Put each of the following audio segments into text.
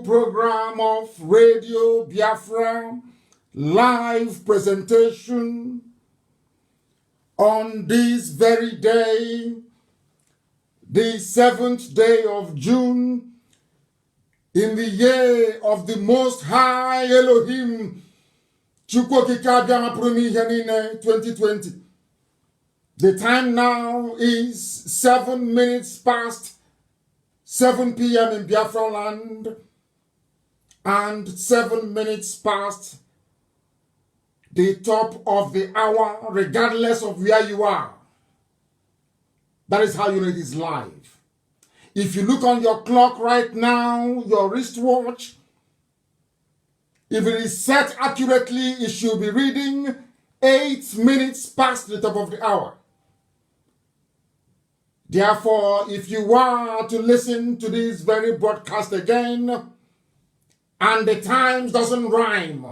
beautiful program of Radio Biafra live presentation on this very day, the 7th day of June, in the year of the Most High Elohim, 2020. The time now is 7 minutes past 7 p.m. in Biafra land and 7 minutes past the top of the hour, regardless of where you are. That is how you know it is live. If you look on your clock right now, your wristwatch, if it is set accurately, it should be reading 8 minutes past the top of the hour. Therefore, if you were to listen to this very broadcast again, and the times doesn't rhyme,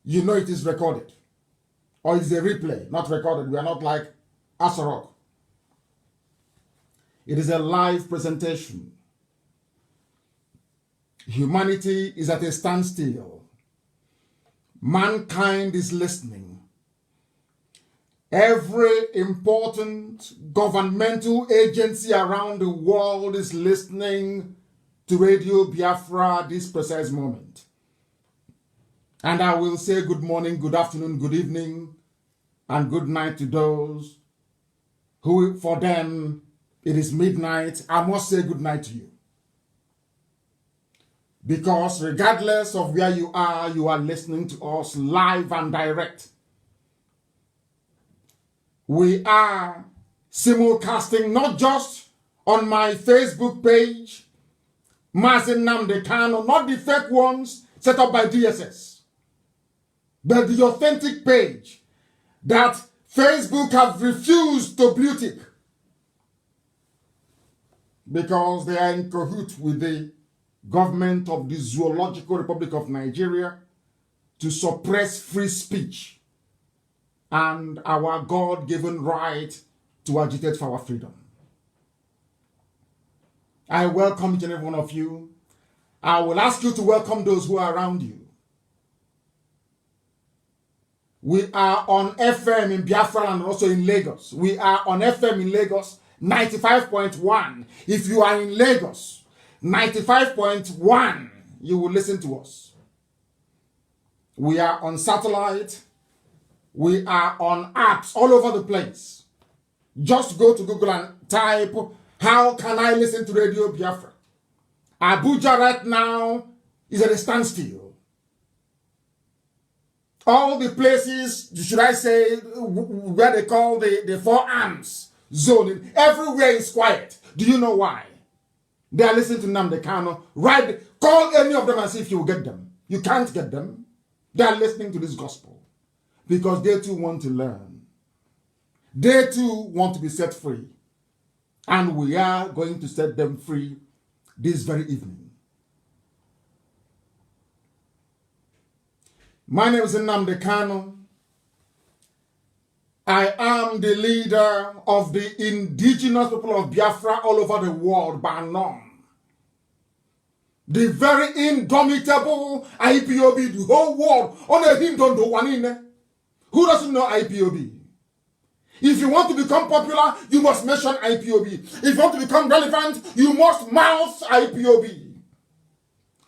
you know it is recorded. Or it's a replay, not recorded. We are not like Asarok. It is a live presentation. Humanity is at a standstill. Mankind is listening. Every important governmental agency around the world is listening to Radio Biafra this precise moment. And I will say good morning, good afternoon, good evening, and good night to those who, for them, it is midnight. I must say good night to you. Because regardless of where you are listening to us live and direct. We are simulcasting not just on my Facebook page, Mazi Nnamdi Kanu, not the fake ones set up by DSS, but the authentic page that Facebook have refused to blue tick because they are in cahoots with the government of the Zoological Republic of Nigeria to suppress free speech and our God-given right to agitate for our freedom. I welcome each and every one of you. I will ask you to welcome those who are around you. We are on FM in Biafra and also in Lagos. We are on FM in Lagos, 95.1. If you are in Lagos, 95.1, you will listen to us. We are on satellite. We are on apps all over the place. Just go to Google and type, how can I listen to Radio Biafra? Abuja right now is at a standstill. All the places, should I say, where they call the four arms zone, everywhere is quiet. Do you know why? They are listening to Nnamdi Kanu. Right? Call any of them and see if you will get them. You can't get them. They are listening to this gospel. Because they too want to learn. They too want to be set free. And we are going to set them free this very evening. My name is Nnamdi Kanu. I am the leader of the indigenous people of Biafra all over the world, by none. The very indomitable IPOB, the whole world, on a him don't do one in. Who doesn't know IPOB? If you want to become popular, you must mention IPOB. If you want to become relevant, you must mouth IPOB.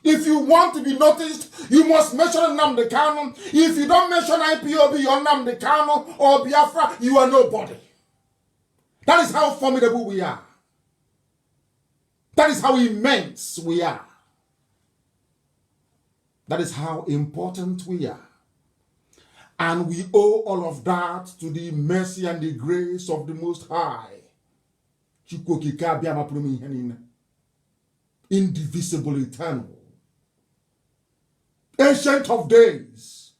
If you want to be noticed, you must mention Nnamdi Kanu. If you don't mention IPOB or Nnamdi Kanu or Biafra, you are nobody. That is how formidable we are. That is how immense we are. That is how important we are. And we owe all of that to the mercy and the grace of the Most High. Indivisible, eternal. Ancient of days.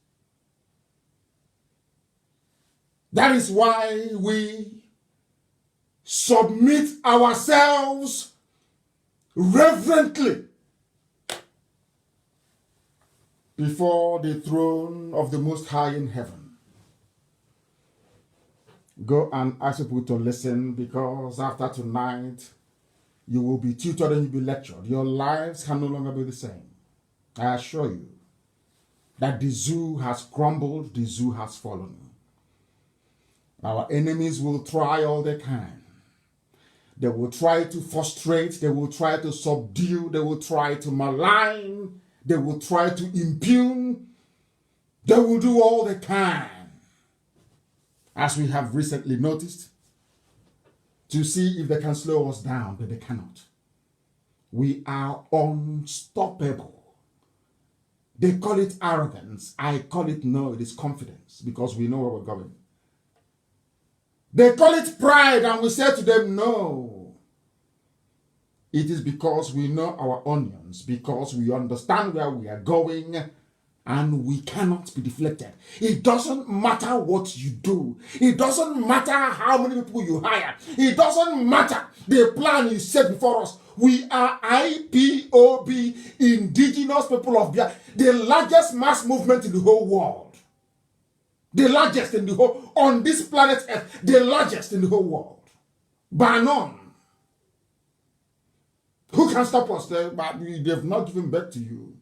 That is why we submit ourselves reverently before the throne of the Most High in heaven. Go and ask people to listen, because after tonight, You will be tutored and you'll be lectured. Your lives can no longer be the same. I assure you that the zoo has crumbled, the zoo has fallen. Our enemies will try all they can. They will try to frustrate, they will try to subdue, they will try to malign, they will try to impugn, they will do all they can, as we have recently noticed, to see if they can slow us down, but they cannot. We are unstoppable. They call it arrogance. I call it no, it is confidence, because we know where we're going. They call it pride, and we say to them, no. It is because we know our onions, because we understand where we are going, and we cannot be deflected. It doesn't matter what you do. It doesn't matter how many people you hire. It doesn't matter the plan you set before us. We are IPOB, Indigenous People of Biafra, the largest mass movement in the whole world. The largest in the whole, on this planet Earth, the largest in the whole world. By none. Who can stop us there? But they've not given birth to you.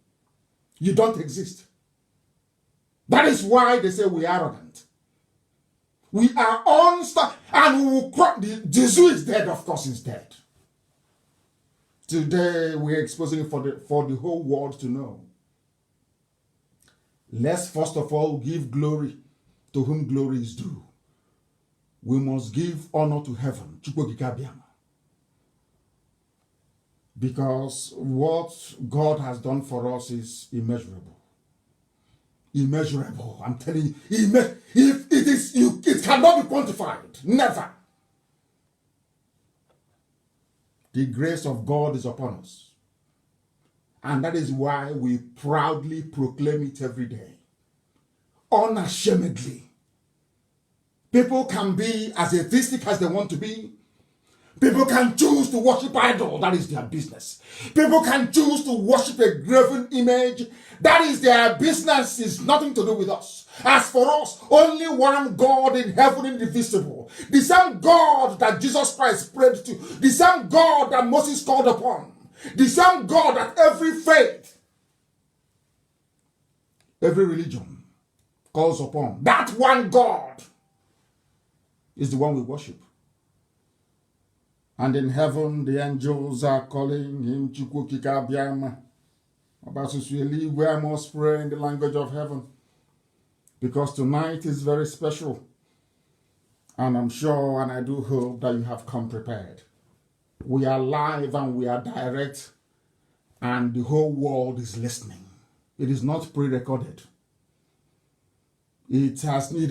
You don't exist. That is why they say we are arrogant. We are unstoppable, and we will cross. The zoo is dead, of course, it's dead. Today, we're exposing it for the whole world to know. Let's first of all give glory to whom glory is due. We must give honor to heaven, because what God has done for us is immeasurable. Immeasurable. I'm telling you, if it is, it cannot be quantified. Never. The grace of God is upon us. And that is why we proudly proclaim it every day. Unashamedly. People can be as atheistic as they want to be. People can choose to worship idol. That is their business. People can choose to worship a graven image. That is their business. It's nothing to do with us. As for us, only one God in heaven, indivisible. The same God that Jesus Christ prayed to. The same God that Moses called upon. The same God that every faith, every religion calls upon. That one God is the one we worship. And in heaven, the angels are calling him Chukwukika Biama. I must pray in the language of heaven. Because tonight is very special. And I'm sure and I do hope that you have come prepared. We are live and we are direct. And the whole world is listening. It is not pre-recorded. It hasn't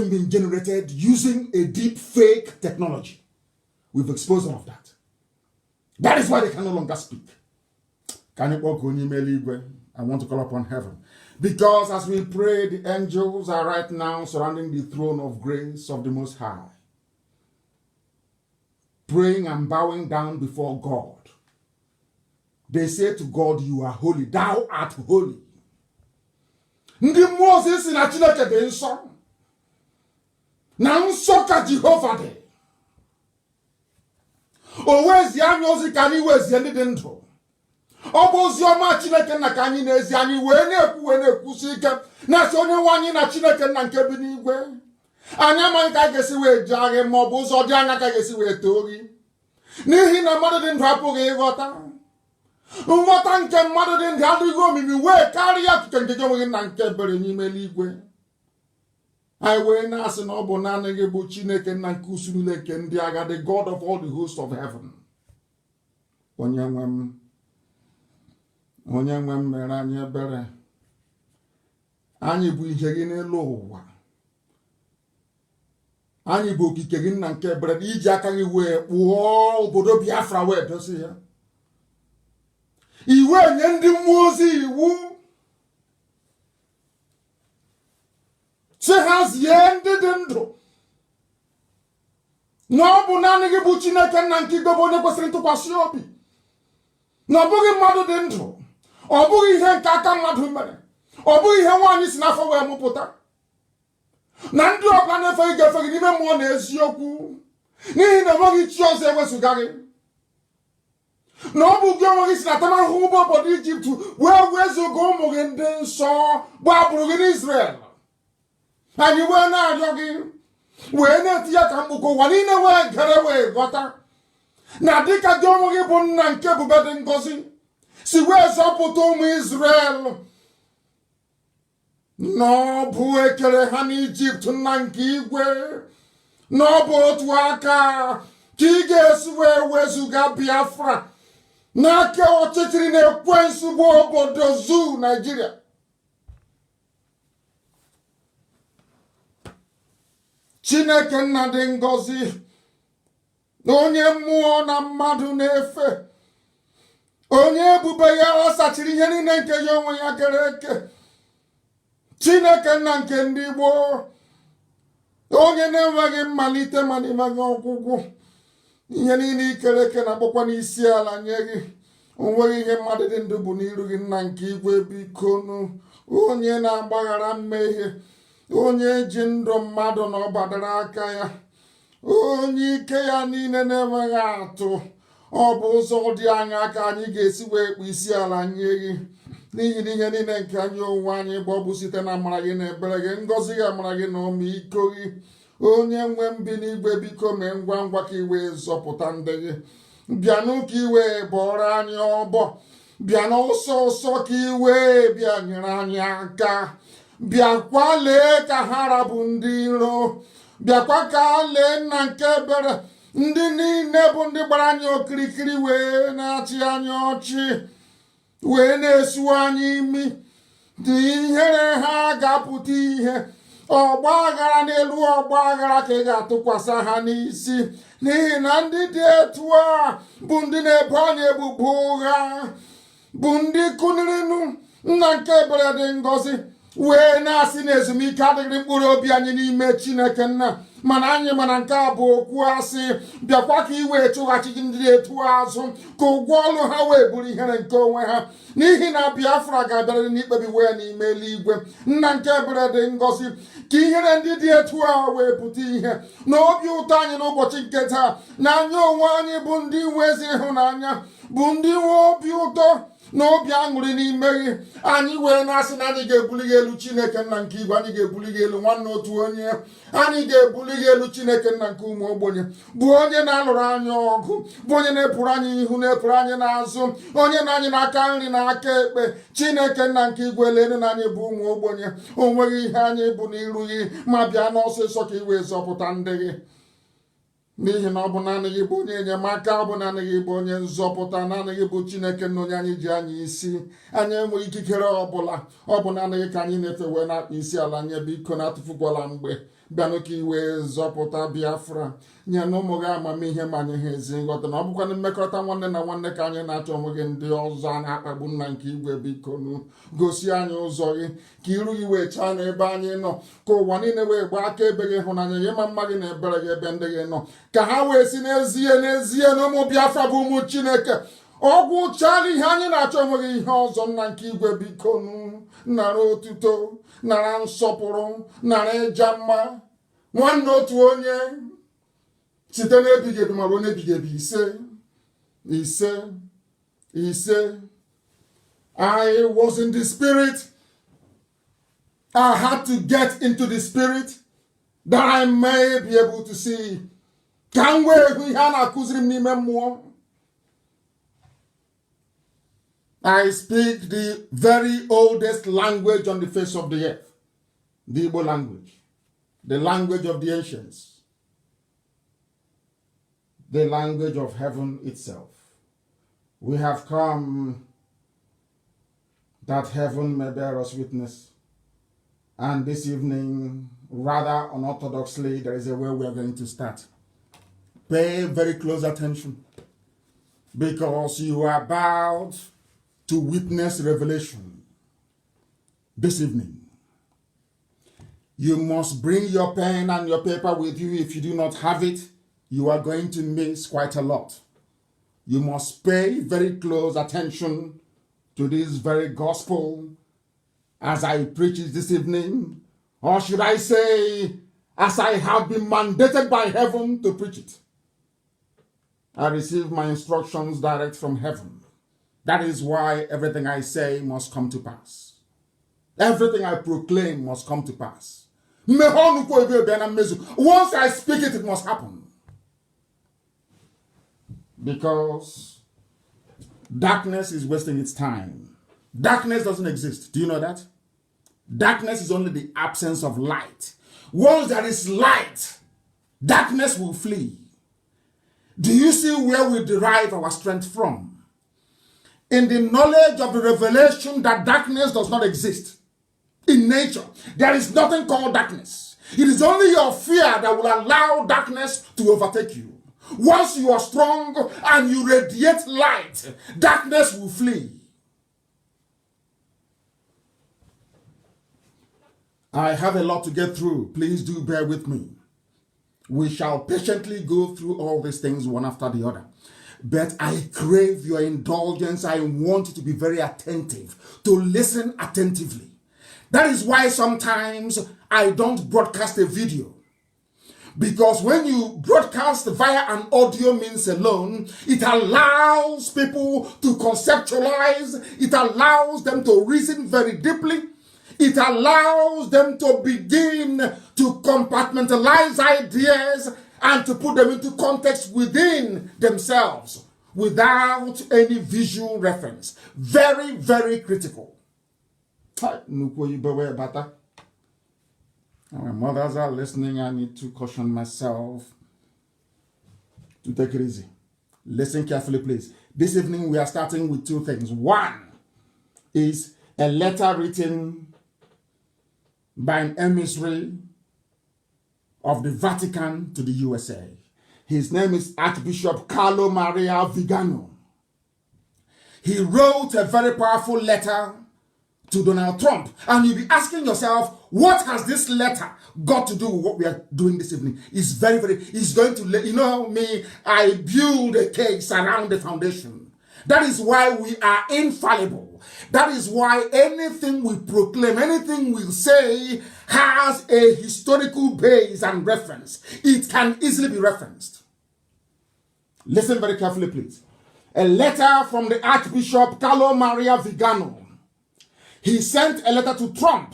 been generated using a deep fake technology. We've exposed all of that. That is why they can no longer speak. I want to call upon heaven. Because as we pray, the angels are right now surrounding the throne of grace of the Most High. Praying and bowing down before God. They say to God, you are holy. Thou art holy. Ndị Moses in Chineke dị nsọ. Na nsọ ka Jehova dị. O wezi anyị ozi ka anyị wezi ndị dị ndụ. Ọ bụ ozi ọma Chineke nna ka anyị na-ezi anyị wee na-ekwusi ike na-asị onye nwe anyị na Chineke nna nke bi n'igwe. Anyị amaghị ka anyị ga-esi wee jee agha ma ọ bụ ụzọ dị anya ka anyị ga-esi wee too gị. N'ihi na mmadụ dị ndụ apụghị ịghọta. Nghọta nke mmadụ dị ndụ adịghị omimi wee karịa akụkọ nke gị onweghị na nke bere n'ime eluigwe. Anyị wee na-asị na ọ bụ naanị gị bụ Chineke nna nke usu niile nke ndị agha, the God of all the hosts of heaven. Onye nwe m mere anyị ebere. Anyị bụ ihe gị n'elu ụwa. Anyị bụ okike gị nna nke ebere na iji aka gị wee kpụọ obodo Biafra wee dozie ya. Iwe nye ndị mmụọ ozi iwu si ha zie ndị dị ndụ na ọ bụ naanị gị bụ Chineke nna nke igwe bụ onye kwesịrị ntụkwasị obi, na ọ bụghị mmadụ dị ndụ, ọ bụghị ihe nke aka mmadụ mere, ọ bụghị ihe nwaanyị si n'afọ wee mụpụta, na ndị ọbụla na-efe gị ga-efe gị n'ime mmụọ na eziokwu, n'ihi na enweghị chi ọzọ ewezụga gị. No bugo is not a hubo but Egypt. Where's you go Mogen saw Babru in Israel? And you were not jogging. When at Yakamuko, one in a way, get away, water. Nadika Jomogi Bonan Kebubaden Gosi. See where's up to Israel? No, Buekere Egypt Nankigwe. No, Botwaka. Kiges where Wezuga Biafra. Nake ochechiri na ekwensu bụ obodo zoo Nigeria. Chineke nna dị ngọzi, onye mmụọ na mmadụ na-efe, onye ebube ya ọ sachiri ihe niile nke ya onwe ya kere eke. Chineke nna nke ndị gboo, onye na-enweghị mmalite ma n'enweghị ọgwụgwụ. Ihe niile ikere eke na-akpọkwa n'isi ala nye gị. Onweghị ihe mmadụ dị ndụ bụ n'iru gị nna nke igwe bikonu. Onye na-agbaghara mmehie, onye ji ndụ mmadụ na ọbadara aka ya, onye ike ya niile na-enweghị atụ. Ọ bụ ụzọ dị anya ka anyị ga-esi wee kpụ isi ala nye gị. N'ihi na ihe niile nke anyị onwe anyị bụ ọ bụ site na amara gị na ebere gị, ngọzi gị, amara gị na ọmịiko gị. Onye nwe mbi n'igwe biko mee ngwa ngwa ka iwe zọpụta ndị gị. Bịanụ ka iwe bọrọ anyị ọbọ. Bịanụ ọsọ ọsọ ka iwe bịa nyere anyị aka. Bịakwa lee ka ha rabụ ndị iro. Bịakwa ka lee nna nke ebere ndị niile bụ ndị gbara anyị okirikiri wee na-achị anyị ọchị, wee na-esu anyị imi. Dị ihere ha ga-apụta ihe. Ọgba aghara n'elu ọgba aghara ka ị ga-atụkwasị ha n'isi. N'ihi na ndị dị etu a bụ ndị na-ebo anyị ebubo ụgha, bụ ndị kụnirinu. Nna nke ebere dị ngọzi, wee na-asị na ezumike adịghị mkpụrụ obi anyị n'ime Chineke nna. Mana anyị mana nke a bụ okwu asị. Bịakwa ka i wee chụghachi ndị dị etu azụ, ka ụgwọ ọlụ ha wee buru ihere nke onwe ha. N'ihi na Biafra ga-abịarịrị n'ikpebi wee n'ime eluigwe. Nna nke ebere dị ngọzi, ka ihere ndị dị etu a wee pụta ihe na obi ụtọ anyị n'ụbọchị nke taa. Na anyị onwe anyị bụ ndị nwe ezi ịhụnanya, bụ ndị nwe obi ụtọ na obi aṅụrị n'ime gị. Anyị wee na-asị na anyị ga-ebuli gị elu Chineke nna nke igwe. Anyị ga-ebuli gị elu nwanne otu onye. Anyị ga-ebuli gị elu Chineke nna nke ụmụ ogbenye, bụ onye na-alụrụ anyị ọgụ, bụ onye na-epụrụ anyị ihu, na-epụrụ anyị n'azụ, onye na anyị n'aka nri na aka ekpe. Chineke nna nke igwe, lenu na anyị bụ ụmụ ogbenye. O nweghị ihe anyị bụ n'iru gị, ma bịa n'ọsịsọ ka i wee zọpụta ndị gị. N'ihi na ọ bụ naanị gị bụ onye enyemaka, ọ bụ naanị gị bụ onye nzọpụta, naanị gị bụ Chineke na onye anyị ji anyị isi. Anyị enweghị ikikere ọbụla, ọ bụ naanị gị ka anyị na-efe wee na-akpa isi ala nye. Biko na-atụfukwala mgbe. Bịanụ ka iwe zọpụta Biafra. Nye na ụmụ gị amamihe ma nye ha ezi nghọta. Na ọ bụkwana mmekọrịta nwanne na nwanne ka anyị na-achọ. Onwe gị ndị ọzọ a na-akpagbu nna nke igwe, biko gosi anyị ụzọ gị, ka iru gị wee chaa n'ebe anyị nọ, ka ụwa niile wee gbaa aka ebe gị hụnanya gị ma mma gị na ebere gị ebe ndị gị nọ, ka ha wee si n'ezie n'ezie na ụmụ Biafra bụ ụmụ Chineke. Ọgwụ chala ihe anyị na-achọ. Onweghị ihe ọzọ nna nke igwe, biko nara otuto, nara nsọpụrụ, nara ịja mma. Nwanne otu onye, site n'ebighị ebi ma ruo n'ebighị ebi. Ise. I was in the spirit. I had to get into the spirit that I may be able to see. Ka m wee hụ ihe a na-akụziri m n'ime mmụọ. I speak the very oldest language on the face of the earth, the Igbo language, the language of the ancients, the language of heaven itself. We have come that heaven may bear us witness. And this evening, rather unorthodoxly, there is a way we are going to start. Pay very close attention, because you are about to witness revelation this evening. You must bring your pen and your paper with you. If you do not have it, you are going to miss quite a lot. You must pay very close attention to this very gospel as I preach it this evening, or should I say, as I have been mandated by heaven to preach it. I receive my instructions direct from heaven. That is why everything I say must come to pass. Everything I proclaim must come to pass. Once I speak it, it must happen. Because darkness is wasting its time. Darkness doesn't exist. Do you know that? Darkness is only the absence of light. Once there is light, darkness will flee. Do you see where we derive our strength from? In the knowledge of the revelation that darkness does not exist. In nature, there is nothing called darkness. It is only your fear that will allow darkness to overtake you. Once you are strong and you radiate light, darkness will flee. I have a lot to get through. Please do bear with me. We shall patiently go through all these things one after the other. But I crave your indulgence. I want you to be very attentive, to listen attentively. That is why sometimes I don't broadcast a video. Because when you broadcast via an audio means alone, it allows people to conceptualize, it allows them to reason very deeply, it allows them to begin to compartmentalize ideas and to put them into context within themselves without any visual reference. Very, very critical. Our mothers are listening. I need to caution myself to take it easy. Listen carefully, please. This evening we are starting with two things. One is a letter written by an emissary of the Vatican to the USA. His name is Archbishop Carlo Maria Vigano. He wrote a very powerful letter to Donald Trump. And you'll be asking yourself, what has this letter got to do with what we are doing this evening? It's it's going to let, you know me, I build a case around the foundation. That is why we are infallible. That is why anything we proclaim, anything we say has a historical base and reference. It can easily be referenced. Listen very carefully, please. A letter from the Archbishop Carlo Maria Vigano. He sent a letter to Trump.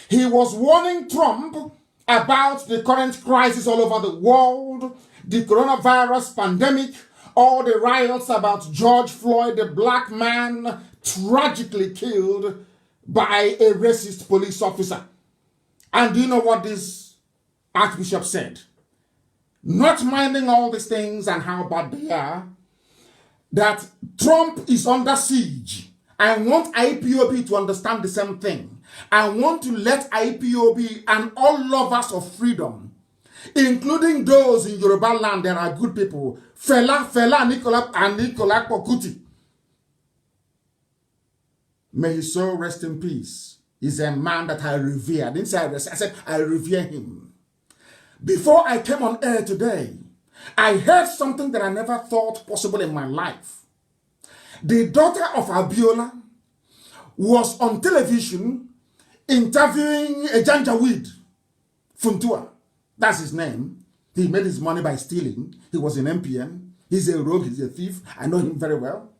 He was warning Trump about the current crisis all over the world, the coronavirus pandemic, all the riots about George Floyd, the black man tragically killed by a racist police officer. And do you know what this Archbishop said? Not minding all these things and how bad they are, that Trump is under siege. I want IPOB to understand the same thing. I want to let IPOB and all lovers of freedom, including those in Yoruba land, there are good people. Fela Nicola Pokuti. May his soul rest in peace. He's a man that I revere. I didn't say I said I revere him. Before I came on air today, I heard something that I never thought possible in my life. The daughter of Abiola was on television interviewing a Janjaweed, Funtua. That's his name. He made his money by stealing. He was in MPN. He's a rogue. He's a thief. I know him very well.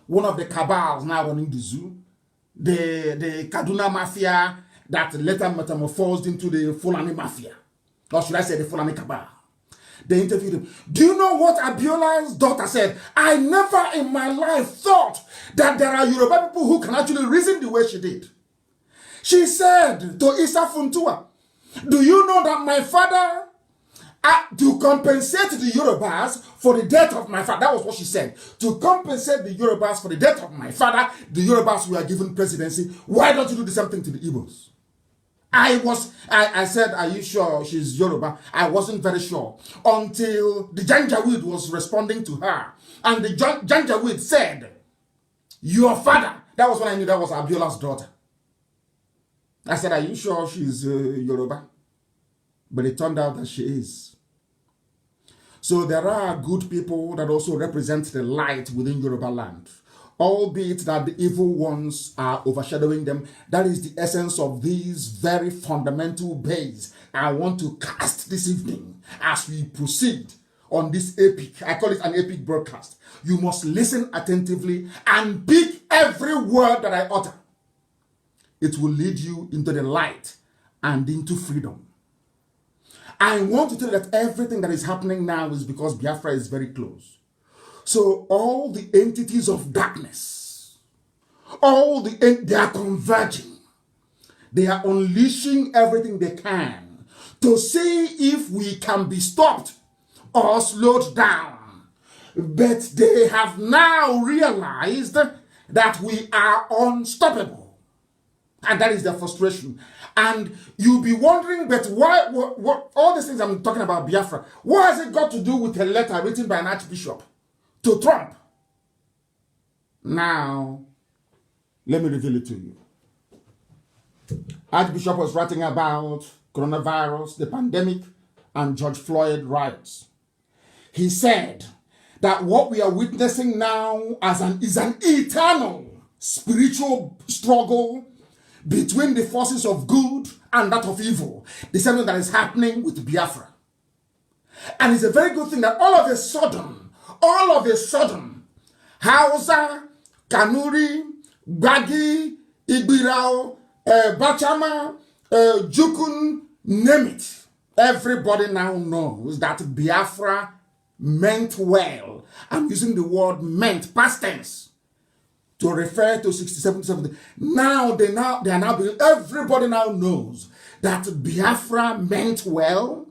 One of the cabals now running the zoo. The Kaduna Mafia that later metamorphosed into the Fulani Mafia. Or should I say the Fulani Cabal. They interviewed him. Do you know what Abiola's daughter said? I never in my life thought that there are Yoruba people who can actually reason the way she did. She said to Issa Funtua, do you know that my father, to compensate the Yorubas for the death of my father, that was what she said. To compensate the Yorubas for the death of my father, the Yorubas were given presidency. Why don't you do the same thing to the Igbos? I said, are you sure she's Yoruba? I wasn't very sure until the Janjaweed was responding to her. And the Janjaweed said, your father. That was when I knew that was Abiola's daughter. I said, are you sure she's Yoruba? But it turned out that she is. So there are good people that also represent the light within Yoruba land. Albeit that the evil ones are overshadowing them. That is the essence of these very fundamental bays I want to cast this evening as we proceed on this epic, I call it an epic broadcast. You must listen attentively and pick every word that I utter. It will lead you into the light and into freedom. I want to tell you that everything that is happening now is because Biafra is very close. So all the entities of darkness, they are converging. They are unleashing everything they can to see if we can be stopped or slowed down. But they have now realized that we are unstoppable. And that is their frustration. And you'll be wondering, but why, what all these things I'm talking about Biafra, what has it got to do with a letter written by an archbishop to Trump? Now, let me reveal it to you. Archbishop was writing about coronavirus, the pandemic, and George Floyd riots. He said that what we are witnessing now is an eternal spiritual struggle between the forces of good and that of evil. The same thing that is happening with Biafra. And it's a very good thing that all of a sudden, Hausa, Kanuri, Gbagi, Igbirao, Bachama, Jukun, name it. Everybody now knows that Biafra meant well. I'm using the word meant, past tense, to refer to 67, 70. Everybody now knows that Biafra meant well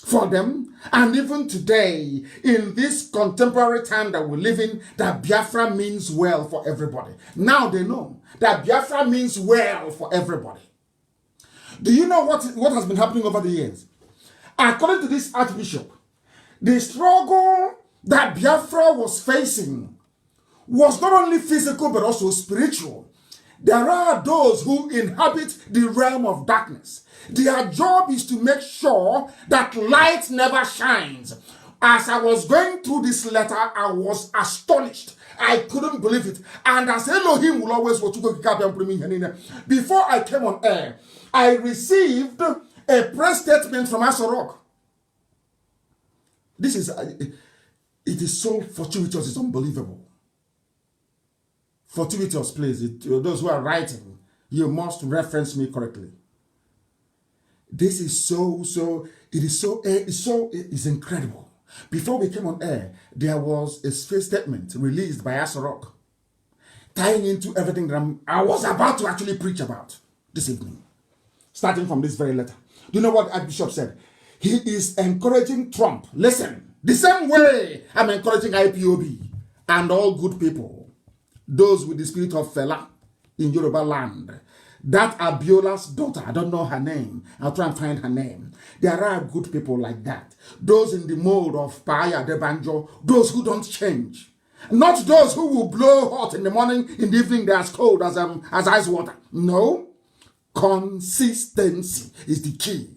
for them. And even today, in this contemporary time that we live in, that Biafra means well for everybody. Now they know that Biafra means well for everybody. Do you know what has been happening over the years? According to this archbishop, the struggle that Biafra was facing was not only physical but also spiritual. There are those who inhabit the realm of darkness. Their job is to make sure that light never shines. As I was going through this letter, I was astonished. I couldn't believe it. And as Elohim will always watch, before I came on air, I received a press statement from Asorok. This is, it is so fortuitous, it's unbelievable. Fortuitous, please. Those who are writing, you must reference me correctly. This is it's incredible. Before we came on air, there was a statement released by Asorok tying into everything that I was about to actually preach about this evening, starting from this very letter. Do you know what Archbishop said? He is encouraging Trump. Listen, the same way I'm encouraging IPOB and all good people, those with the spirit of Fela in Yoruba land. That Abiola's daughter, I don't know her name. I'll try and find her name. There are good people like that. Those in the mold of Paya Debanjo, those who don't change. Not those who will blow hot in the morning, in the evening they're as cold as ice water. No. Consistency is the key.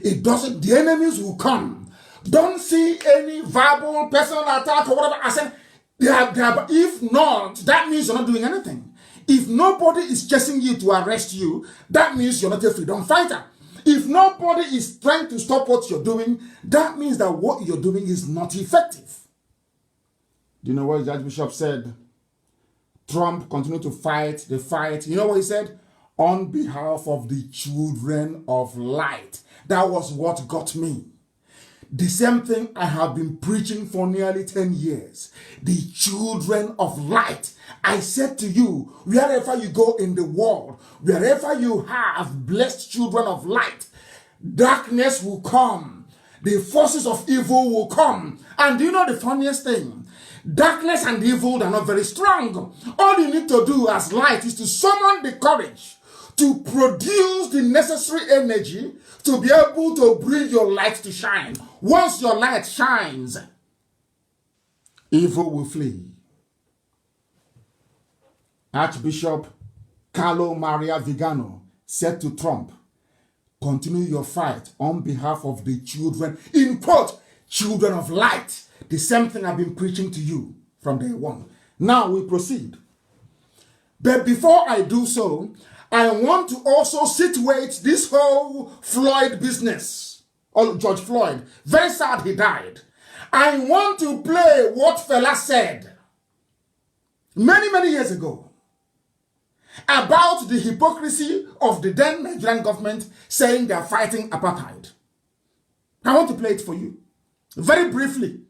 It doesn't, the enemies will come. Don't see any verbal personal attack or whatever. I said, if not, that means you're not doing anything. If nobody is chasing you to arrest you, that means you're not a freedom fighter. If nobody is trying to stop what you're doing, that means that what you're doing is not effective. Do you know what Judge Bishop said? Trump continued to fight the fight. You know what he said? On behalf of the children of light. That was what got me. The same thing I have been preaching for nearly 10 years. The children of light. I said to you, wherever you go in the world, wherever you have blessed children of light, darkness will come. The forces of evil will come. And do you know the funniest thing? Darkness and evil are not very strong. All you need to do as light is to summon the courage to produce the necessary energy to be able to bring your light to shine. Once your light shines, evil will flee. Archbishop Carlo Maria Vigano said to Trump, continue your fight on behalf of the children, in quote, children of light. The same thing I've been preaching to you from day one. Now we proceed. But before I do so, I want to also situate this whole Floyd business. Oh, George Floyd. Very sad he died. I want to play what Fela said many, many years ago about the hypocrisy of the then Nigerian government saying they are fighting apartheid. I want to play it for you very briefly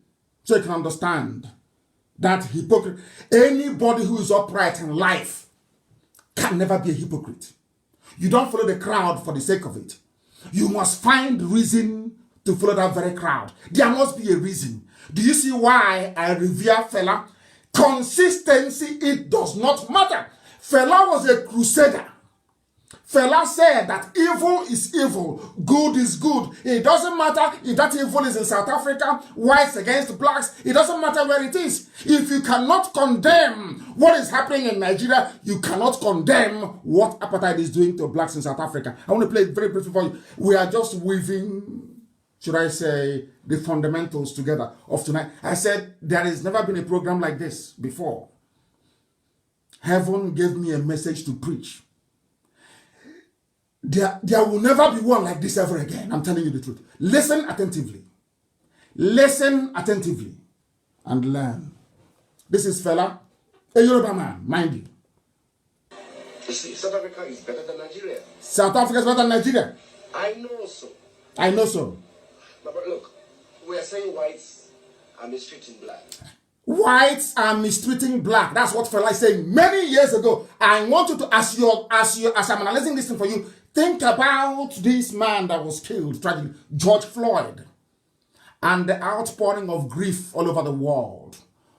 so you can understand that hypocrisy. Anybody who is upright in life can never be a hypocrite. You don't follow the crowd for the sake of it. You must find reason to follow that very crowd. There must be a reason. Do you see why I revere Fela? Consistency, it does not matter. Fela was a crusader. Fela said that evil is evil, good is good. It doesn't matter if that evil is in South Africa, whites against blacks. It doesn't matter where it is. If you cannot condemn what is happening in Nigeria, you cannot condemn what apartheid is doing to blacks in South Africa. I want to play it very briefly for you. We are just weaving, should I say, the fundamentals together of tonight. I said there has never been a program like this before. Heaven gave me a message to preach. There will never be one like this ever again. I'm telling you the truth. Listen attentively. Listen attentively and learn. This is Fela, a Yoruba man, mind you. You see, South Africa is better than Nigeria. South Africa is better than Nigeria. I know so. I know so. But look, we are saying whites are mistreating black. Whites are mistreating black. That's what Fela is saying many years ago. I want you to, as I'm analyzing this thing for you, think about this man that was killed tragically, George Floyd, and the outpouring of grief all over the world.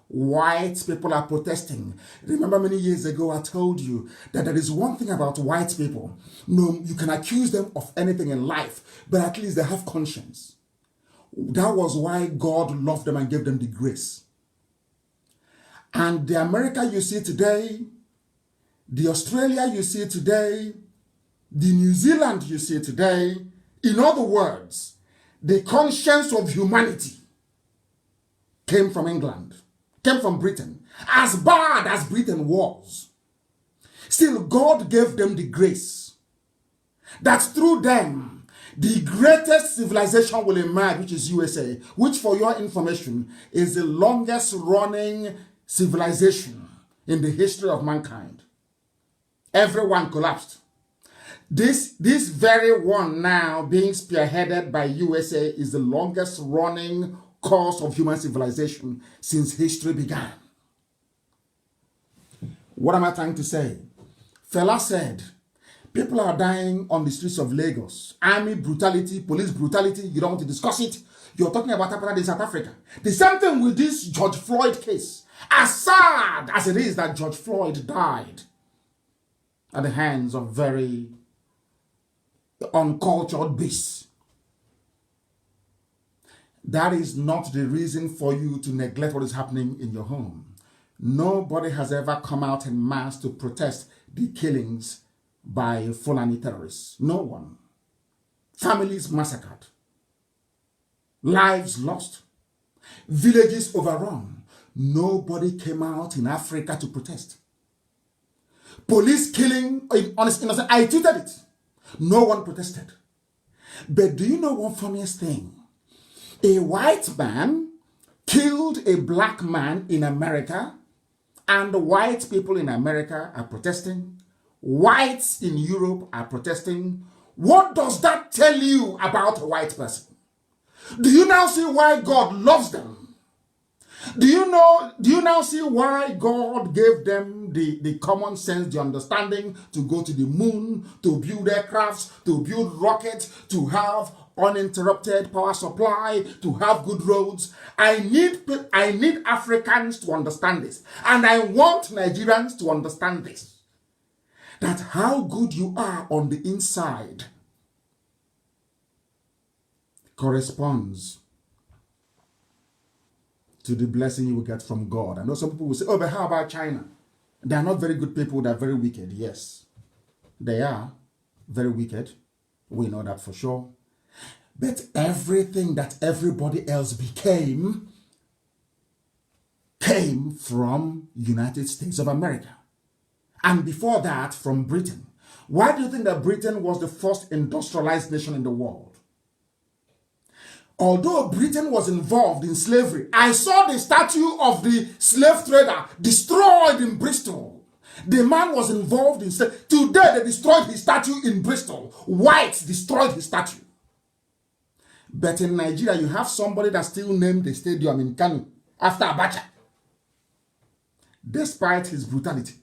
White people are protesting. Remember many years ago I told you that there is one thing about white people. No, you can accuse them of anything in life, but at least they have conscience. That was why God loved them and gave them the grace. And the America you see today, the Australia you see today, the New Zealand you see today, in other words, the conscience of humanity came from England, came from Britain. As bad as Britain was, still God gave them the grace that through them, the greatest civilization will emerge, which is USA, which for your information is the longest running civilization in the history of mankind. Everyone collapsed. This very one now being spearheaded by USA is the longest running course of human civilization since history began. What am I trying to say? Fela said, people are dying on the streets of Lagos. Army brutality, police brutality, you don't want to discuss it. You're talking about apartheid in South Africa. The same thing with this George Floyd case. As sad as it is that George Floyd died at the hands of very uncultured beasts, that is not the reason for you to neglect what is happening in your home. Nobody has ever come out en masse to protest the killings by Fulani terrorists. No one. Families massacred. Lives lost. Villages overrun. Nobody came out in Africa to protest. Police killing innocent. I tweeted it. No one protested. But do you know one funniest thing? A white man killed a black man in America, and the white people in America are protesting. Whites in Europe are protesting. What does that tell you about a white person? Do you now see why God loves them? Do you now see why God gave them the common sense, the understanding to go to the moon, to build aircrafts, to build rockets, to have uninterrupted power supply, to have good roads? I need Africans to understand this. And I want Nigerians to understand this. That how good you are on the inside corresponds to the blessing you will get from God. I know some people will say, oh, but how about China? They are not very good people, they are very wicked. Yes, they are very wicked. We know that for sure. But everything that everybody else became came from United States of America. And before that, from Britain. Why do you think that Britain was the first industrialized nation in the world? Although Britain was involved in slavery, I saw the statue of the slave trader destroyed in Bristol. The man was involved in slavery. Today they destroyed his statue in Bristol. Whites destroyed his statue. But in Nigeria, you have somebody that still named the stadium in Kanu after Abacha, despite his brutality.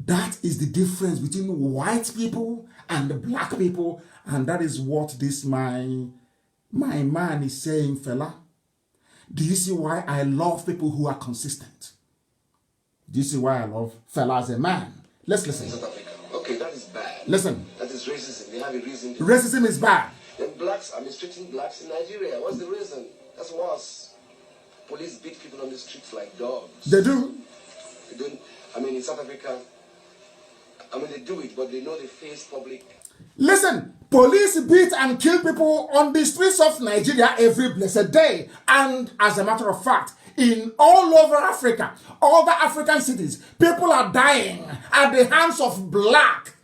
That is the difference between white people and the black people, and that is what this my man is saying, fella. Do you see why I love people who are consistent? Do you see why I love fella as a man? Let's listen. South Africa. Okay, that is bad. Listen. That is racism. They have a reason. Racism is bad. Then blacks are mistreating blacks in Nigeria. What's the reason? That's worse. Police beat people on the streets like dogs. They do. They don't. I mean, in South Africa, they do it, but they know they face public. Listen, police beat and kill people on the streets of Nigeria every blessed day. And as a matter of fact, in all over Africa, all the African cities, people are dying at the hands of black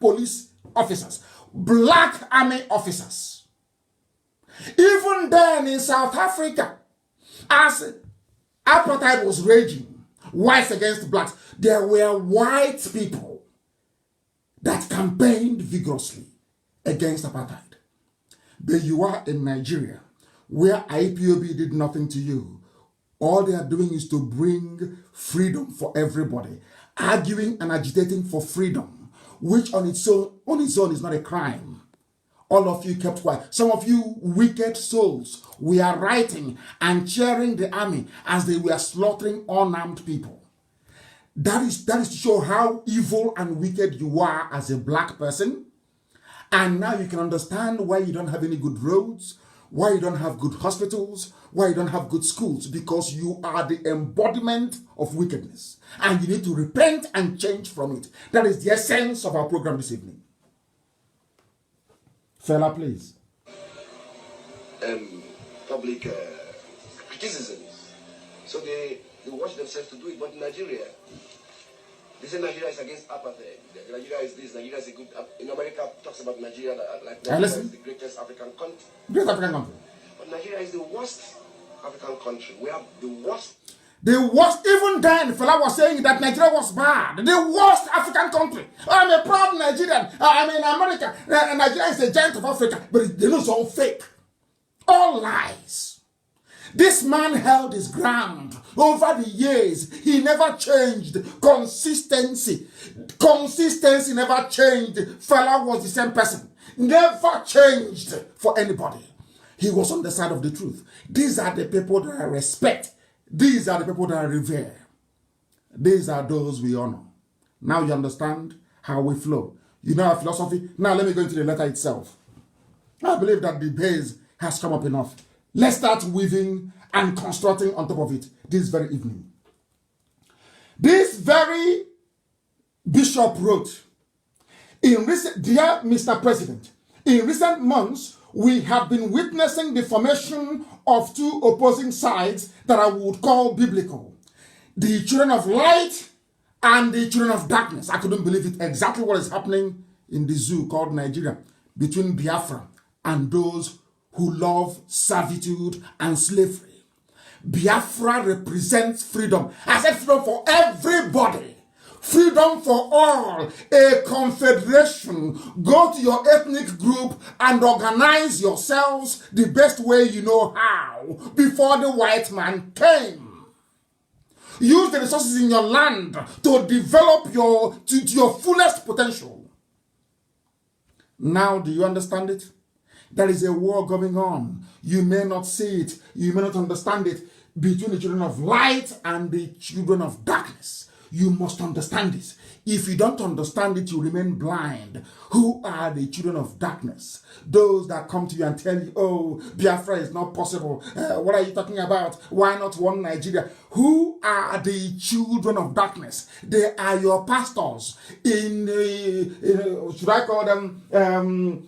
police officers, black army officers. Even then in South Africa, as apartheid was raging, whites against blacks, there were white people that campaigned vigorously against apartheid. But you are in Nigeria, where IPOB did nothing to you. All they are doing is to bring freedom for everybody, arguing and agitating for freedom, which on its own is not a crime. All of you kept quiet. Some of you wicked souls, we are writing and cheering the army as they were slaughtering unarmed people. That is to show how evil and wicked you are as a black person. And now you can understand why you don't have any good roads, why you don't have good hospitals, why you don't have good schools, because you are the embodiment of wickedness. And you need to repent and change from it. That is the essence of our program this evening. Fella, please. Public criticisms. So they watch themselves to do it. But in Nigeria, they say Nigeria is against apartheid. Nigeria is this, Nigeria is a good... In America, talks about Nigeria like Nigeria is the greatest African country. Great African country. But Nigeria is the worst African country. We have the worst. The worst, even then, fella was saying that Nigeria was bad. The worst African country. I'm a proud Nigerian. I'm in America. Nigeria is the giant of Africa. But they know it's all fake. All lies. This man held his ground over the years. He never changed. Consistency never changed. Fella was the same person. Never changed for anybody. He was on the side of the truth. These are the people that I respect. These are the people that I revere. These are those we honor. Now you understand how we flow. You know our philosophy? Now let me go into the letter itself. I believe that the base has come up enough. Let's start weaving and constructing on top of it this very evening. This very bishop wrote, dear Mr. President, in recent months, we have been witnessing the formation of two opposing sides that I would call biblical. The children of light and the children of darkness. I couldn't believe it. Exactly what is happening in the zoo called Nigeria between Biafra and those who love servitude and slavery. Biafra represents freedom. I said freedom for everybody. Freedom for all, a confederation. Go to your ethnic group and organize yourselves the best way you know how before the white man came. Use the resources in your land to develop to your fullest potential. Now, do you understand it? There is a war going on. You may not see it, you may not understand it, between the children of light and the children of darkness. You must understand this. If you don't understand it, you remain blind. Who are the children of darkness? Those that come to you and tell you, oh, Biafra is not possible. What are you talking about? Why not one Nigeria? Who are the children of darkness? They are your pastors should I call them in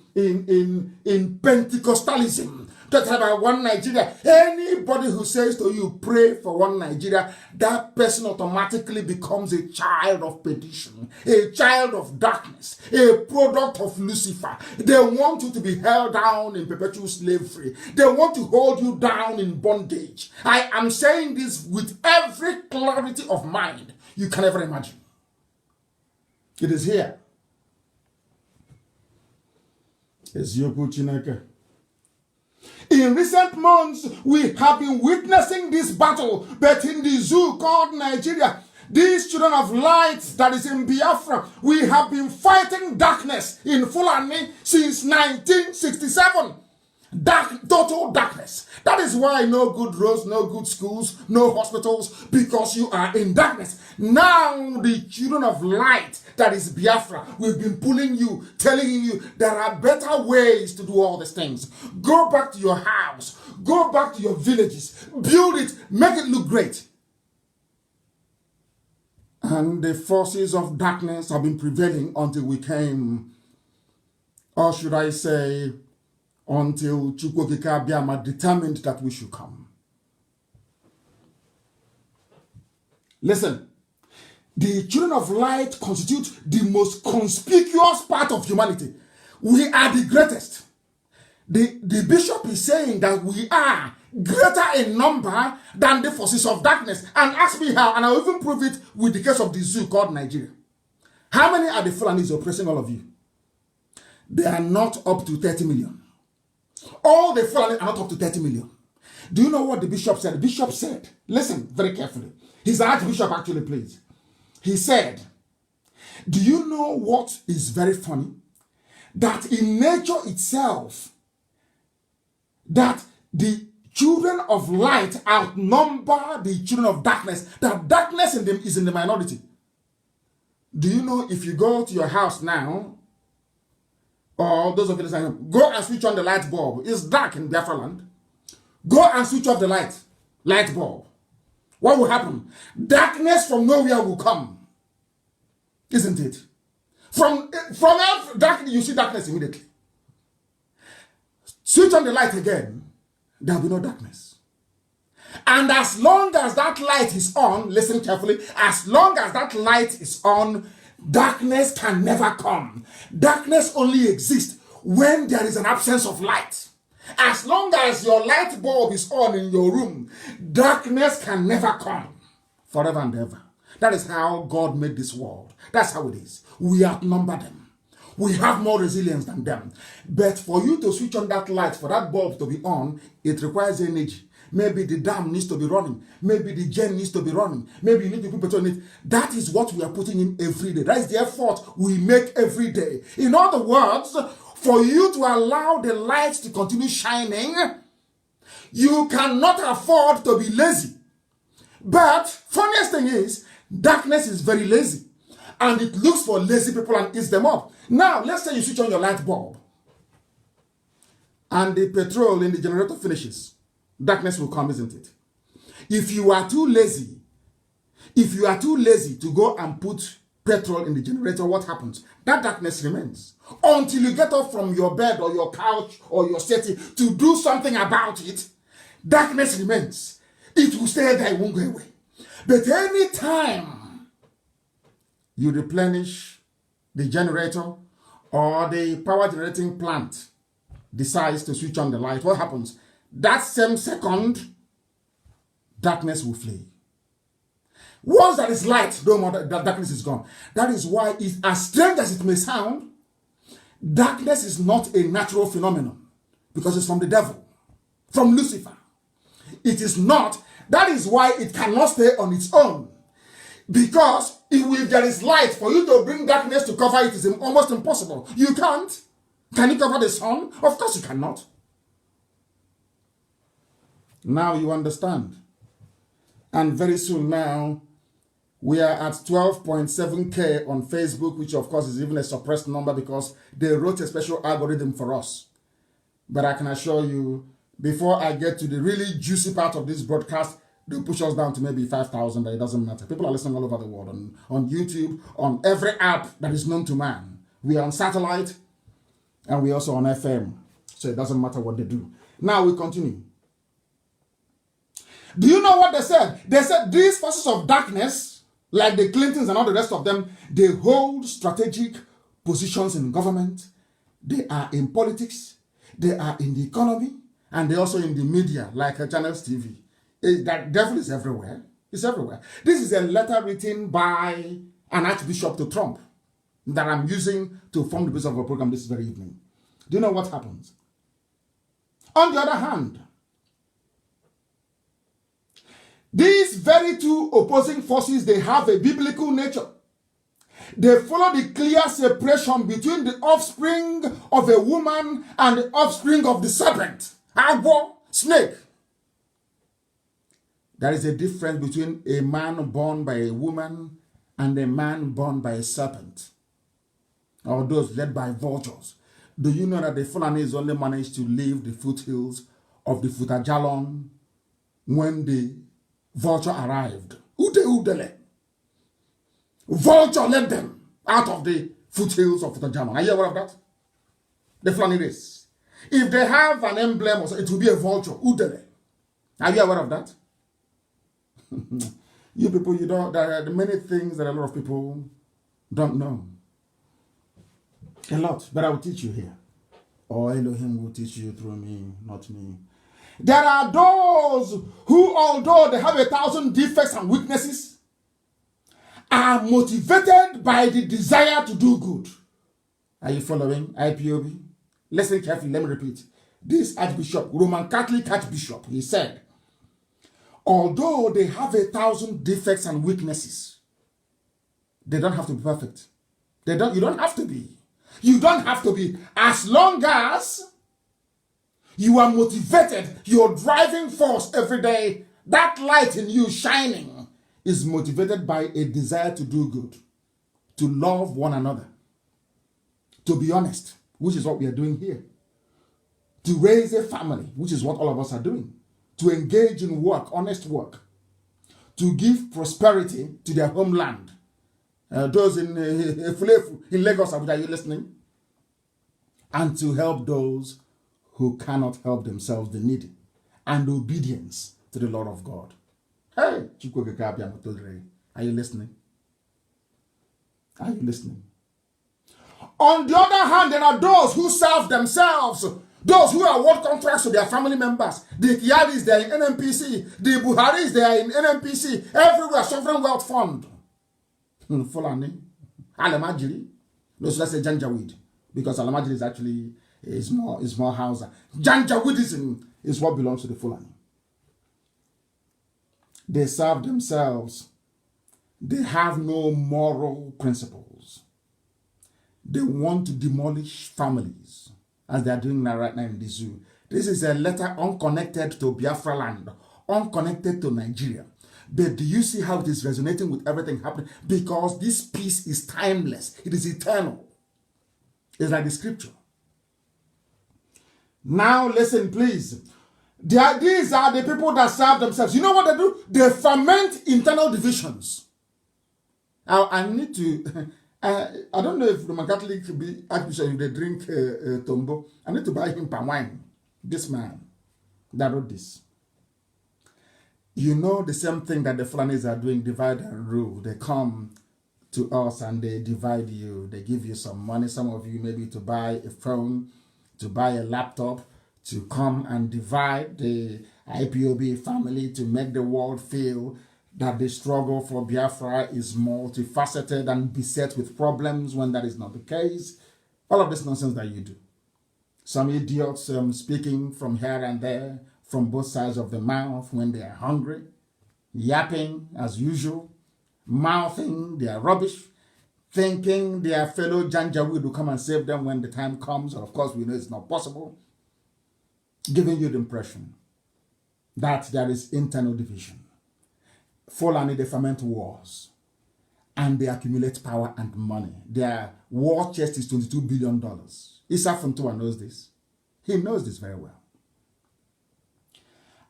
Pentecostalism. Talk about one Nigeria. Anybody who says to you, pray for one Nigeria, that person automatically becomes a child of perdition, a child of darkness, a product of Lucifer. They want you to be held down in perpetual slavery. They want to hold you down in bondage. I am saying this with every clarity of mind you can ever imagine. It is here. Eziokwu Chineke. In recent months, we have been witnessing this battle, but in the zoo called Nigeria, these children of light that is in Biafra, we have been fighting darkness in Fulani since 1967. Total darkness. That is why no good roads, no good schools, no hospitals, because you are in darkness. Now the children of light, that is Biafra, we've been pulling you, telling you there are better ways to do all these things. Go back to your house, go back to your villages, build it, make it look great. And the forces of darkness have been prevailing until we came, or should I say, until Chukwokika Abiyama determined that we should come. Listen, the children of light constitute the most conspicuous part of humanity. We are the greatest. The bishop is saying that we are greater in number than the forces of darkness. And ask me how, and I'll even prove it with the case of the zoo called Nigeria. How many are the Fulanis oppressing all of you? They are not up to 30 million. All the Fulani are not up to 30 million. Do you know what the bishop said? The bishop said, listen very carefully. His archbishop actually, please. He said, do you know what is very funny? That in nature itself, that the children of light outnumber the children of darkness, that darkness in them is in the minority. Do you know if you go to your house now, or those of you listening, go and switch on the light bulb. It's dark in Biafra land. Go and switch off the light bulb. What will happen? Darkness from nowhere will come. Isn't it? From darkness, you see darkness immediately. Switch on the light again, there will be no darkness. And as long as that light is on, listen carefully, as long as that light is on, darkness can never come. Darkness only exists when there is an absence of light. As long as your light bulb is on in your room, darkness can never come. Forever and ever. That is how God made this world. That's how it is. We outnumber them. We have more resilience than them. But for you to switch on that light, for that bulb to be on, it requires energy. Maybe the dam needs to be running. Maybe the gen needs to be running. Maybe you need to put petrol in it. That is what we are putting in every day. That is the effort we make every day. In other words, for you to allow the light to continue shining, you cannot afford to be lazy. But funniest thing is, darkness is very lazy. And it looks for lazy people and eats them up. Now, let's say you switch on your light bulb. And the petrol in the generator finishes. Darkness will come, isn't it? If you are too lazy to go and put petrol in the generator, what happens? That darkness remains. Until you get up from your bed or your couch or your settee to do something about it, darkness remains. It will stay there, it won't go away. But any time you replenish the generator or the power generating plant decides to switch on the light, what happens? That same second, darkness will flee. Once there is light, no more, that darkness is gone. That is why, as strange as it may sound, darkness is not a natural phenomenon because it's from the devil, from Lucifer. It is not. That is why it cannot stay on its own. Because if there is light, for you to bring darkness to cover it is almost impossible. You can't. Can you cover the sun? Of course you cannot. Now you understand. And very soon now, we are at 12.7K on Facebook, which of course is even a suppressed number because they wrote a special algorithm for us. But I can assure you, before I get to the really juicy part of this broadcast, they'll push us down to maybe 5,000, but it doesn't matter. People are listening all over the world, on YouTube, on every app that is known to man. We are on satellite, and we are also on FM. So it doesn't matter what they do. Now we continue. Do you know what they said? They said these forces of darkness, like the Clintons and all the rest of them, they hold strategic positions in government. They are in politics. They are in the economy. And they're also in the media, like Channels TV. That devil is everywhere. It's everywhere. This is a letter written by an archbishop to Trump that I'm using to form the basis of a program this very evening. Do you know what happens? On the other hand, these very two opposing forces, they have a biblical nature. They follow the clear separation between the offspring of a woman and the offspring of the serpent. Agwo, snake. There is a difference between a man born by a woman and a man born by a serpent, or those led by vultures. Do you know that the Fulanis only managed to leave the foothills of the Futajalon when the vulture arrived? Udele. Vulture led them out of the foothills of Futajalon. Are you aware of that? The Fulani race. If they have an emblem, it will be a vulture. Udele. Are you aware of that? You people, you don't. There are many things that a lot of people don't know. A lot, but I will teach you here. Or Elohim will teach you through me, not me. There are those who, although they have 1,000 defects and weaknesses, are motivated by the desire to do good. Are you following? IPOB? Listen carefully, let me repeat. This Archbishop, Roman Catholic Archbishop, he said, although they have 1,000 defects and weaknesses, they don't have to be perfect. You don't have to be. You don't have to be. As long as you are motivated, your driving force every day, that light in you shining is motivated by a desire to do good, to love one another, to be honest, which is what we are doing here, to raise a family, which is what all of us are doing, to engage in work, honest work, to give prosperity to their homeland. Those in Lagos, are you listening? And to help those who cannot help themselves, the needy, and obedience to the Lord of God. Hey, are you listening? Are you listening? On the other hand, there are those who serve themselves, those who award contracts to their family members. The Kiaris, they are in NNPC. The Buharis, they are in NNPC. Everywhere, Sovereign Wealth Fund. Fulani. Alamajiri. No, so that's a Janjaweed. Because Alamajiri is actually is more Hausa. Janjaweedism is what belongs to the Fulani. They serve themselves. They have no moral principles. They want to demolish families, as they are doing now right now in the zoo. This is a letter unconnected to Biafra land, unconnected to Nigeria. But do you see how it is resonating with everything happening? Because this peace is timeless. It is eternal. It's like the scripture. Now listen, please. These are the people that serve themselves. You know what they do? They ferment internal divisions. I need to... I don't know if Roman Catholic Archbishop, if they drink tombo. I need to buy him palm wine. This man that wrote this. You know the same thing that the Fulanis are doing, divide and rule. They come to us and they divide you. They give you some money, some of you maybe to buy a phone, to buy a laptop, to come and divide the IPOB family, to make the world feel that the struggle for Biafra is multifaceted and beset with problems when that is not the case. All of this nonsense that you do. Some idiots speaking from here and there, from both sides of the mouth when they are hungry, yapping as usual, mouthing their rubbish, thinking their fellow Janjaweed will come and save them when the time comes. And of course, we know it's not possible. Giving you the impression that there is internal division. Fulani, they ferment wars and they accumulate power and money. Their war chest is $22 billion. Issa Funtua knows this. He knows this very well.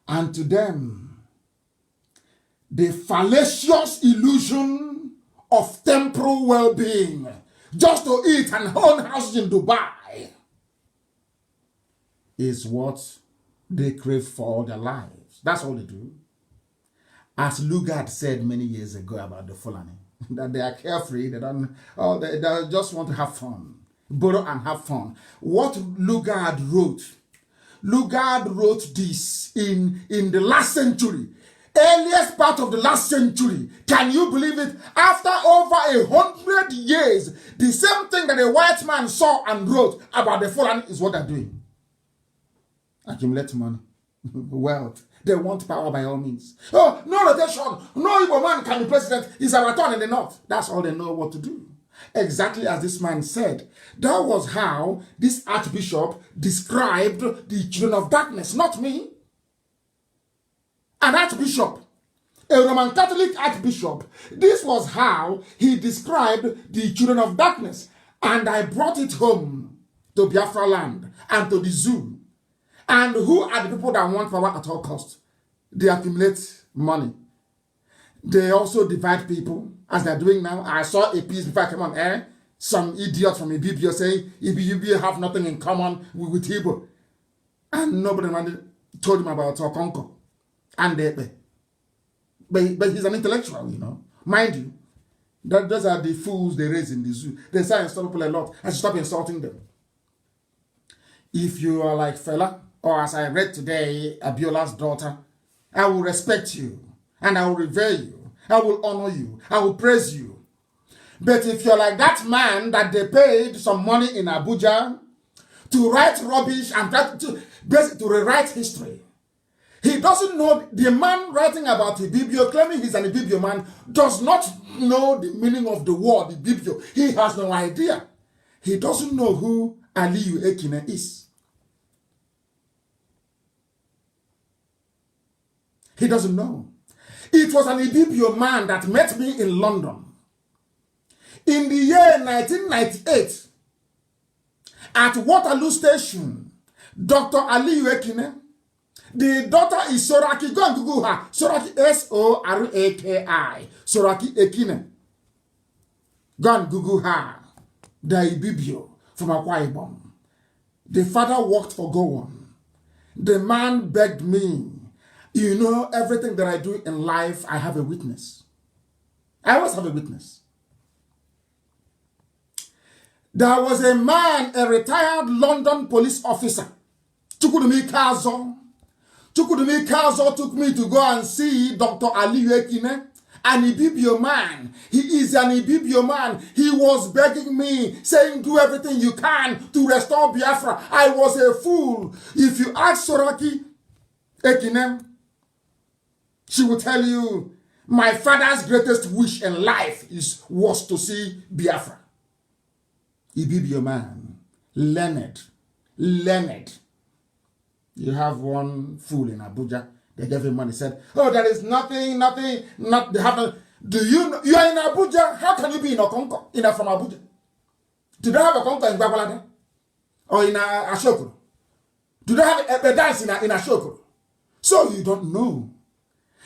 And to them, the fallacious illusion of temporal well-being, just to eat and own houses in Dubai, is what They crave for their lives. That's all they do. As Lugard said many years ago about the Fulani, that they are carefree, they just want to have fun, borrow and have fun. What Lugard wrote this in the last century, earliest part of the last century. Can you believe it? After over 100 years, the same thing that a white man saw and wrote about the Fulani is what they're doing. Accumulate money, wealth. They want power by all means. Oh, no rotation. No Igbo man can be president. He's our turn in the north. That's all they know what to do. Exactly as this man said. That was how this archbishop described the children of darkness, not me. An archbishop, a Roman Catholic archbishop. This was how he described the children of darkness. And I brought it home to Biafra land and to the zoo. And who are the people that want power at all costs? They accumulate money. They also divide people, as they're doing now. I saw a piece before I came on air. Some idiot from Ibibio saying, Ibibio have nothing in common with Igbo. And nobody told him about Okonko. And but he's an intellectual, you know. Mind you, those are the fools they raise in the zoo. They say insult people a lot. I should stop insulting them. If you are like Fela, or as I read today, Abiola's daughter, I will respect you, and I will revere you, I will honor you, I will praise you. But if you're like that man that they paid some money in Abuja to write rubbish and try to rewrite history, he doesn't know, the man writing about Ibibio, claiming he's an Ibibio man, does not know the meaning of the word Ibibio. He has no idea. He doesn't know who Aliyu Ekine is. He doesn't know. It was an Ibibio man that met me in London. In the year 1998, at Waterloo Station, Dr. Aliyu Ekine, the daughter is Soraki. Go and Google her. Soraki, S-O-R-A-K-I. Soraki Ekine. Go and Google her. The Ibibio from Akwa Ibom. The father worked for Gowon. The man begged me, you know, everything that I do in life, I have a witness. I always have a witness. There was a man, a retired London police officer. Chukudumi Kazo. Chukudumi Kazo took me to go and see Dr. Aliyu Ekine, an Ibibio man. He is an Ibibio man. He was begging me, saying, do everything you can to restore Biafra. I was a fool. If you ask Soraki Ekine, she will tell you, my father's greatest wish in life was to see Biafra. Ibibio man, learned. You have one fool in Abuja. They gave him money. Said, oh, there is nothing, they haven't. Do you know, you are in Abuja? How can you be in Okonko? From Abuja? Do they have a Okonko in Babalada? Or in Ashokoro? Do they have a dance in Ashokoro? So you don't know.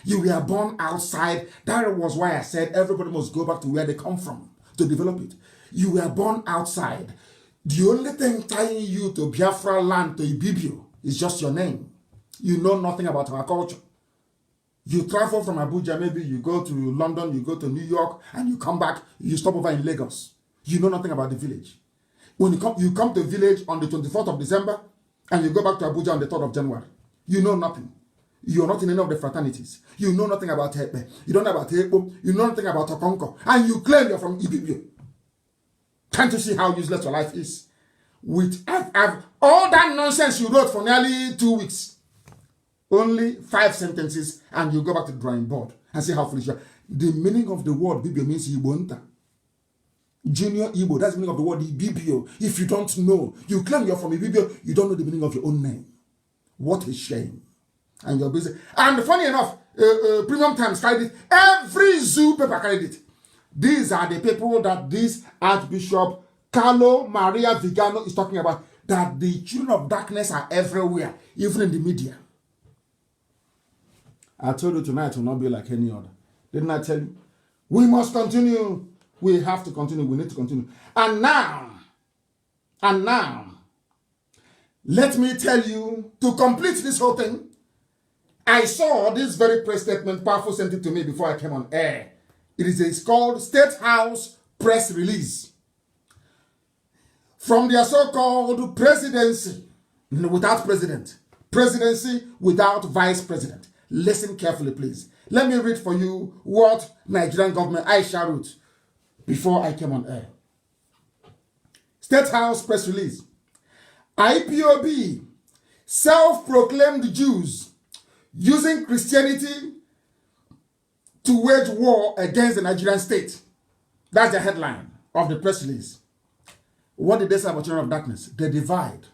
You were born outside. That was why I said everybody must go back to where they come from to develop it. You were born outside. The only thing tying you to Biafra land, to Ibibio, is just your name. You know nothing about our culture. You travel from Abuja, maybe you go to London, you go to New York, and you come back, you stop over in Lagos. You know nothing about the village. When you come to the village on the 24th of December, and you go back to Abuja on the 3rd of January. You know nothing. You are not in any of the fraternities. You know nothing about Hepe. You don't know about Hepo. You know nothing about Okonko. And you claim you're from Ibibio. Can't you see how useless your life is? With all that nonsense you wrote for nearly 2 weeks. Only 5 sentences, and you go back to the drawing board and see how foolish you are. The meaning of the word Ibibio means Ibonta. Junior Igbo, that's the meaning of the word Ibibio. If you don't know, you claim you're from Ibibio, you don't know the meaning of your own name. What a shame. And you're busy. And funny enough, Premium Times carried it. Every zoo paper carried it. These are the people that this Archbishop Carlo Maria Vigano is talking about. That the children of darkness are everywhere, even in the media. I told you tonight will not be like any other. Didn't I tell you? We must continue. We have to continue. We need to continue. And now, Let me tell you, to complete this whole thing, I saw this very press statement. Powerful sent it to me before I came on air. It's called State House Press Release. From their so-called presidency without president, presidency without vice president. Listen carefully, please. Let me read for you what Nigerian government Aisha wrote before I came on air. State House press release. IPOB, self-proclaimed Jews using Christianity to wage war against the Nigerian state. That's the headline of the press release. What did they say about children of darkness? They divide.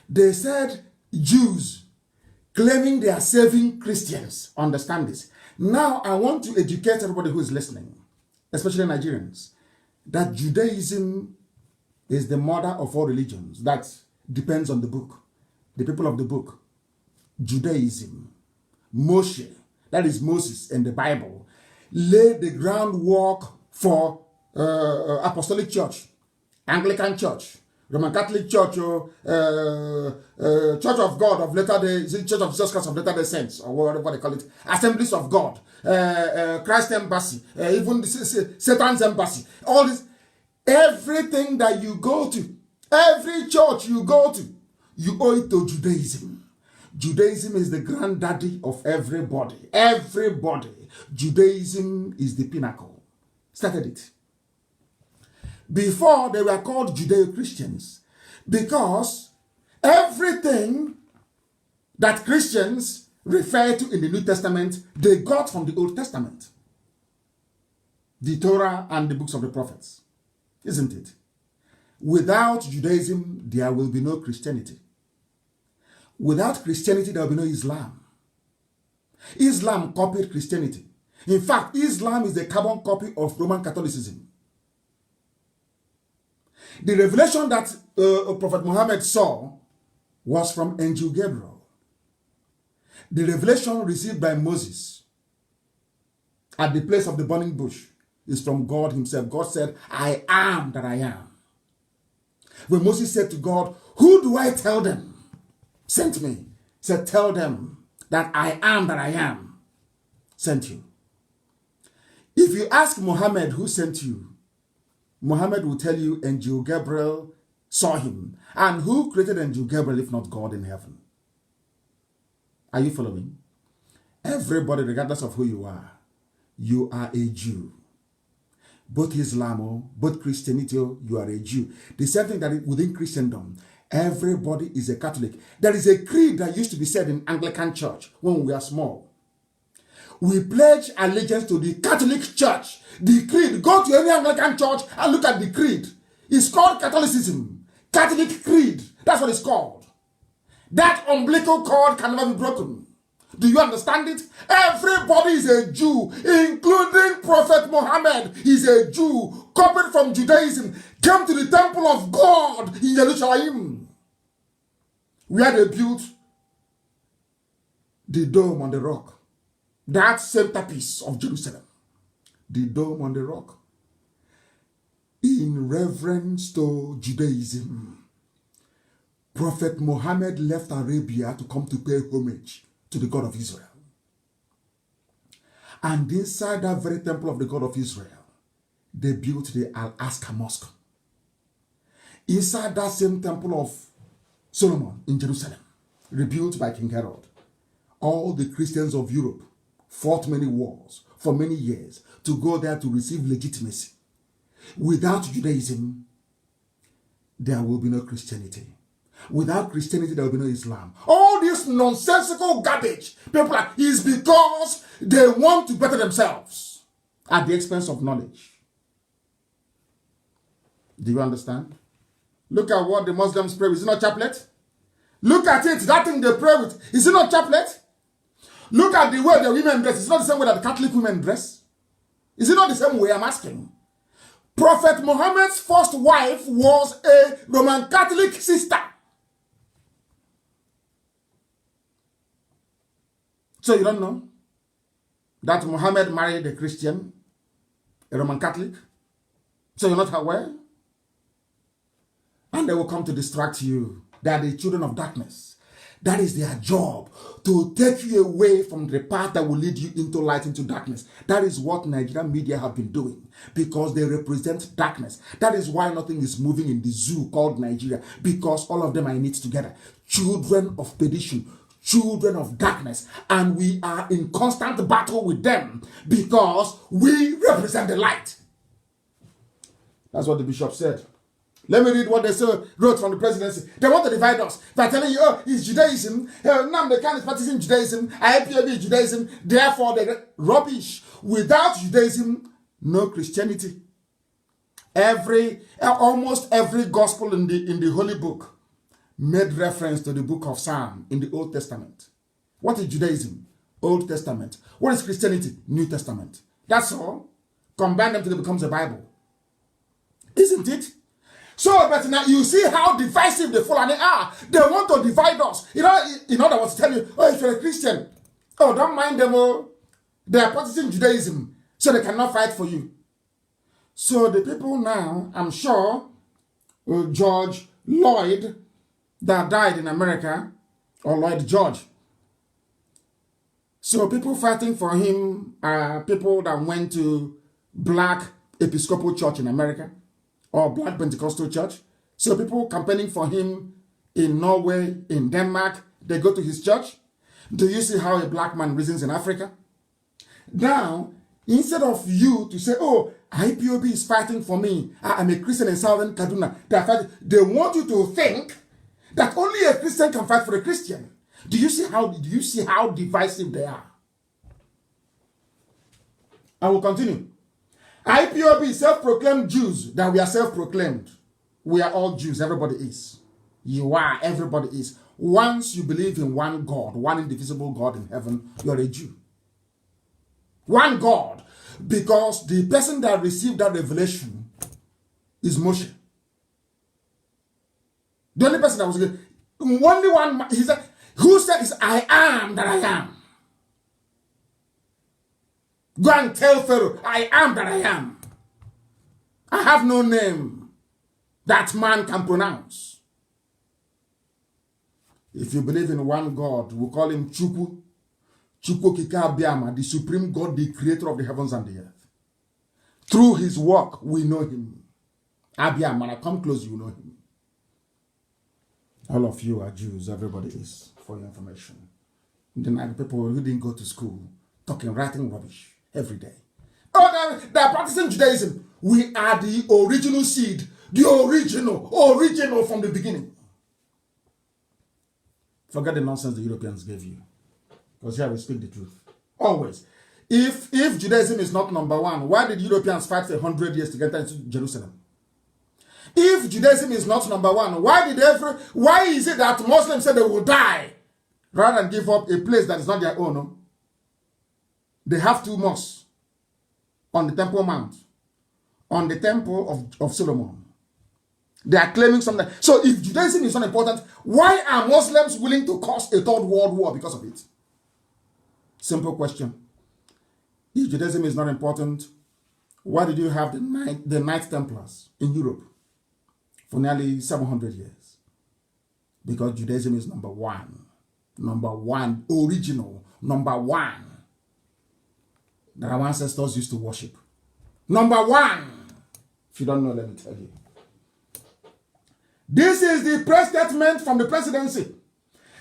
They said Jews claiming they are saving Christians. Understand this. Now I want to educate everybody who is listening, especially Nigerians, that Judaism is the mother of all religions. That depends on the book, the people of the book. Judaism, Moshe, that is Moses in the Bible, laid the groundwork for Apostolic Church, Anglican Church, Roman Catholic Church, Church of God of Latter-day, Church of Jesus Christ of Latter-day Saints, or whatever they call it, Assemblies of God, Christ Embassy, even Satan's Embassy, all this, everything that you go to, every church you go to, you owe it to Judaism. Judaism is the granddaddy of everybody. Everybody. Judaism is the pinnacle. Started it. Before, they were called Judeo-Christians because everything that Christians refer to in the New Testament, they got from the Old Testament. The Torah and the books of the prophets. Isn't it? Without Judaism, there will be no Christianity. Without Christianity, there will be no Islam. Islam copied Christianity. In fact, Islam is the carbon copy of Roman Catholicism. The revelation that Prophet Muhammad saw was from Angel Gabriel. The revelation received by Moses at the place of the burning bush is from God himself. God said, I am that I am. When Moses said to God, who do I tell them? Sent me. He said, tell them that I am that I am. Sent you. If you ask Muhammad who sent you, Muhammad will tell you Angel Gabriel saw him. And who created Angel Gabriel if not God in heaven? Are you following? Everybody, regardless of who you are a Jew. Both Islam, both Christianity, you are a Jew. The same thing that within Christendom, everybody is a Catholic. There is a creed that used to be said in Anglican Church when we were small. We pledge allegiance to the Catholic Church. The creed, go to any Anglican church and look at the creed. It's called Catholicism. Catholic creed. That's what it's called. That umbilical cord can never be broken. Do you understand it? Everybody is a Jew, including Prophet Muhammad. He's a Jew, copied from Judaism, came to the temple of God in Jerusalem, where they built the dome on the rock. That centerpiece of Jerusalem, the dome on the rock, in reverence to Judaism. Prophet Muhammad left Arabia to come to pay homage to the God of Israel. And inside that very temple of the God of Israel, they built the Al-Aqsa Mosque. Inside that same temple of Solomon in Jerusalem, rebuilt by King Herod, all the Christians of Europe fought many wars for many years to go there to receive legitimacy. Without Judaism, there will be no Christianity. Without Christianity, there will be no Islam. All this nonsensical garbage, people are, is because they want to better themselves at the expense of knowledge. Do you understand? Look at what the Muslims pray with. Is it not chaplet? Look at it. That thing they pray with. Is it not chaplet? Look at the way the women dress. It's not the same way that the Catholic women dress. Is it not the same way? I'm asking. Prophet Muhammad's first wife was a Roman Catholic sister. So you don't know that Muhammad married a Christian, a Roman Catholic? So you're not aware? And they will come to distract you They are the children of darkness. That is their job, to take you away from the path that will lead you into light, into darkness. That is what Nigerian media have been doing, because they represent darkness. That is why nothing is moving in the zoo called Nigeria, because all of them are in it together. Children of perdition, children of darkness, and we are in constant battle with them because we represent the light. That's what the bishop said. Let me read what they wrote from the presidency. They want to divide us by telling you, oh, it's Judaism. Nnamdi Kanu is practicing Judaism. IPOB is Judaism. Therefore, they're rubbish. Without Judaism, no Christianity. Almost every gospel in the Holy Book made reference to the book of Psalm in the Old Testament. What is Judaism? Old Testament. What is Christianity? New Testament. That's all. Combine them till it becomes a Bible. Isn't it? So, but now you see how divisive the Fulani are. They want to divide us. You know, in other words, tell you, oh, if you're a Christian, oh, don't mind them. Oh, they are practicing Judaism, so they cannot fight for you. So the people now, I'm sure, George Lloyd, that died in America, or Lloyd George. So people fighting for him are people that went to Black Episcopal Church in America, or Black Pentecostal Church. So people campaigning for him in Norway, in Denmark, they go to his church. Do you see how a black man reasons in Africa? Now, instead of you to say, oh, IPOB is fighting for me, I'm a Christian in Southern Kaduna, they want you to think that only a Christian can fight for a Christian. Do you see how divisive they are? I will continue. IPOB, self-proclaimed Jews, that we are self-proclaimed. We are all Jews. Everybody is. You are. Everybody is. Once you believe in one God, one indivisible God in heaven, you're a Jew. One God. Because the person that received that revelation is Moshe. The only person that was good. Only one. He said, who said is I am that I am? Go and tell Pharaoh, I am that I am. I have no name that man can pronounce. If you believe in one God, we call him Chukwu. Chukwu Kika Abiyama, the supreme God, the creator of the heavens and the earth. Through his work, we know him. Abiyama, when I come close, you know him. All of you are Jews, everybody is, for your information. Then are the people who didn't go to school, writing rubbish every day. Oh, they're practicing Judaism. We are the original seed, the original from the beginning. Forget the nonsense the Europeans gave you. Because here we speak the truth. Always. If Judaism is not number one, why did Europeans fight for 100 years to get into Jerusalem? If Judaism is not number one, why is it that Muslims say they will die rather than give up a place that is not their own? No? They have 2 mosques on the Temple Mount, on the Temple of Solomon. They are claiming something. So if Judaism is not important, why are Muslims willing to cause a 3rd world war because of it? Simple question. If Judaism is not important, why did you have the Knights Templars in Europe for nearly 700 years? Because Judaism is number one, original, number one, that our ancestors used to worship. Number one. If you don't know, let me tell you. This is the press statement from the presidency.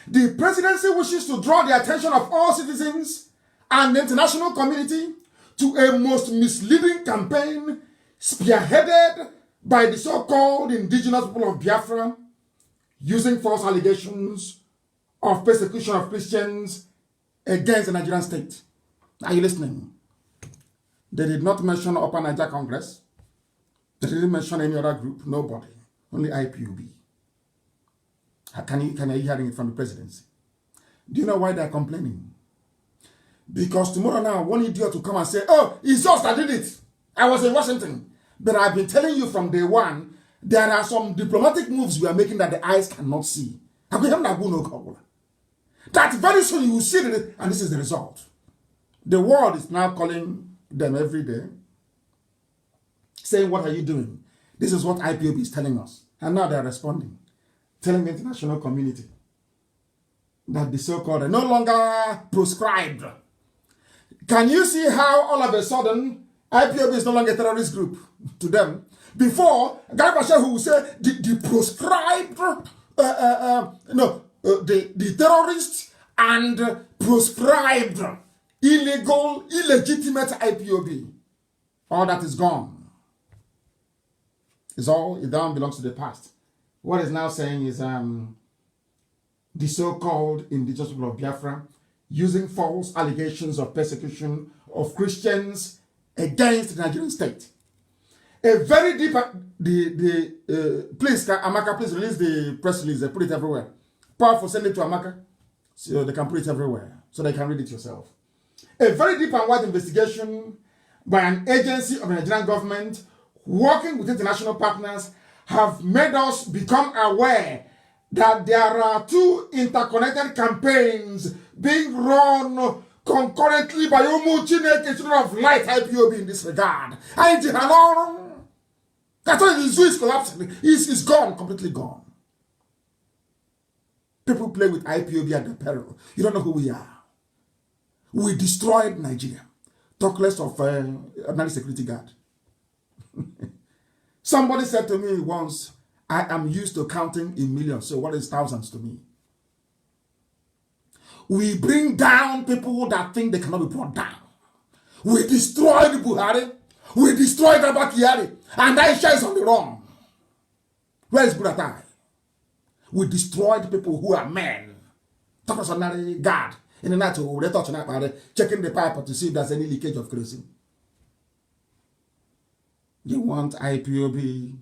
The presidency wishes to draw the attention of all citizens and the international community to a most misleading campaign spearheaded by the so-called indigenous people of Biafra, using false allegations of persecution of Christians against the Nigerian state. Are you listening? They did not mention Upper Niger Congress. They didn't mention any other group. Nobody. Only IPOB. Can you hearing it from the presidency? Do you know why they're complaining? Because tomorrow now, one idiot will come and say, oh, it's us that did it. I was in Washington. But I've been telling you from day one, there are some diplomatic moves we are making that the eyes cannot see. That very soon you will see it, and this is the result. The world is now calling them every day, saying, what are you doing? This is what IPOB is telling us. And now they're responding. telling the international community that the so-called are no longer proscribed. Can you see how all of a sudden IPOB is no longer a terrorist group to them? Before, Guy Bashir who will say the proscribed, the terrorists and proscribed, illegal, illegitimate IPOB. All that is gone. It now belongs to the past. What it's now saying is the so-called indigenous people of Biafra using false allegations of persecution of Christians against the Nigerian state. A very deep, please, Amaka, please release the press release. Put it everywhere. Powerful, send it to Amaka so they can put it everywhere so they can read it yourself. A very deep and wide investigation by an agency of the Nigerian government working with international partners have made us become aware that there are two interconnected campaigns being run concurrently by Umuchine Children of Light IPOB in this regard. That's why the zoo is collapsing. It's gone, completely gone. People play with IPOB at their peril. You don't know who we are. We destroyed Nigeria. Talk less of ordinary security guard. Somebody said to me once, I am used to counting in millions, so what is thousands to me? We bring down people that think they cannot be brought down. We destroyed Buhari. We destroyed Abakari. And Aisha is on the run. Where is Buratai? We destroyed people who are men. Talk us ordinary guard. In the night, we touch on checking the pipe to see if there's any leakage of kerosene. You want IPOB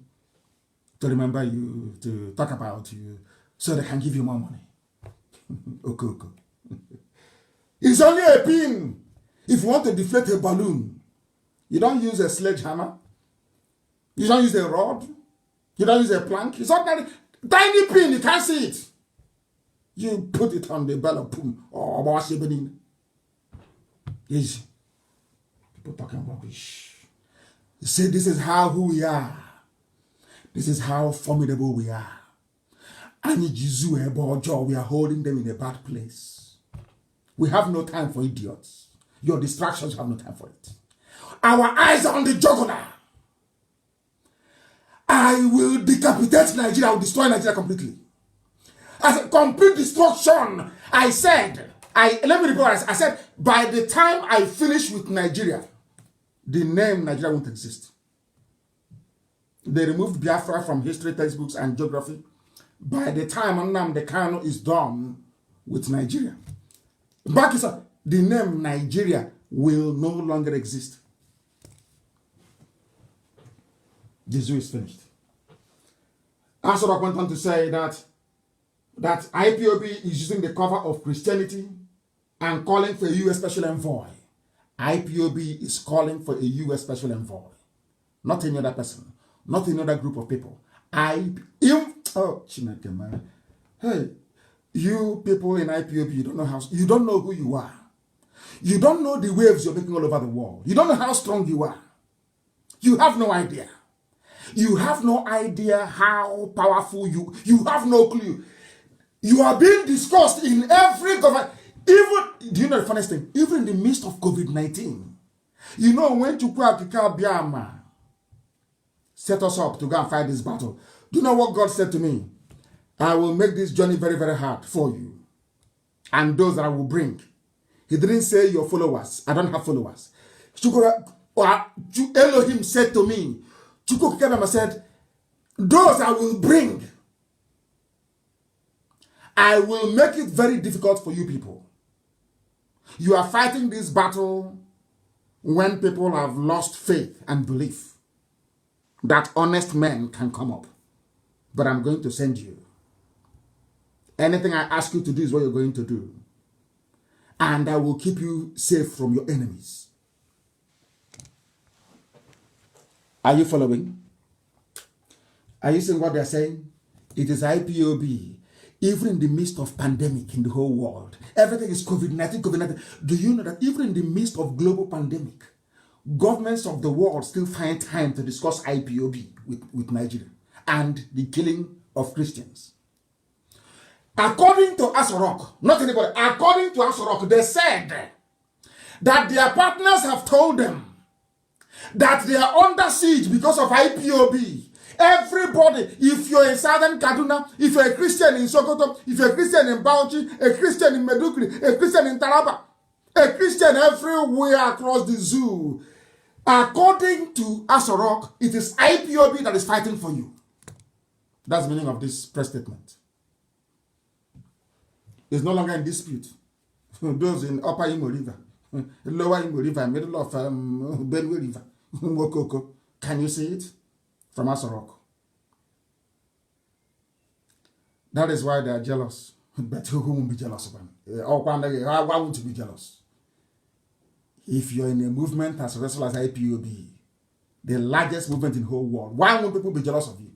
to remember you, to talk about you, so they can give you more money. Okay. It's only a pin. If you want to deflate a balloon, you don't use a sledgehammer. You don't use a rod. You don't use a plank. It's not that tiny pin. You can't see it. You put it on the bell of boom or wash it benin. Easy. People talking rubbish. You say this is who we are. This is how formidable we are. And we are holding them in a bad place. We have no time for idiots. Your distractions have no time for it. Our eyes are on the juggler. I will decapitate Nigeria. I will destroy Nigeria completely. As a complete destruction, I said, let me report, I said, by the time I finish with Nigeria, the name Nigeria won't exist. They removed Biafra from history textbooks and geography. By the time Nnamdi Kanu is done with Nigeria, the name Nigeria will no longer exist. The zoo is finished. Asura went on to say that IPOB is using the cover of Christianity and calling for a U.S. Special Envoy. IPOB is calling for a U.S. Special Envoy. Not any other person. Not any other group of people. Hey, you people in IPOB, you don't know who you are. You don't know the waves you're making all over the world. You don't know how strong you are. You have no idea. You have no idea how powerful you have no clue. You are being discussed in every government. Even, do you know the funniest thing? Even in the midst of COVID-19. You know, when Chukwuka Biama set us up to go and fight this battle, do you know what God said to me? I will make this journey very, very hard for you. And those that I will bring. He didn't say your followers. I don't have followers. Elohim said to me, Chukwuka said, those I will bring. I will make it very difficult for you people. You are fighting this battle when people have lost faith and belief that honest men can come up. But I'm going to send you. Anything I ask you to do is what you're going to do. And I will keep you safe from your enemies. Are you following? Are you seeing what they're saying? It is IPOB. Even in the midst of pandemic in the whole world, everything is COVID-19. Do you know that even in the midst of global pandemic, governments of the world still find time to discuss IPOB with Nigeria and the killing of Christians? According to Asorok, not anybody, according to Asorok, they said that their partners have told them that they are under siege because of IPOB. Everybody, if you're in Southern Kaduna, if you're a Christian in Sokoto, if you're a Christian in Bauchi, a Christian in Meduguri, a Christian in Taraba, a Christian everywhere across the zoo, according to Asorok, it is IPOB that is fighting for you. That's the meaning of this press statement. It's no longer in dispute. Those in Upper Imo River, Lower Imo River, middle of Benue River, Mokoko. Can you see it? From Asorok. That is why they are jealous. But who won't be jealous of them? Why won't you be jealous? If you're in a movement as successful as IPOB, the largest movement in the whole world, why won't people be jealous of you?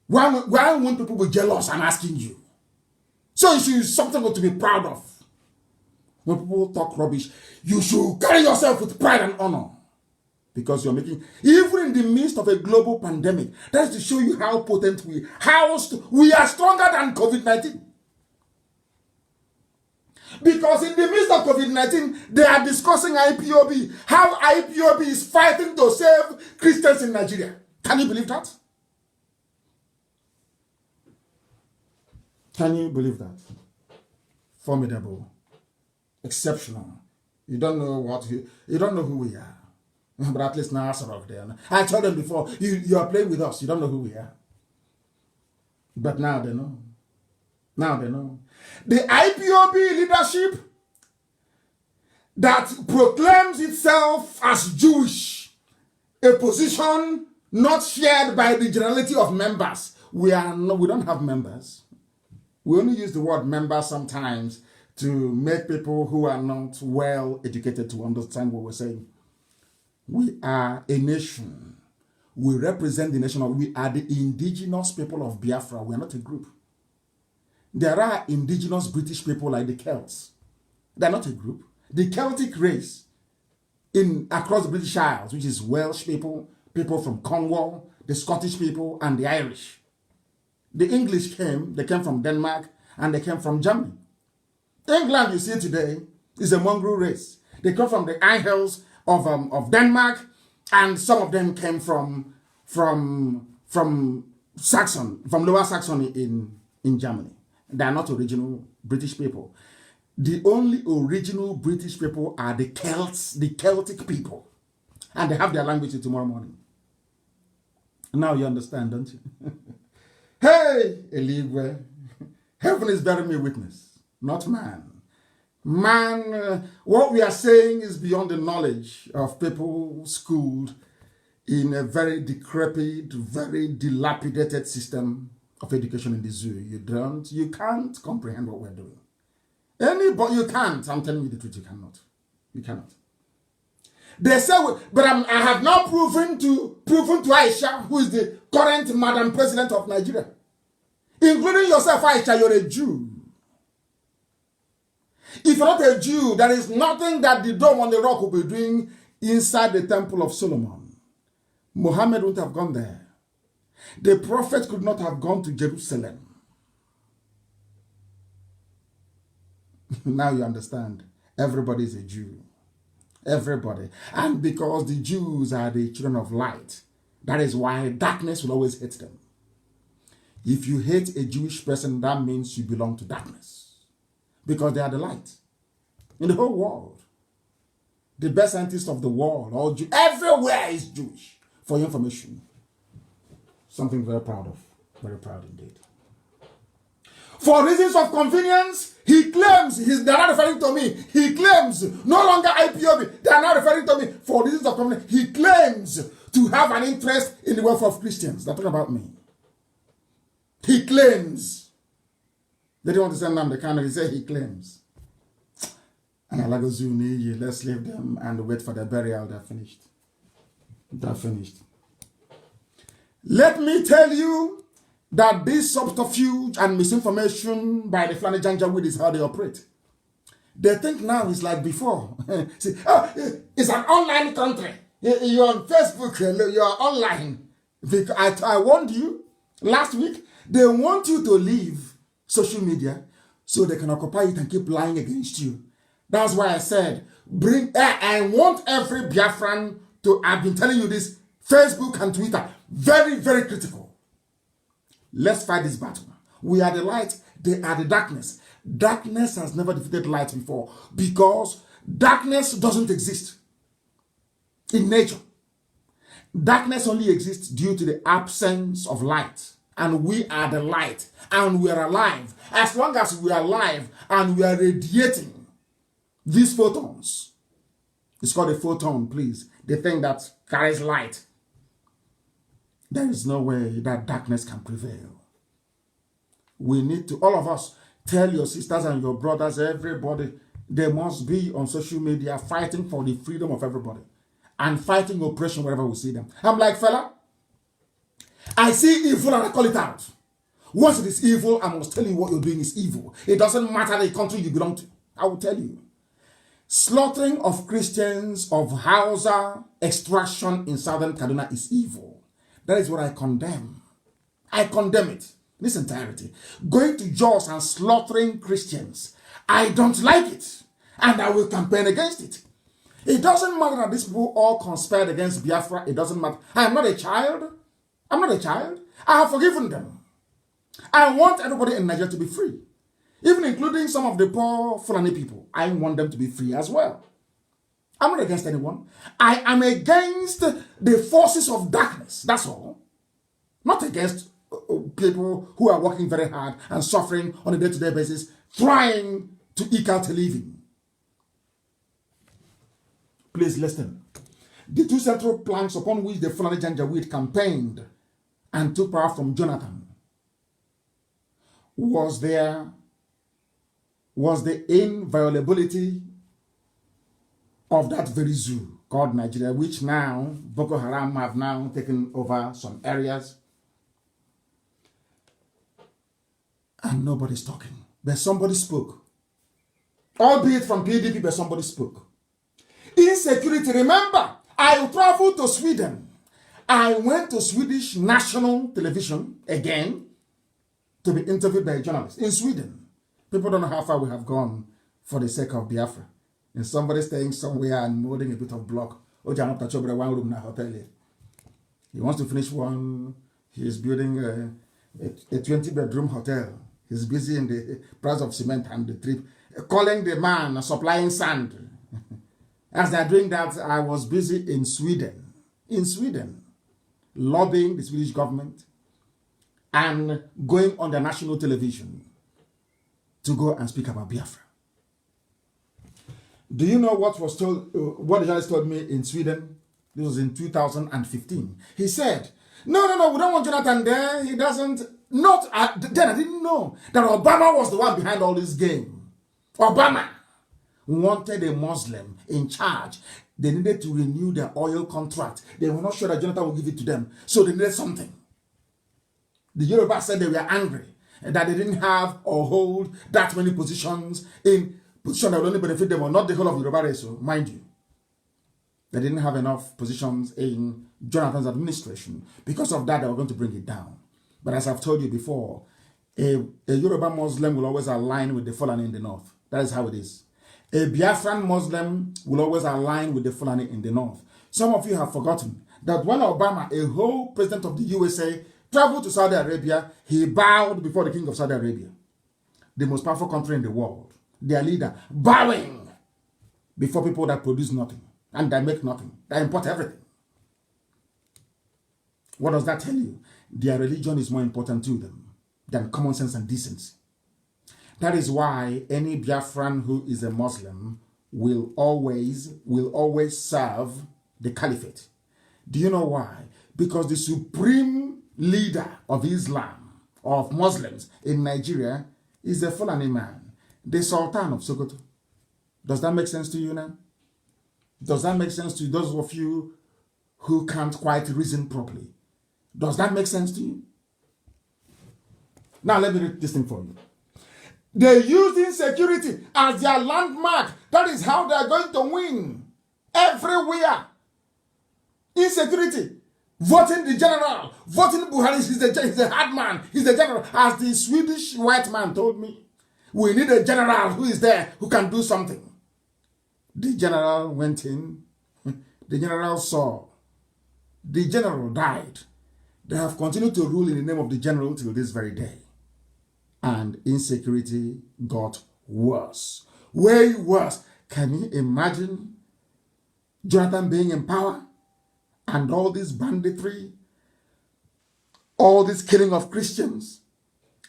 Why won't people be jealous? I'm asking you. So it is something to be proud of. When people talk rubbish, you should carry yourself with pride and honor. Because you're making, even in the midst of a global pandemic, that's to show you how potent we are stronger than COVID-19. Because in the midst of COVID-19, they are discussing IPOB, how IPOB is fighting to save Christians in Nigeria. Can you believe that? Can you believe that? Formidable. Exceptional. You don't know you don't know who we are. But at least now Asorok there. I told them before, you are playing with us. You don't know who we are. But now they know. Now they know. The IPOB leadership that proclaims itself as Jewish, a position not shared by the generality of members. We don't have members. We only use the word member sometimes to make people who are not well educated to understand what we're saying. We are a nation. We represent the nation. We are the indigenous people of Biafra. We are not a group. There are indigenous British people like the Celts. They're not a group. The Celtic race across the British Isles, which is Welsh people, people from Cornwall, the Scottish people, and the Irish. The English they came from Denmark, and they came from Germany. England, you see today, is a mongrel race. They come from the Isles of Denmark, and some of them came from Lower Saxony in Germany. They are not original British people. The only original British people are the Celts, the Celtic people. And they have their language tomorrow morning. Now you understand, don't you? Hey, Eligwe, heaven is bearing me witness, not man. Man, what we are saying is beyond the knowledge of people schooled in a very decrepit, very dilapidated system of education in the zoo. You can't comprehend what we're doing. Anybody, you can't. I'm telling you the truth, you cannot. You cannot. They say, but I have now proven to Aisha, who is the current Madam President of Nigeria, including yourself, Aisha, you're a Jew. If you're not a Jew, there is nothing that the Dome on the Rock will be doing inside the Temple of Solomon. Muhammad wouldn't have gone there. The prophet could not have gone to Jerusalem. Now you understand. Everybody is a Jew. Everybody. And because the Jews are the children of light, that is why darkness will always hate them. If you hate a Jewish person, that means you belong to darkness. Because they are the light. In the whole world. The best scientists of the world, everywhere is Jewish. For your information. Something very proud of. Very proud indeed. For reasons of convenience, he claims, they're not referring to me, he claims, no longer IPOB, they are not referring to me, for reasons of convenience, he claims to have an interest in the welfare of Christians. They're talking about me. He claims. They didn't want to send Nnamdi Kanu, he said he claims. And Alagozuni, let's leave them and wait for their burial, they're finished. They're finished. Let me tell you, that this subterfuge and misinformation by the Fulani Janjaweed is how they operate. They think now it's like before. See, it's an online country. You're on Facebook, you're online. I warned you last week, they want you to live social media so they can occupy it and keep lying against you. That's why I said, I want every Biafran to, I've been telling you this, Facebook and Twitter, very, very critical. Let's fight this battle. We are the light, they are the darkness. Darkness has never defeated light before because darkness doesn't exist in nature. Darkness only exists due to the absence of light. And we are the light. And we are alive. As long as we are alive and we are radiating these photons. It's called a photon, please. The thing that carries light. There is no way that darkness can prevail. We need to, all of us, tell your sisters and your brothers, everybody, they must be on social media fighting for the freedom of everybody. And fighting oppression wherever we see them. I'm like, fella, I see evil and I call it out. Once it is evil, I must tell you what you're doing is evil. It doesn't matter the country you belong to. I will tell you. Slaughtering of Christians of Hausa extraction in southern Kaduna is evil. That is what I condemn. I condemn it in its entirety. Going to Jos and slaughtering Christians, I don't like it. And I will campaign against it. It doesn't matter that these people all conspired against Biafra. It doesn't matter. I am not a child. I'm not a child. I have forgiven them. I want everybody in Nigeria to be free. Even including some of the poor Fulani people. I want them to be free as well. I'm not against anyone. I am against the forces of darkness. That's all. Not against people who are working very hard and suffering on a day-to-day basis, trying to eke out a living. Please listen. The two central planks upon which the Fulani Janjaweed campaigned and took power from Jonathan was the inviolability of that very zoo called Nigeria, which now Boko Haram have now taken over some areas. And nobody's talking. But somebody spoke. Albeit from PDP, but somebody spoke. Insecurity. Remember, I traveled to Sweden. I went to Swedish national television again to be interviewed by a journalist in Sweden. People don't know how far we have gone for the sake of Biafra. And somebody staying somewhere and molding a bit of block. He wants to finish one. He's building a 20-bedroom hotel. He's busy in the price of cement and the trip. Calling the man supplying sand. As they're doing that, I was busy in Sweden. In Sweden. Lobbying the Swedish government. And going on the national television to go and speak about Biafra. Do you know what was told? What the journalist told me in Sweden? This was in 2015. He said, no, we don't want Jonathan there. He doesn't. Then I didn't know that Obama was the one behind all this game. Obama wanted a Muslim in charge. They needed to renew their oil contract. They were not sure that Jonathan would give it to them. So they needed something. The Yoruba said they were angry that they didn't have or hold that many positions in positions that would only benefit them, or not the whole of Yoruba race, so mind you. They didn't have enough positions in Jonathan's administration. Because of that, they were going to bring it down. But as I've told you before, a Yoruba Muslim will always align with the Fulani in the north. That is how it is. A Biafran Muslim will always align with the Fulani in the north. Some of you have forgotten that when Obama, a whole president of the USA, traveled to Saudi Arabia, he bowed before the king of Saudi Arabia, the most powerful country in the world, their leader, bowing before people that produce nothing and that make nothing, that import everything. What does that tell you? Their religion is more important to them than common sense and decency. That is why any Biafran who is a Muslim will always serve the caliphate. Do you know why? Because the supreme leader of Islam, of Muslims in Nigeria, is a Fulani man, the Sultan of Sokoto. Does that make sense to you now? Does that make sense to those of you who can't quite reason properly? Does that make sense to you? Now let me read this thing for you. They use insecurity as their landmark. That is how they are going to win. Everywhere. Insecurity. voting the general, voting Buhari. He's the hard man. He's the general. As the Swedish white man told me, we need a general who is there, who can do something. The general went in. The general saw. The general died. They have continued to rule in the name of the general till this very day. And insecurity got worse. Way worse. Can you imagine Jonathan being in power and all this banditry, all this killing of Christians,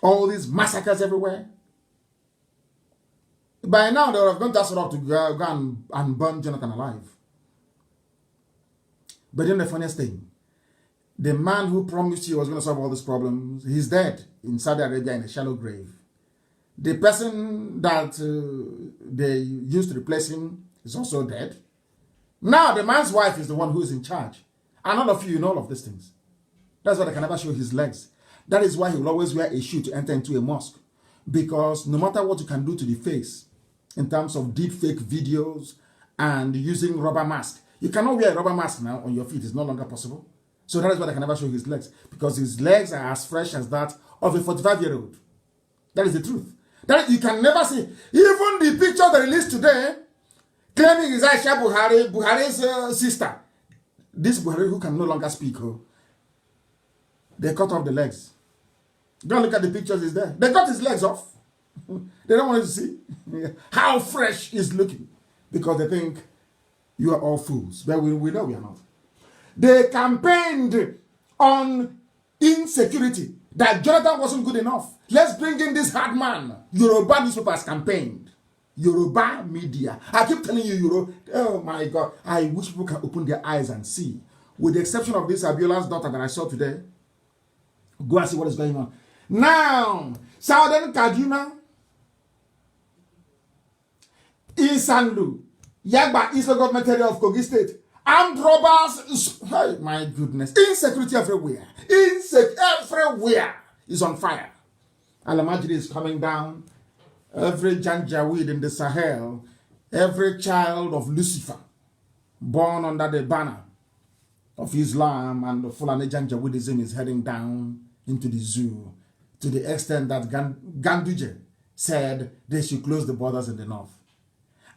all these massacres everywhere? By now, they would have gone to Asarok to go and burn Jonathan alive. But then the funniest thing, the man who promised he was going to solve all these problems, he's dead in Saudi Arabia in a shallow grave. The person that they used to replace him is also dead. Now the man's wife is the one who is in charge. And all of you know all of these things. That's why they can never show his legs. That is why he will always wear a shoe to enter into a mosque. Because no matter what you can do to the face, in terms of deep fake videos and using rubber mask, you cannot wear a rubber mask now on your feet. It's no longer possible. So that is why they can never show his legs. Because his legs are as fresh as that of a 45-year-old. That is the truth. That you can never see. Even the picture they released today, claiming is Aisha Buhari's sister. This Buhari who can no longer speak. Oh, they cut off the legs. Go look at the pictures, is there. They cut his legs off. They don't want you to see how fresh he's looking. Because they think you are all fools. But we know we are not. They campaigned on insecurity, that Jonathan wasn't good enough. Let's bring in this hard man. Yoruba newspapers campaigned. Yoruba media. I keep telling you, oh my God. I wish people can open their eyes and see. With the exception of this Abiola's daughter that I saw today. Go and see what is going on. Now, Southern Kaduna, Isanlu, Yagba, East Government Area of Kogi State. Armed robbers, oh my goodness, insecurity everywhere. Everywhere is on fire. Alamajiri is coming down. Every Janjaweed in the Sahel, every child of Lucifer, born under the banner of Islam and the Fulani Janjaweedism is heading down into the zoo, to the extent that Ganduje said they should close the borders in the north.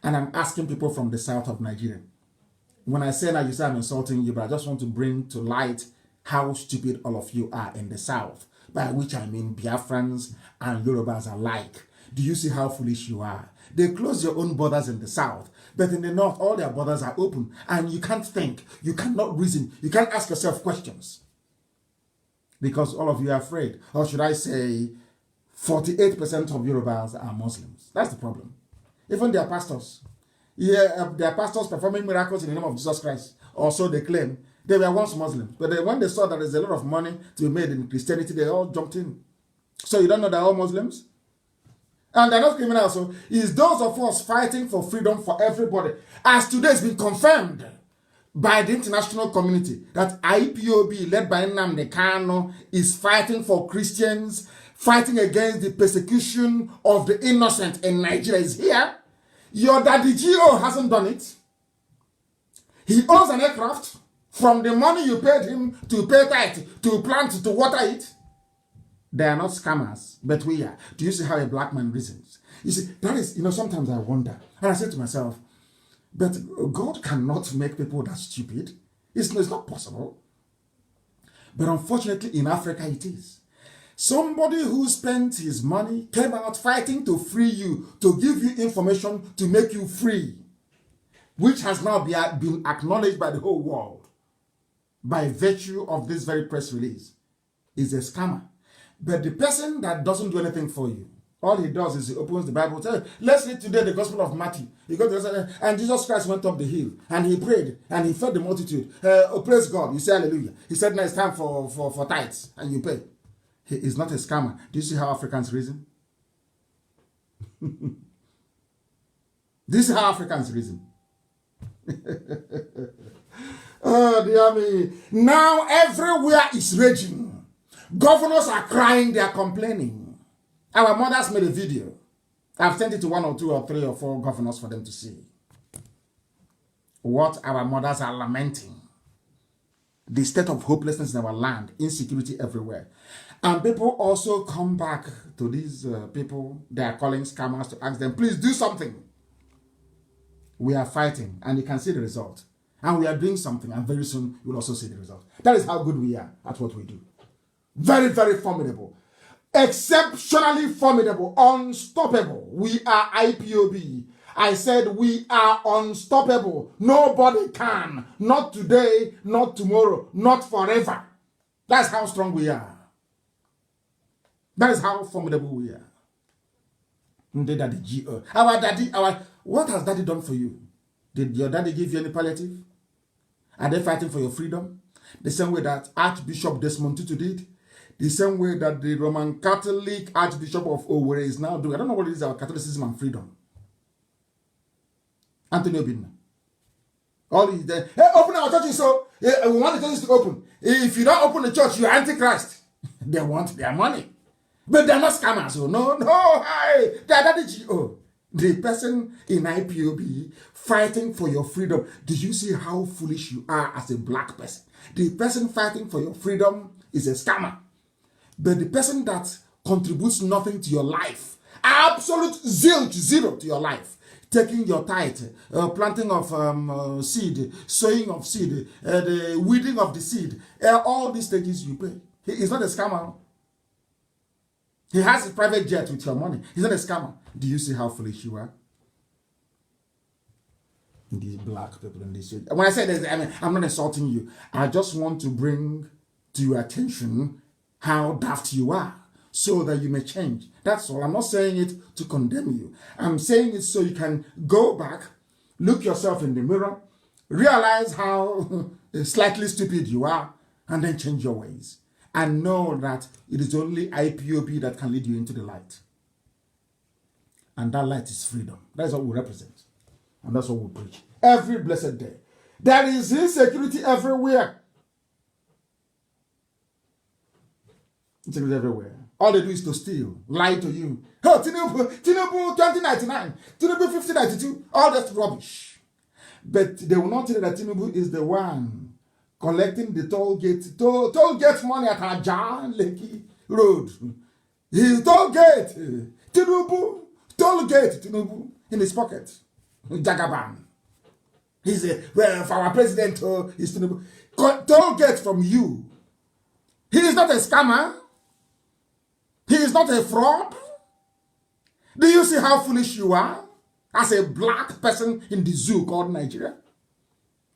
And I'm asking people from the south of Nigeria. When I say that, you say I'm insulting you, but I just want to bring to light how stupid all of you are in the south, by which I mean Biafrans and Yorubas alike. Do you see how foolish you are? They close your own borders in the south, but in the north, all their borders are open, and you can't think, you cannot reason, you can't ask yourself questions. Because all of you are afraid. Or should I say, 48% of Yorubas are Muslims. That's the problem. Even their pastors. Yeah, their pastors performing miracles in the name of Jesus Christ. Or so they claim. They were once Muslims. But then when they saw that there's a lot of money to be made in Christianity, they all jumped in. So you don't know they're all Muslims? And they're not criminals. So it's those of us fighting for freedom for everybody. As today has been confirmed by the international community that IPOB, led by Nnamdi Kanu, is fighting for Christians, fighting against the persecution of the innocent in Nigeria is here. Your daddy GO hasn't done it. He owns an aircraft. From the money you paid him to pay tithe, to plant, to water it. They are not scammers, but we are. Do you see how a black man reasons? You see, that is, sometimes I wonder. And I say to myself, but God cannot make people that stupid. It's not possible. But unfortunately, in Africa, it is. Somebody who spent his money came out fighting to free you, to give you information to make you free, which has now been acknowledged by the whole world by virtue of this very press release, is a scammer. But the person that doesn't do anything for you, all he does is he opens the Bible, tells you, let's read today the Gospel of Matthew. He goes to and Jesus Christ went up the hill, and he prayed, and he fed the multitude. Oh, praise God. You say hallelujah. He said, now it's time for tithes, and you pay. He is not a scammer. Do you see how Africans reason? This is how Africans reason. Oh, dear me. Now everywhere is raging. Governors are crying, they are complaining. Our mothers made a video. I've sent it to 1 or 2 or 3 or 4 governors for them to see what our mothers are lamenting. the state of hopelessness in our land, insecurity everywhere. And people also come back to these people they are calling scammers to ask them, please do something. We are fighting, and you can see the result. And we are doing something, and very soon you will also see the result. That is how good we are at what we do. Very, very formidable. Exceptionally formidable. Unstoppable. We are IPOB. I said we are unstoppable. Nobody can. Not today, not tomorrow, not forever. That's how strong we are. That is how formidable we are. Our daddy, what has daddy done for you? Did your daddy give you any palliative? Are they fighting for your freedom? The same way that Archbishop Desmond Tutu did. The same way that the Roman Catholic Archbishop of Owerri is now doing. I don't know what it is about Catholicism and freedom. Anthony Obinna. All is there. Hey, open our churches, so we want the churches to open. If you don't open the church, you're Antichrist. They want their money. But they're not scammers. So no, hi. They're not the GO. The person in IPOB fighting for your freedom. Do you see how foolish you are as a black person? The person fighting for your freedom is a scammer. But the person that contributes nothing to your life, absolute zero to your life, taking your tithe, planting of seed, sowing of seed, the weeding of the seed, all these things you pay. He is not a scammer. He has a private jet with your money. He's not a scammer. Do you see how foolish you are? These black people in this. When I say this, I'm not insulting you. I just want to bring to your attention how daft you are so that you may change. That's all. I'm not saying it to condemn you. I'm saying it so you can go back, look yourself in the mirror, realize how slightly stupid you are, and then change your ways. And know that it is only IPOB that can lead you into the light. And that light is freedom. That is what we represent. And that's what we preach. Every blessed day. There is insecurity everywhere. Insecurity everywhere. All they do is to steal, lie to you. Oh, Tinubu 2099, Tinubu 5092, all that rubbish. But they will not tell you that Tinubu is the one collecting the toll gate money at Aja Lekki Road. His toll gate, Tinubu, in his pocket. Jagaban. He's for our president, is Tinubu. Toll gate from you. He is not a scammer. He is not a fraud. Do you see how foolish you are as a black person in the zoo called Nigeria?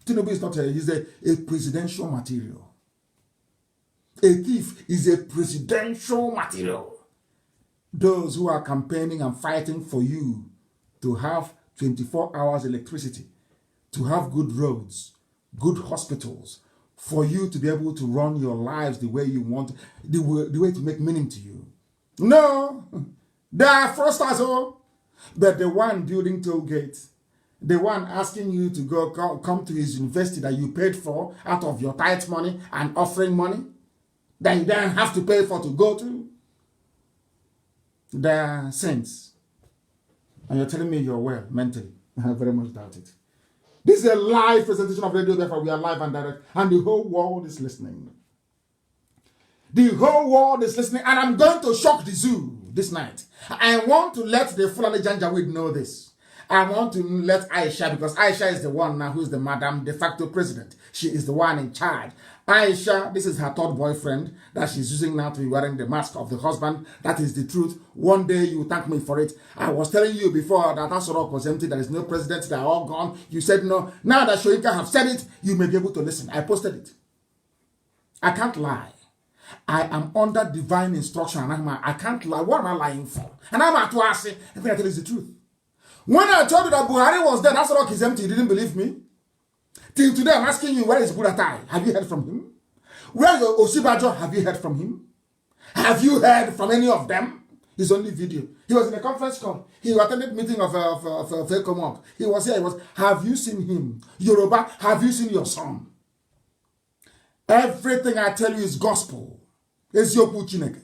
Tinubu is not he's a presidential material. A thief is a presidential material. Those who are campaigning and fighting for you to have 24 hours electricity, to have good roads, good hospitals, for you to be able to run your lives the way you want, the way to make meaning to you. No, they are fraudsters, but the one building toll gates, the one asking you to come to his university that you paid for out of your tithe money and offering money, that you then have to pay for to go to, they are saints. And you're telling me you're well mentally. I very much doubt it. This is a live presentation of Radio Therefore we are live and direct, and the whole world is listening. The whole world is listening, and I'm going to shock the zoo this night. I want to let the Fulani Janjaweed know this. I want to let Aisha, because Aisha is the one now who's the Madam de facto president. She is the one in charge. Aisha, this is her third boyfriend that she's using now to be wearing the mask of the husband. That is the truth. One day you thank me for it. I was telling you before that Asorok was empty. There is no president. They are all gone. You said no. Now that Shoika have said it, you may be able to listen. I posted it. I can't lie. I am under divine instruction. And I can't lie. What am I lying for? And I'm at to say, I think I tell you the truth. When I told you that Buhari was dead, Asorok is empty, you didn't believe me? Till today, I'm asking you, where is Buratai? Have you heard from him? Where is Osibajo? Have you heard from him? Have you heard from any of them? His only video. He was in a conference call. He attended meeting of Commonwealth. He was here. Have you seen him? Yoruba, have you seen your son? Everything I tell you is gospel. It's your Puchineke.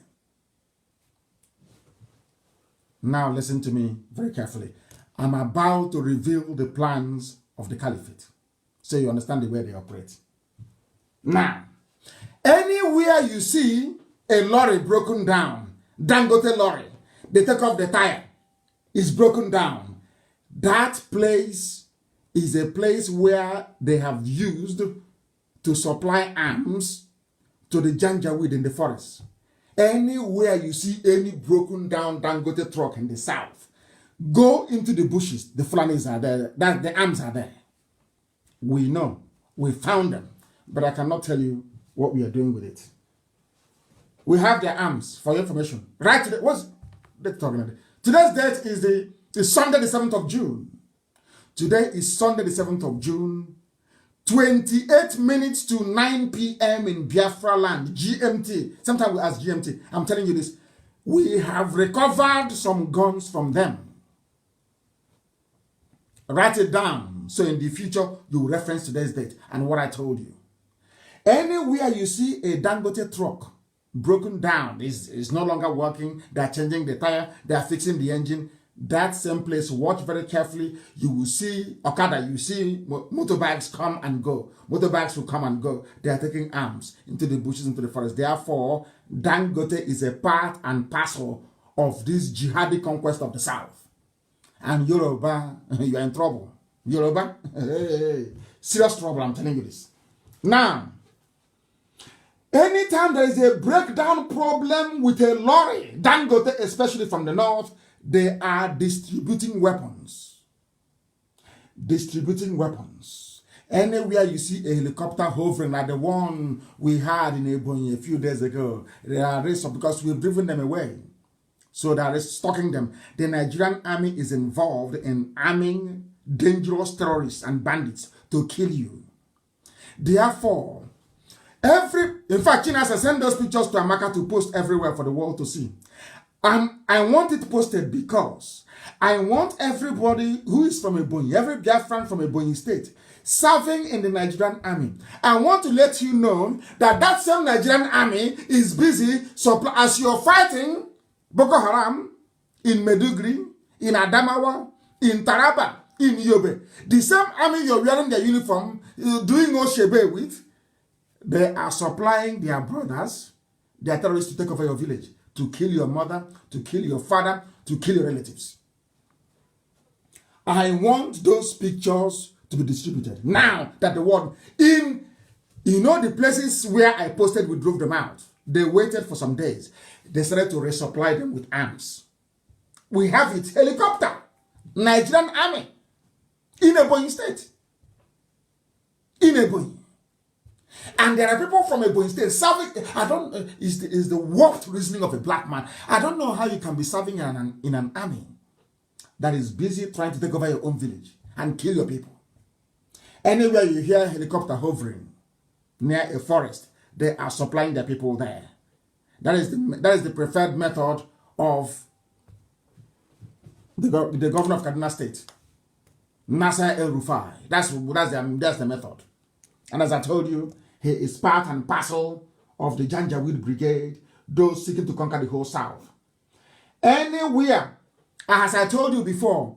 Now listen to me very carefully. I'm about to reveal the plans of the caliphate, so you understand the way they operate. Now, anywhere you see a lorry broken down, Dangote lorry, they take off the tire, it's broken down. That place is a place where they have used to supply arms to the Janjaweed in the forest. Anywhere you see any broken down Dangote truck in the south, go into the bushes. The Fulanis are there. The arms are there. We know. We found them. But I cannot tell you what we are doing with it. We have their arms for your information. Right today, what's they talking about? Today's date is Sunday the 7th of June. Today is Sunday the 7th of June. 28 minutes to 9 p.m. in Biafra land, GMT. Sometimes we ask GMT. I'm telling you this. We have recovered some guns from them. Write it down so in the future you will reference today's date and what I told you. Anywhere you see a Dangote truck broken down, is no longer working, they're changing the tire, they're fixing the engine, that same place, watch very carefully, you will see Okada, you see motorbikes come and go. Motorbikes will come and go. They are taking arms into the bushes, into the forest. Therefore, Dangote is a part and parcel of this jihadi conquest of the South. And Yoruba, you are in trouble. Yoruba, hey, serious trouble, I'm telling you this. Now, anytime there is a breakdown problem with a lorry, Dangote, especially from the north, they are distributing weapons. Distributing weapons. Anywhere you see a helicopter hovering like the one we had in Ebonyi a few days ago, they are arrested because we've driven them away. So they are stalking them. The Nigerian army is involved in arming dangerous terrorists and bandits to kill you. Therefore, in fact, China has sent those pictures to Amaka to post everywhere for the world to see. I want it posted because I want everybody who is from Ebonyi, every Biafran from Ebonyi state, serving in the Nigerian army. I want to let you know that that same Nigerian army is busy, as you're fighting Boko Haram in Meduguri, in Adamawa, in Taraba, in Yobe. The same army you're wearing their uniform, doing Oshebe with, they are supplying their brothers, their terrorists to take over your village, to kill your mother, to kill your father, to kill your relatives. I want those pictures to be distributed. Now that the world, the places where I posted, we drove them out. They waited for some days. They started to resupply them with arms. We have it. Helicopter. Nigerian army. In Ebonyi state. In Ebonyi. And there are people from Ebonyi state serving. Is the warped reasoning of a black man. I don't know how you can be serving in an army that is busy trying to take over your own village and kill your people. Anywhere you hear a helicopter hovering near a forest, they are supplying their people there. That is the preferred method of the governor of Kaduna State, Nasser El-Rufai. That's the method. And as I told you, he is part and parcel of the Janjaweed Brigade, those seeking to conquer the whole South. Anywhere, as I told you before,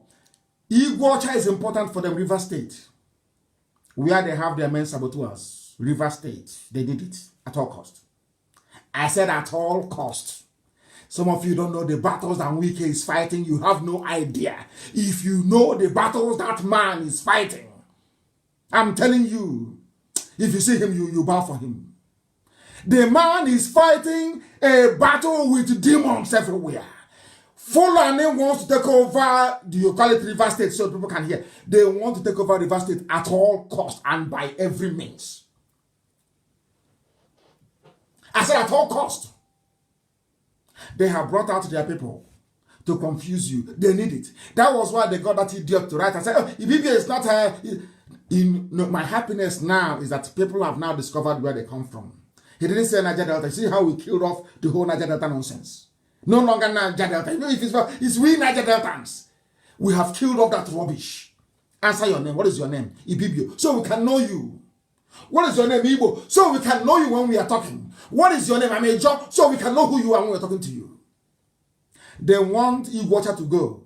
Iguacha is important for them, River State, where they have their main saboteurs. River State, they did it at all cost. I said at all cost. Some of you don't know the battles that Wike is fighting. You have no idea. If you know the battles that man is fighting, I'm telling you, if you see him, you bow for him. The man is fighting a battle with demons everywhere. Fulani wants to take over, do you call it River State so people can hear? They want to take over River State at all cost and by every means. I said at all cost. They have brought out their people to confuse you. They need it. That was why they got that idiot to write and say, oh, Ibibia is not my happiness now is that people have now discovered where they come from. He didn't say Niger Delta. See how we killed off the whole Niger Delta nonsense. No longer Niger Delta. You know, if it's we Niger Deltans. We have killed off that rubbish. Answer your name. What is your name? Ibibio. So we can know you. What is your name, Igbo? So we can know you when we are talking. What is your name? I'm a job. So we can know who you are when we're talking to you. They want Iguacha to go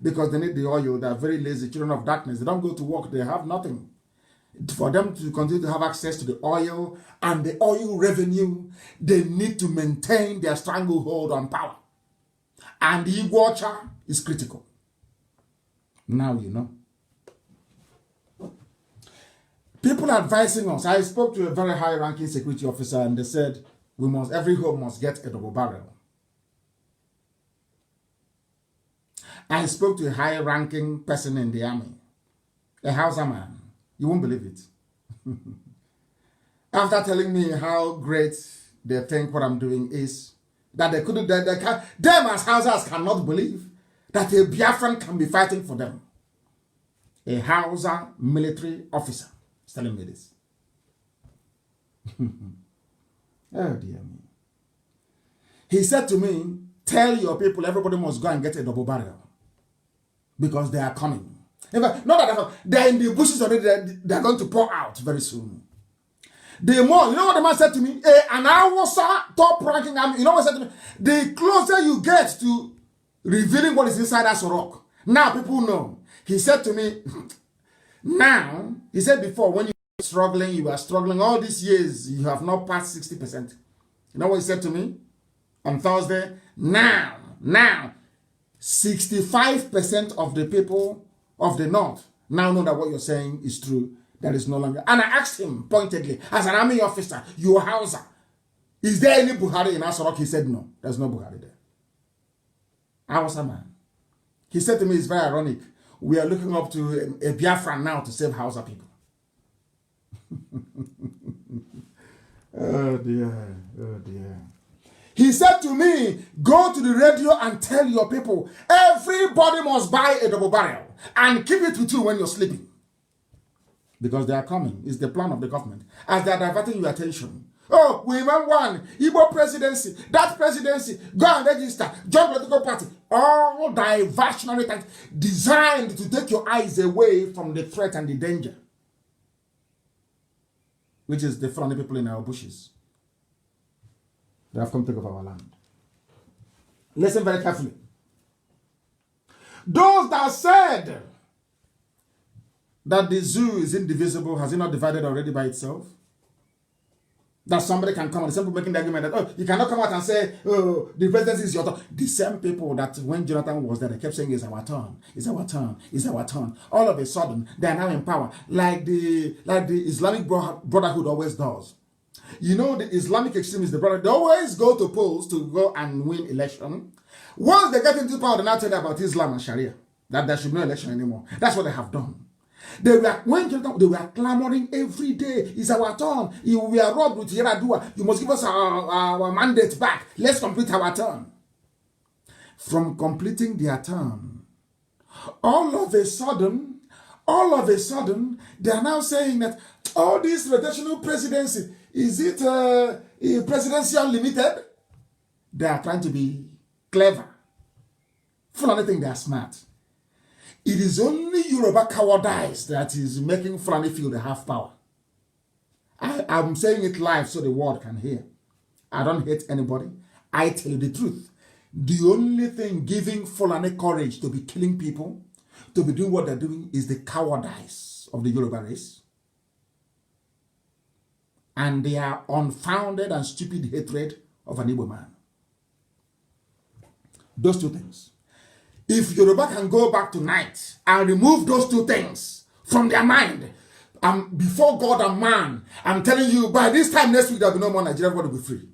because they need the oil. They are very lazy children of darkness. They don't go to work. They have nothing. For them to continue to have access to the oil and the oil revenue, they need to maintain their stranglehold on power. And the Igbo is critical. Now you know. People advising us. I spoke to a very high-ranking security officer, and they said every home must get a double barrel. I spoke to a high-ranking person in the army, a Hausa man. You won't believe it. After telling me how great they think what I'm doing is, that they couldn't, them as Hausas cannot believe that a Biafran can be fighting for them. A Hausa military officer is telling me this. Oh dear me. He said to me, tell your people everybody must go and get a double barrel. Because they are coming. In fact, not that they're in the bushes already, they're going to pour out very soon. The more, you know what the man said to me? An hour, top ranking, you know what he said to me? The closer you get to revealing what is inside that rock, now people know. He said to me, now, he said before, when you were struggling, all these years, you have not passed 60%. You know what he said to me? On Thursday, now, 65% of the people of the North now know that what you're saying is true. That is no longer. And I asked him pointedly, as an army officer, you are Hausa. Is there any Buhari in Asorok? He said no. There's no Buhari there. I was a man. He said to me, it's very ironic. We are looking up to a Biafran now to save Hausa people. Oh dear. Oh dear. He said to me, go to the radio and tell your people, everybody must buy a double barrel and keep it with you when you're sleeping. Because they are coming. It's the plan of the government. As they are diverting your attention. Oh, we want one. Igbo presidency. That presidency. Go and register. Join political party. All diversionary things designed to take your eyes away from the threat and the danger. Which is the Fulani people in our bushes. They have come to take over our land. Listen very carefully. Those that said that the zoo is indivisible, has it not divided already by itself? That somebody can come and some people making the argument that, oh, you cannot come out and say, oh, the presidency is your turn. The same people that when Jonathan was there, they kept saying, it's our turn, it's our turn, it's our turn. All of a sudden, they are now in power, like the Islamic Brotherhood always does. You know, the Islamic extremists, they always go to polls to go and win election. Once they get into power, they now tell you about Islam and Sharia, that there should be no election anymore. That's what they have done. They were clamoring every day. It's our turn. We are robbed with Yaradua. You must give us our mandate back. Let's complete our turn. From completing their term, all of a sudden, they are now saying that all this rotational presidency, is it presidential limited? They are trying to be clever. Fulani think they are smart. It is only Yoruba cowardice that is making Fulani feel they have power. I'm saying it live so the world can hear. I don't hate anybody. I tell you the truth. The only thing giving Fulani courage to be killing people, to be doing what they're doing, is the cowardice of the Yoruba race. And their unfounded and stupid hatred of an Igbo man. Those two things. If Yoruba can go back tonight and remove those two things from their mind, before God and man, I'm telling you, by this time next week, there will be no more Nigeria, everybody will be free.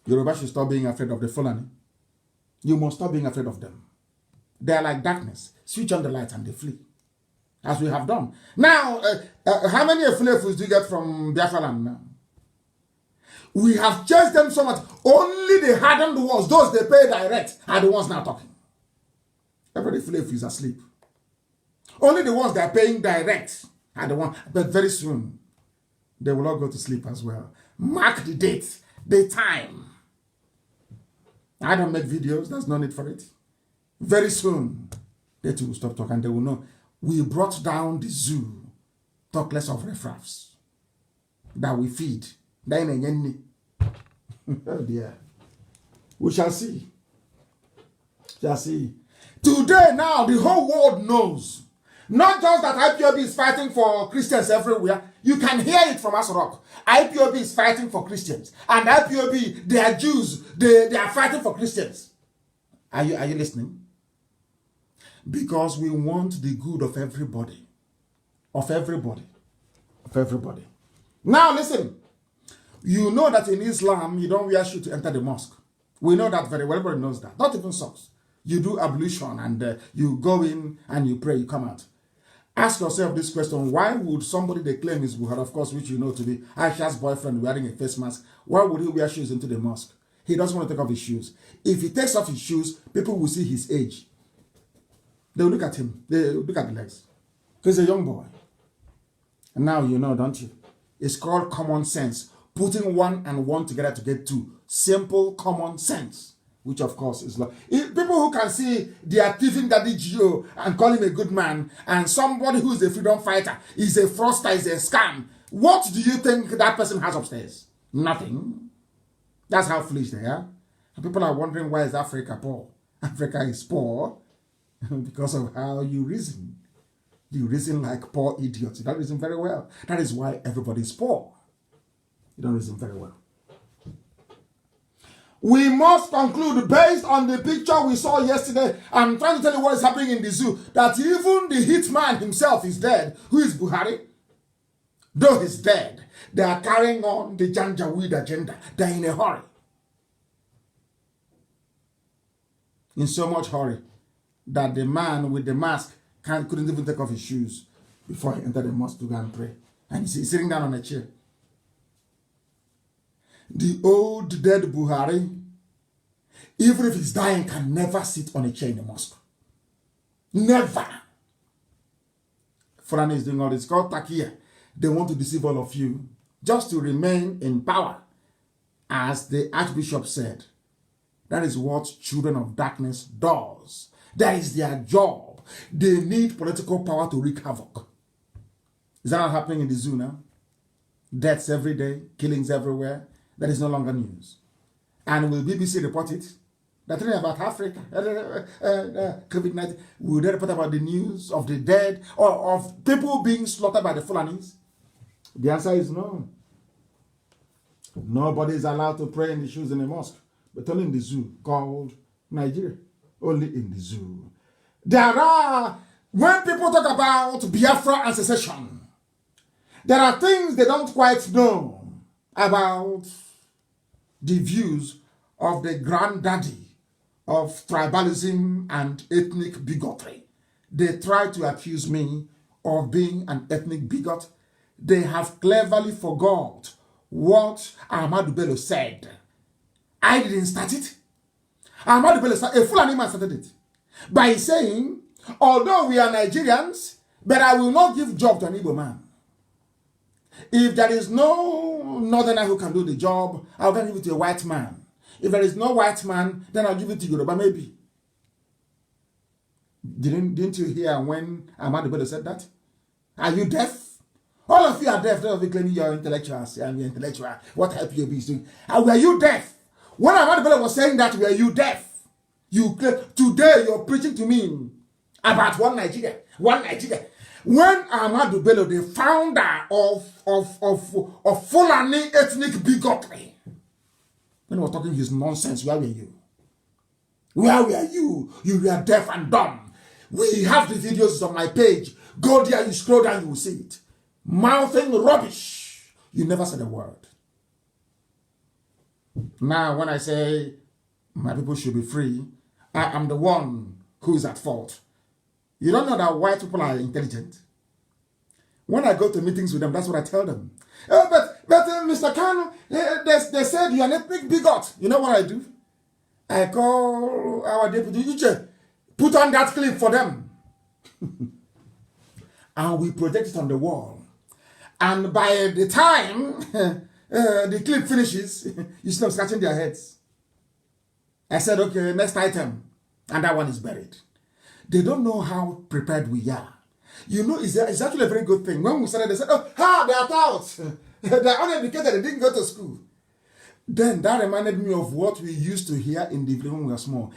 Yoruba should stop being afraid of the Fulani. You must stop being afraid of them. They are like darkness. Switch on the light and they flee. As we have done. Now, how many Fulefus do you get from Biafra land now? We have chased them so much. Only the hardened ones, those they pay direct, are the ones now talking. Everybody Fulefu is asleep. Only the ones that are paying direct are the ones. But very soon, they will all go to sleep as well. Mark the date, the time. I don't make videos. There's no need for it. Very soon, they too will stop talking. They will know. We brought down the zoo. Talk less of riffraffs that we feed. Oh dear. We shall see. Shall see. Today now, the whole world knows Not just that IPOB is fighting for Christians everywhere. You can hear it from Asrock. IPOB is fighting for Christians. And IPOB, they are Jews. They are fighting for Christians. Are you listening? Because we want the good of everybody. Of everybody. Of everybody. Now listen. You know that in Islam, you don't wear shoes to enter the mosque. We know that very well. Everybody knows that. Not even socks. You do ablution and you go in and you pray, you come out. Ask yourself this question. Why would somebody they claim is Buhari, of course, which you know to be Aisha's boyfriend wearing a face mask, why would he wear shoes into the mosque? He doesn't want to take off his shoes. If he takes off his shoes, people will see his age. They will look at him. They will look at the legs. Because he's a young boy. And now you know, don't you? It's called common sense. Putting 1 and 1 together to get 2. Simple common sense. Which of course is like people who can see they are thieving Daddy Gio and call him a good man, and somebody who is a freedom fighter is a fraudster, is a scam. What do you think that person has upstairs? Nothing. That's how foolish they are. And people are wondering, why is Africa poor? Africa is poor because of how you reason. You reason like poor idiots. You don't reason very well. That is why everybody is poor. You don't reason very well. We must conclude based on the picture we saw yesterday. I'm trying to tell you what is happening in the zoo. That even the hitman himself is dead. Who is Buhari? Though he's dead, they are carrying on the Janjaweed agenda. They're in a hurry. In so much hurry that the man with the mask couldn't even take off his shoes before he entered the mosque to go and pray. And he's sitting down on a chair. The old dead Buhari, even if he's dying, can never sit on a chair in the mosque. Never. Fulani is doing all this. It's called Takia. They want to deceive all of you just to remain in power. As the Archbishop said, that is what children of darkness does. That is their job. They need political power to wreak havoc. Is that not happening in the zoo now? Deaths every day, killings everywhere. That is no longer news. And will BBC report it? They're talking about Africa, COVID-19. Will they report about the news of the dead or of people being slaughtered by the Fulanis? The answer is no. Nobody is allowed to pray in the shoes in the mosque, but only in the zoo called Nigeria. Only in the zoo. When people talk about Biafra and secession, there are things they don't quite know about the views of the granddaddy of tribalism and ethnic bigotry. They try to accuse me of being an ethnic bigot. They have cleverly forgot what Ahmadu Bello said. I didn't start it. Ahmadu Bello started, a Fulani man started it, by saying, although we are Nigerians, but I will not give job to an Igbo man. If there is no northerner who can do the job, I'll give it to a white man. If there is no white man, then I'll give it to Yoruba maybe. Didn't you hear when Ahmadu Bello said that? Are you deaf? All of you are deaf. All of you claiming you're intellectuals. I'm intellectual. What IPOB is doing? Were you deaf? When Ahmadu Bello was saying that, were you deaf? Today you're preaching to me about one Nigeria. One Nigeria. When Ahmadu Bello, the founder of Fulani ethnic bigotry, when he was talking his nonsense, where were you? Where were you? You were deaf and dumb. We have the videos on my page. Go there, you scroll down, you will see it. Mouthing rubbish. You never said a word. Now, when I say my people should be free, I am the one who is at fault. You don't know that white people are intelligent. When I go to meetings with them, that's what I tell them. But Mr. Kanu, they said you're an ethnic bigot. You know what I do? I call our deputy Uche, put on that clip for them. And we project it on the wall. And by the time the clip finishes, you see them scratching their heads. I said, okay, next item. And that one is buried. They don't know how prepared we are. You know, it's actually a very good thing. When we started, they said, oh, they are out. They're uneducated, they didn't go to school. Then that reminded me of what we used to hear in the village when we were small.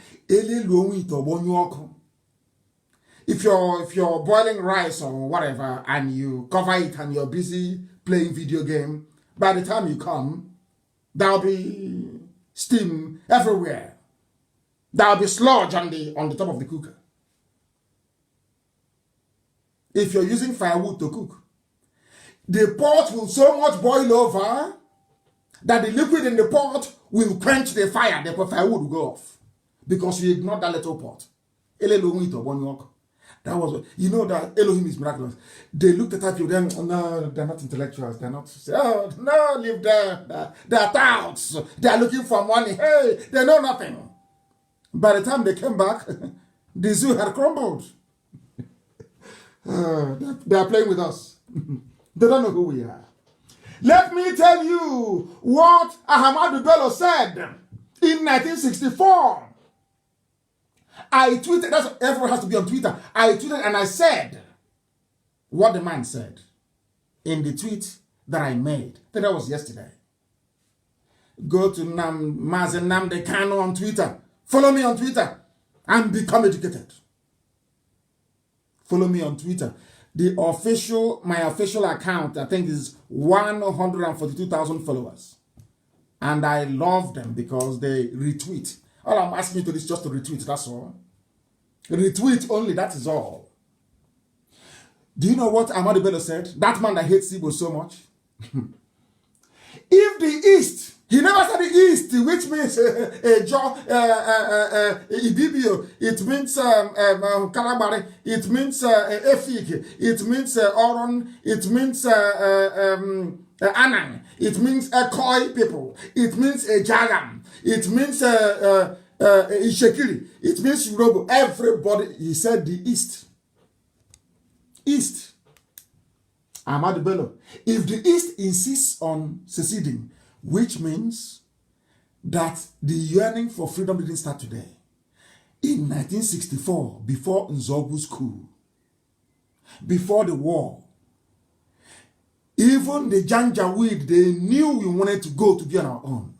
if you're boiling rice or whatever and you cover it and you're busy playing video game, by the time you come, there'll be steam everywhere. There'll be sludge on the top of the cooker. If you're using firewood to cook, the pot will so much boil over that the liquid in the pot will quench the fire. The firewood will go off because you ignored that little pot. That was, you know that Elohim is miraculous. They looked at you, then, oh, no, they're not intellectuals. They're not, oh, no, leave them. They're touts. They're looking for money. Hey, they know nothing. By the time they came back, the zoo had crumbled. They are playing with us. They don't know who we are. Let me tell you what Ahmadu Bello said in 1964. I tweeted, that's everyone has to be on Twitter. I tweeted and I said what the man said in the tweet that I made. I think that was yesterday. Go to Mazi Nnamdi Kanu on Twitter. Follow me on Twitter and become educated. Follow me on Twitter. My official account, I think, is 142,000 followers. And I love them because they retweet. All I'm asking you to do is just to retweet, that's all. Retweet only, that is all. Do you know what Ahmadu Bello said? That man that hates Igbo so much. If the East, he never said the East, which means Ibibio, it means Kalabari, it means Efik, it means Oron, it means Anang, it means Koi people, it means Jagam, it means Ishekiri, it means Yoruba. Everybody, he said the East. East. Ahmadu Bello. If the East insists on seceding, which means that the yearning for freedom didn't start today. In 1964, before Nzogbu's coup, before the war, even the Janjaweed, they knew we wanted to go to be on our own.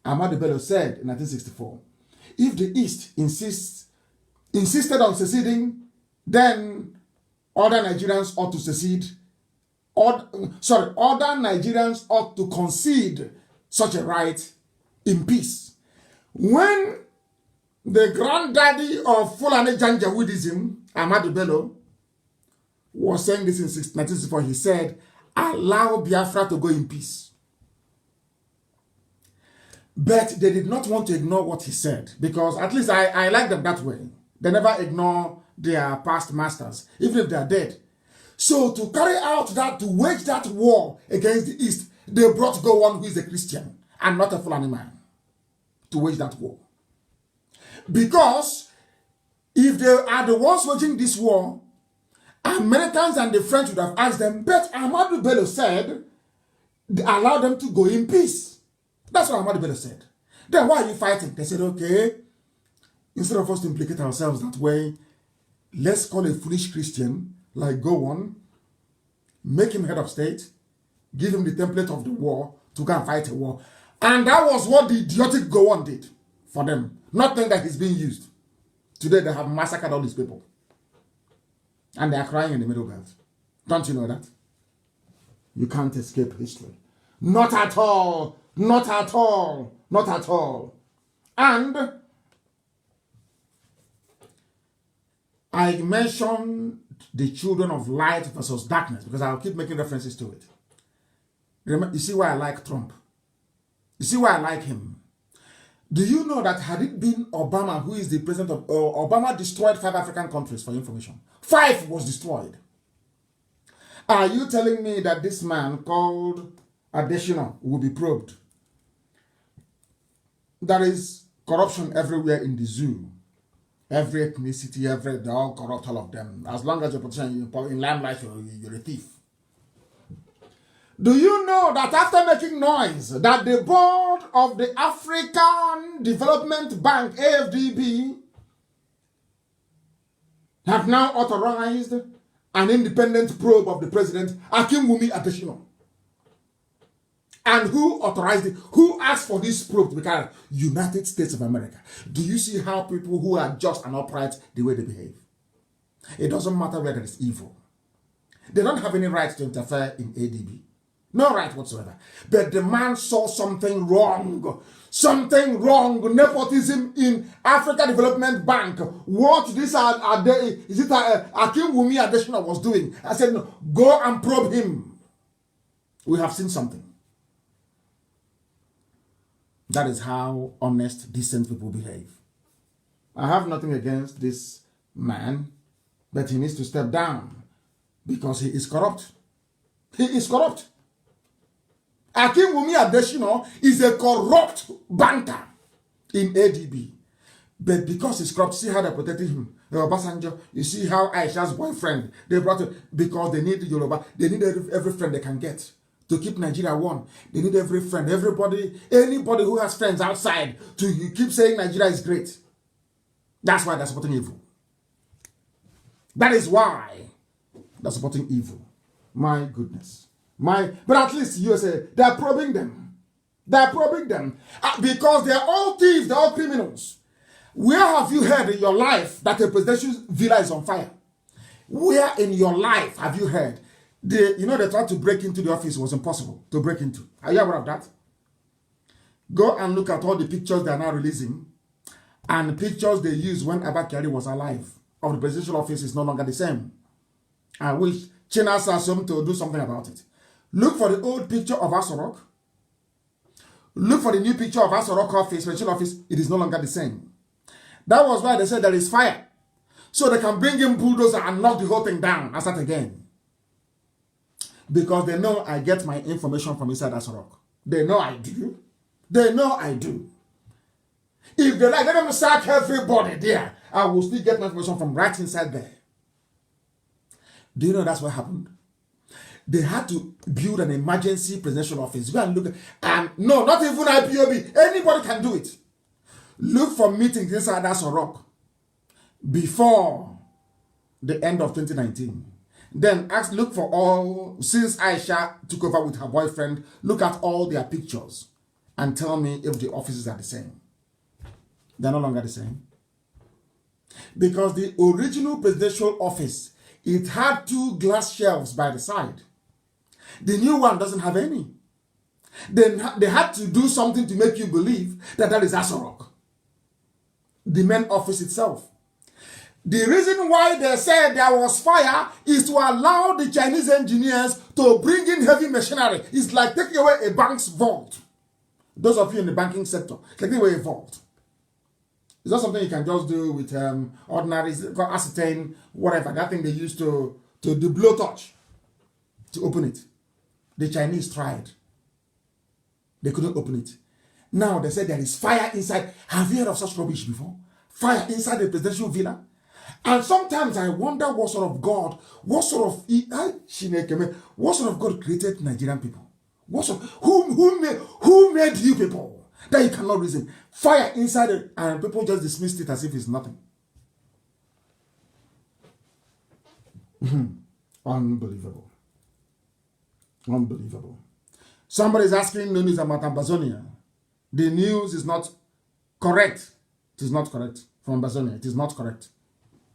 Ahmadu Bello said in 1964, if the East insisted on seceding, then other Nigerians ought to secede. Other Nigerians ought to concede such a right in peace. When the granddaddy of Fulani Janjaweedism, Ahmadu Bello, was saying this in 1964, he said, allow Biafra to go in peace. But they did not want to ignore what he said, because at least I like them that way. They never ignore their past masters, even if they are dead. So to carry out that, to wage that war against the East, they brought Gowon, who is a Christian and not a Fulani man, to wage that war. Because if they are the ones waging this war, Americans and the French would have asked them, but Ahmadu Bello said, allow them to go in peace. That's what Ahmadu Bello said. Then why are you fighting? They said, okay, instead of us to implicate ourselves that way, let's call a foolish Christian like Gowon, make him head of state, give him the template of the war to go and fight a war. And that was what the idiotic Gowon did for them. Not knowing that he's being used. Today they have massacred all these people. And they are crying in the Middle Belt. Don't you know that? You can't escape history. Not at all. Not at all. Not at all. And I mentioned the children of light versus darkness because I'll keep making references to it. Remember, you see why I like Trump? You see why I like him? Do you know that had it been Obama, who is the president of... Obama destroyed 5 African countries, for information. 5 was destroyed. Are you telling me that this man called Adesina will be probed? There is corruption everywhere in the zoo. Every ethnicity, they all corrupt, all of them. As long as you're in limelight, you're a thief. Do you know that after making noise, that the board of the African Development Bank, AFDB, have now authorized an independent probe of the president, Akinwumi Adesina? And who authorized it? Who asked for this probe to be carried? United States of America. Do you see how people who are just and upright, the way they behave? It doesn't matter whether it's evil. They don't have any right to interfere in ADB. No right whatsoever. But the man saw something wrong. Something wrong. Nepotism in Africa Development Bank. What this is it Akim Wumi Adesina was doing? I said, no, go and probe him. We have seen something. That is how honest, decent people behave. I have nothing against this man, but he needs to step down because he is corrupt. He is corrupt. Akim Wumi Adesina is a corrupt banker in ADB. But because he's corrupt, see how they protected him. Obasanjo, you see how Aisha's boyfriend, they brought it because they need Yoruba. They need every friend they can get to keep Nigeria one. They need every friend, everybody, anybody who has friends outside to keep saying Nigeria is great. That's why they're supporting evil. That is why they're supporting evil. My goodness. But at least USA, they're probing them. They're probing them. Because they're all thieves, they're all criminals. Where have you heard in your life that a presidential villa is on fire? Where in your life have you heard? They tried to break into the office. It was impossible to break into. Are you aware of that? Go and look at all the pictures they are now releasing. And the pictures they used when Abakari was alive of the presidential office is no longer the same. I wish China Sassom to do something about it. Look for the old picture of Asorok. Look for the new picture of Asorok office, presidential office. It is no longer the same. That was why they said there is fire. So they can bring in bulldozer and knock the whole thing down and start again. Because they know I get my information from inside Asorok. They know I do. They know I do. If they like, let them sack everybody there. I will still get my information from right inside there. Do you know that's what happened? They had to build an emergency presidential office. Go and look at, no, not even IPOB. Anybody can do it. Look for meetings inside Asorok before the end of 2019. Then look for all, since Aisha took over with her boyfriend, look at all their pictures and tell me if the offices are the same. They're no longer the same. Because the original presidential office, it had 2 glass shelves by the side. The new one doesn't have any. Then they had to do something to make you believe that that is Asorok, the main office itself. The reason why they said there was fire is to allow the Chinese engineers to bring in heavy machinery. It's like taking away a bank's vault. Those of you in the banking sector, taking away a vault. It's not something you can just do with ordinary acetane, whatever. That thing they used to do blowtorch to open it. The Chinese tried. They couldn't open it. Now they said there is fire inside. Have you heard of such rubbish before? Fire inside the presidential villa? And sometimes I wonder what sort of God created Nigerian people? Who made you people that you cannot reason? Fire inside it, and people just dismissed it as if it's nothing. Unbelievable. Unbelievable. Somebody's asking no news about Amazonia. The news is not correct. It is not correct from Amazonia. It is not correct.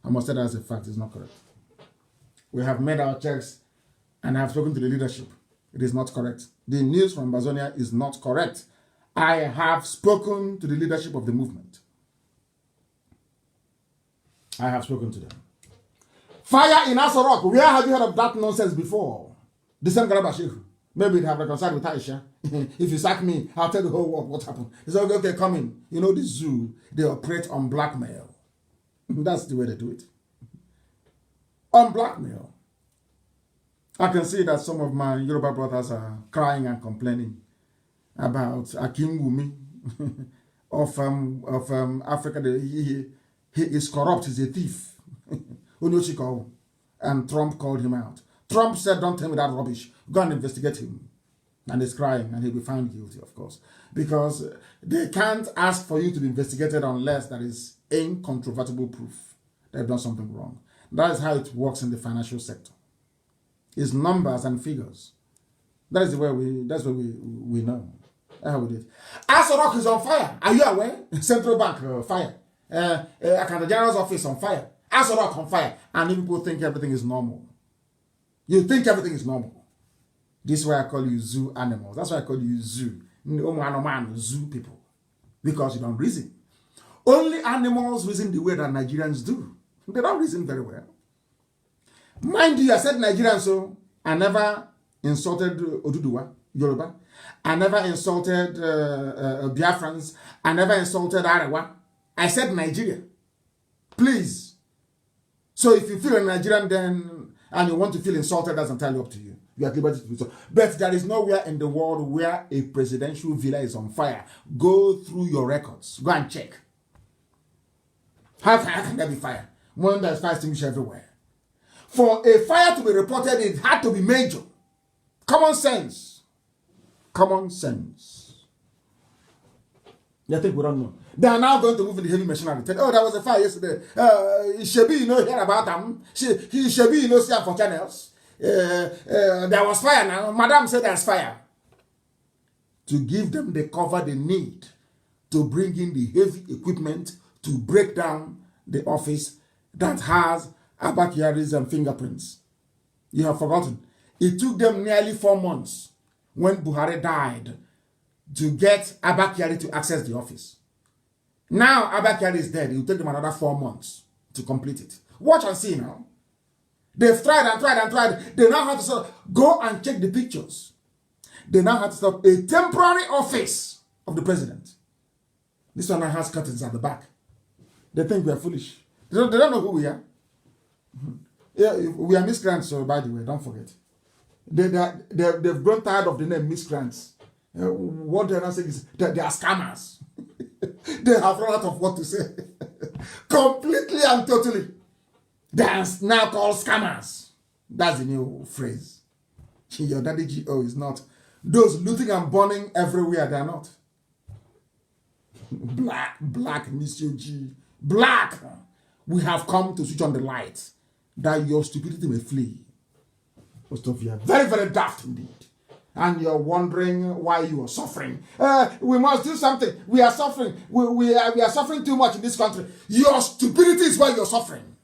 I must say that as a fact. It is not correct. We have made our checks and I have spoken to the leadership. It is not correct. The news from Amazonia is not correct. I have spoken to the leadership of the movement. I have spoken to them. Fire in Asorok. Where have you heard of that nonsense before? The same Garabashiru. Maybe they have reconciled with Aisha. If you sack me, I'll tell the whole world what happened. They say, okay, come in. You know, the zoo, they operate on blackmail. That's the way they do it. On blackmail. I can see that some of my Yoruba brothers are crying and complaining about Akim Wumi of Africa. He is corrupt. He's a thief. And Trump called him out. Trump said, don't tell me that rubbish. Go and investigate him. And he's crying, and he'll be found guilty, of course. Because they can't ask for you to be investigated unless there is incontrovertible proof they've done something wrong. That is how it works in the financial sector. It's numbers and figures. That is the way we know. That's how we do it. Asorok is on fire. Are you aware? Central Bank fire. Accountant General's office on fire. As rock on fire, and people think everything is normal. You think everything is normal. This is why I call you zoo animals. That's why I call you zoo. Zoo people. Because you don't reason. Only animals reason the way that Nigerians do. They don't reason very well. Mind you, I said Nigerians, so I never insulted Oduduwa, Yoruba. I never insulted Biafrans. I never insulted Arewa. I said Nigeria. Please. So if you feel a Nigerian then, and you want to feel insulted, that's entirely up to you. You are at liberty to do so. But there is nowhere in the world where a presidential villa is on fire. Go through your records. Go and check. How can there be fire when there's fire extinguisher everywhere? For a fire to be reported, it had to be major. Common sense. Common sense. You think we don't know? They are now going to move in the heavy machinery. Oh, there was a fire yesterday. Shebi, you know, hear about them. Shebi, you know, see them for channels. There was fire now. Madam said there's fire. To give them the cover they need to bring in the heavy equipment to break down the office that has Abakiari's and fingerprints. You have forgotten. It took them nearly 4 months when Buhari died to get Abakiari to access the office. Now Abakiari is dead. It will take them another 4 months to complete it. Watch and see now. They've tried and tried and tried. They now have to sort of go and check the pictures. They now have to set up a temporary office of the president. This one now has curtains at the back. They think we are foolish. They don't know who we are. Yeah, we are miscreants, so by the way, don't forget. They've grown tired of the name miscreants. What they're not saying is that they are scammers. They have run out of what to say. Completely and totally. They are now called scammers. That's the new phrase. Your daddy GO is not. Those looting and burning everywhere, they are not. Black, Monsieur G. Black. We have come to switch on the light that your stupidity may flee. Most of you are very, very daft indeed. And you're wondering why you are suffering. We must do something. We are suffering. We are suffering too much in this country. Your stupidity is why you're suffering.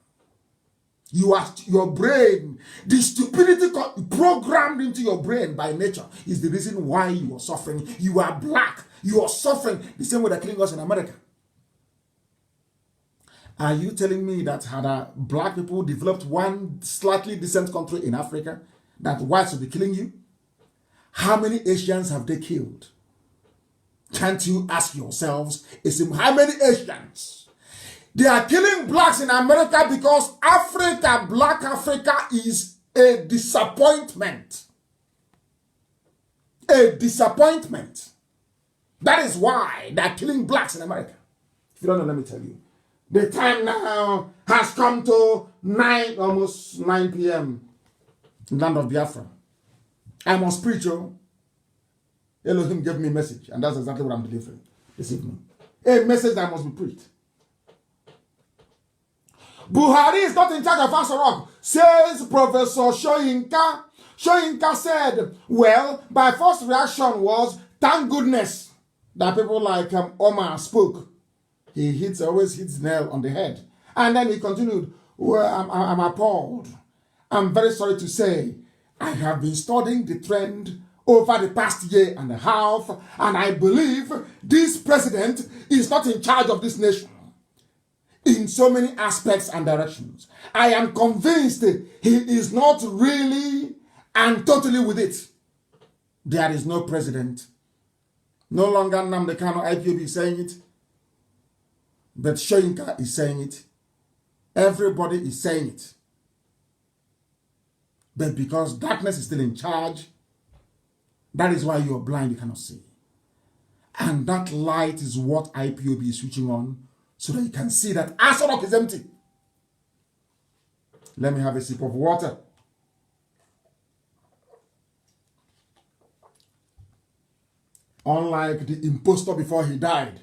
Your brain, the stupidity programmed into your brain by nature is the reason why you are suffering. You are black. You are suffering the same way they're killing us in America. Are you telling me that had black people developed one slightly decent country in Africa, that whites would be killing you? How many Asians have they killed? Can't you ask yourselves, how many Asians? They are killing blacks in America because Africa, black Africa, is a disappointment. A disappointment. That is why they are killing blacks in America. If you don't know, let me tell you. The time now has come to almost 9 p.m. in the land of Biafra. I must preach, Elohim gave me a message, and that's exactly what I'm delivering this evening. A message that must be preached. Buhari is not in charge of Asarok, says Professor Shoyinka. Shoyinka said, well, my first reaction was, thank goodness that people like Omar spoke. He always hits the nail on the head. And then he continued, well, I'm appalled. I'm very sorry to say, I have been studying the trend over the past year and a half, and I believe this president is not in charge of this nation in so many aspects and directions. I am convinced he is not really and totally with it. There is no president. No longer Nnamdi Kanu IPOB is saying it, but Shoyinka is saying it. Everybody is saying it. But because darkness is still in charge, that is why you are blind, you cannot see. And that light is what IPOB is switching on, so that you can see that Asarok is empty. Let me have a sip of water. Unlike the impostor before he died,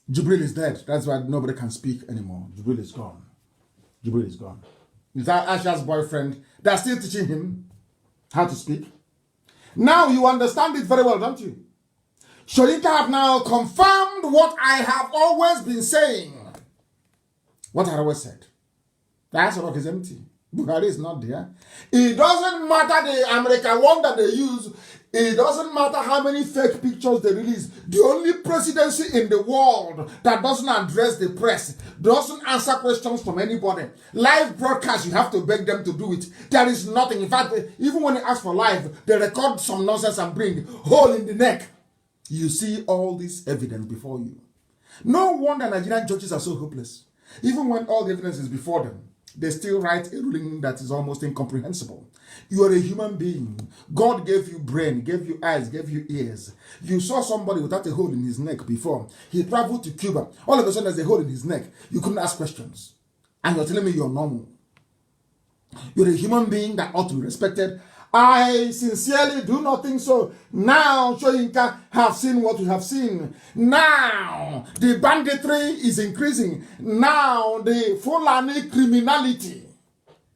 Jibril is dead. That's why nobody can speak anymore. Jibril is gone. Jibril is gone. Is that Asha's boyfriend? They're still teaching him how to speak. Now you understand it very well, don't you? Shoyinka have now confirmed what I have always been saying. What I always said. The Aso Rock is empty. Buhari is not there. It doesn't matter the American one that they use. It doesn't matter how many fake pictures they release. The only presidency in the world that doesn't address the press, doesn't answer questions from anybody. Live broadcast, you have to beg them to do it. There is nothing. In fact, even when they ask for live, they record some nonsense and bring hole in the neck. You see all this evidence before you. No wonder Nigerian judges are so hopeless. Even when all the evidence is before them, they still write a ruling that is almost incomprehensible. You are a human being. God gave you brain, gave you eyes, gave you ears. You saw somebody without a hole in his neck before. He traveled to Cuba. All of a sudden there's a hole in his neck. You couldn't ask questions. And you're telling me you're normal. You're a human being that ought to be respected. I sincerely do not think so. Now, Shoyinka have seen what we have seen. Now, the banditry is increasing. Now, the Fulani criminality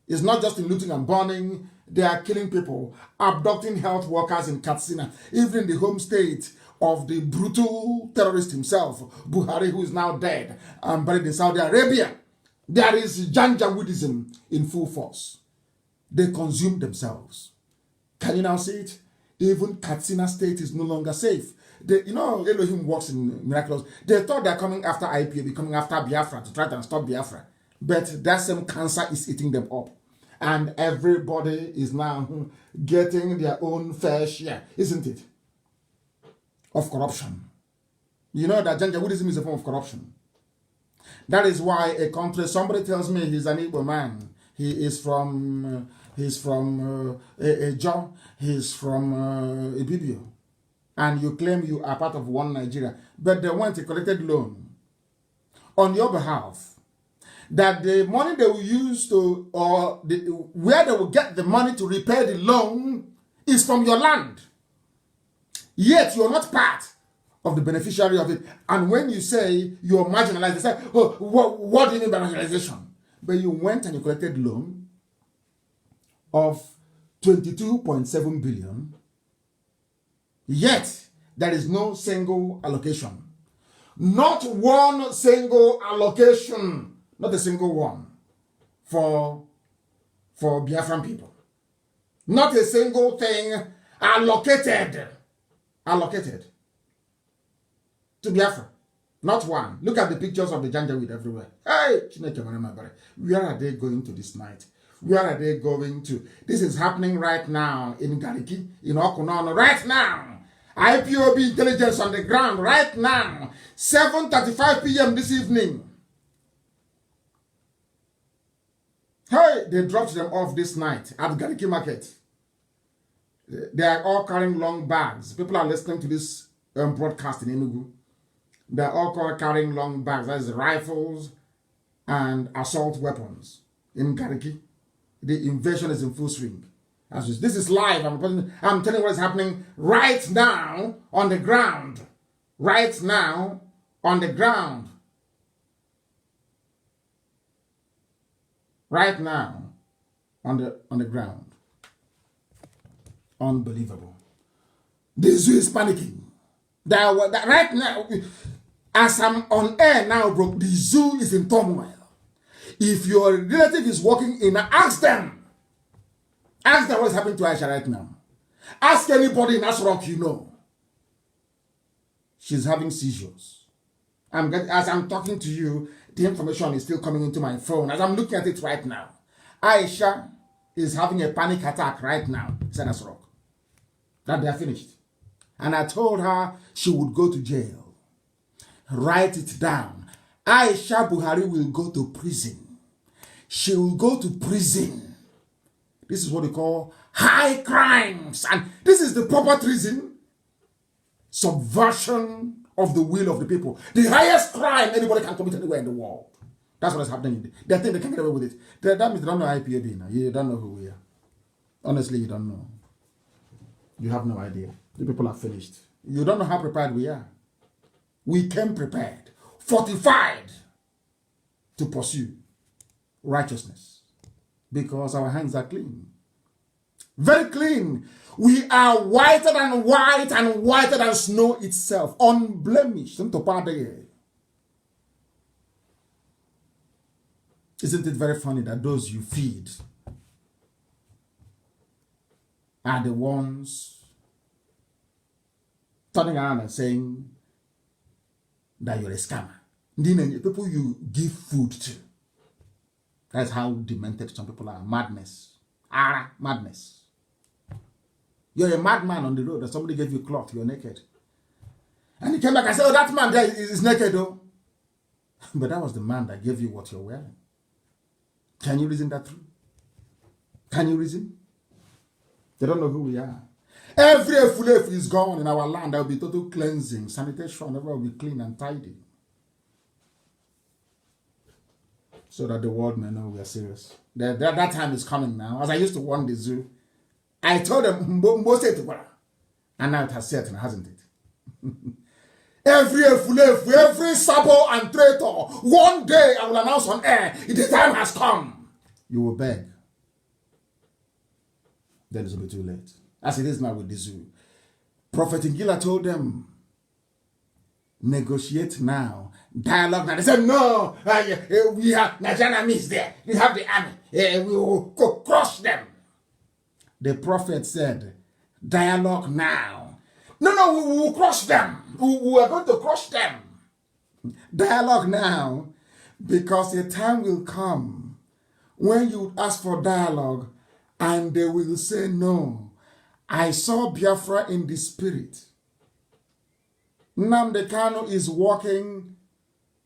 is not just in looting and burning. They are killing people, abducting health workers in Katsina, even in the home state of the brutal terrorist himself, Buhari, who is now dead and buried in Saudi Arabia. There is Janjaweedism in full force. They consume themselves. Can you now see it? Even Katsina state is no longer safe. Elohim works in miracles. They thought they're coming after IPOB, coming after Biafra to try to stop Biafra. But that same cancer is eating them up. And everybody is now getting their own fair share, isn't it? Of corruption. You know that Janjaweedism is a form of corruption. That is why a country, somebody tells me he's an Igbo man. He's from Ejo, he's from Ibibio, and you claim you are part of one Nigeria, but they want a collected loan on your behalf, that the money they will use to, where they will get the money to repay the loan is from your land, yet you're not part of the beneficiary of it. And when you say you're marginalized, they say, oh, what do you mean by marginalization? But you went and you collected loan of 22.7 billion, yet there is no single allocation. Not one single allocation, not a single one for Biafran people. Not a single thing allocated to Biafra. Not one. Look at the pictures of the Janjaweed everywhere. Hey, where are they going to this night? Where are they going to? This is happening right now in Gariki, in Okunono, right now. IPOB intelligence on the ground right now. 7:35 p.m. this evening. Hey, they dropped them off this night at Gariki Market. They are all carrying long bags. People are listening to this broadcast in Enugu. They are all carrying long bags. That is rifles and assault weapons in Gariki. The invasion is in full swing. This is live. I'm telling you what is happening right now on the ground. Right now on the ground. Right now on the ground. Unbelievable. The zoo is panicking. Right now, as I'm on air now, bro, the zoo is in turmoil. If your relative is working in, ask them. Ask them what's happening to Aisha right now. Ask anybody in Asrock you know. She's having seizures. As I'm talking to you, the information is still coming into my phone. As I'm looking at it right now, Aisha is having a panic attack right now. It's in Asrock. That they are finished. And I told her she would go to jail. Write it down. Aisha Buhari will go to prison. She will go to prison. This is what they call high crimes. And this is the proper treason. Subversion of the will of the people. The highest crime anybody can commit anywhere in the world. That's what is happening. They think they can get away with it. That means they don't know IPOB now. You don't know who we are. Honestly, you don't know. You have no idea. The people are finished. You don't know how prepared we are. We came prepared, fortified to pursue righteousness because our hands are clean. Very clean. We are whiter than white and whiter than snow itself. Unblemished. Isn't it very funny that those you feed are the ones turning around and saying that you're a scammer? The people you give food to. That's how demented some people are. Madness. Madness. You're a madman on the road and somebody gave you cloth, you're naked. And he came back and said, oh, that man there is naked though. But that was the man that gave you what you're wearing. Can you reason that through? Can you reason? They don't know who we are. Every efulefu is gone in our land. There will be total cleansing, sanitation, everywhere will be clean and tidy. So that the world may know we are serious. That time is coming now. As I used to warn the zoo, I told them, and now it has set, hasn't it? Every efulefu, every sabo and traitor, one day I will announce on air, the time has come. You will beg. Then it will be too late. As it is now with the zoo. Prophet Ngila told them, negotiate now, dialogue now. They said, no, we have Nigerian army is there. We have the army. We will crush them. The prophet said, dialogue now. No, we will crush them. We are going to crush them. Dialogue now, because a time will come when you ask for dialogue and they will say no. I saw Biafra in the spirit. Nnamdi Kanu is walking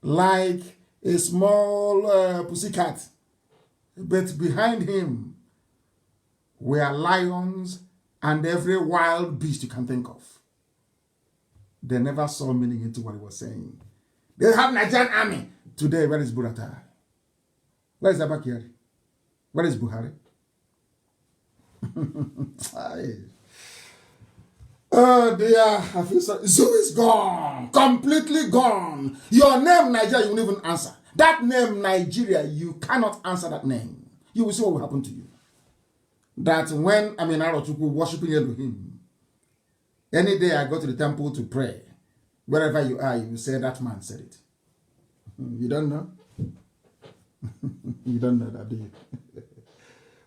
like a small pussycat, but behind him were lions and every wild beast you can think of. They never saw meaning into what he was saying. They have Nigerian army. Today, where is Buratai? Where is Abakari? Where is Buhari? Oh dear, I feel sorry. Zoo is gone. Completely gone. Your name, Nigeria, you won't even answer. That name, Nigeria, you cannot answer that name. You will see what will happen to you. That when I'm in Arochukwu worshiping Elohim, any day I go to the temple to pray, wherever you are, you will say that man said it. You don't know? You don't know that, do you?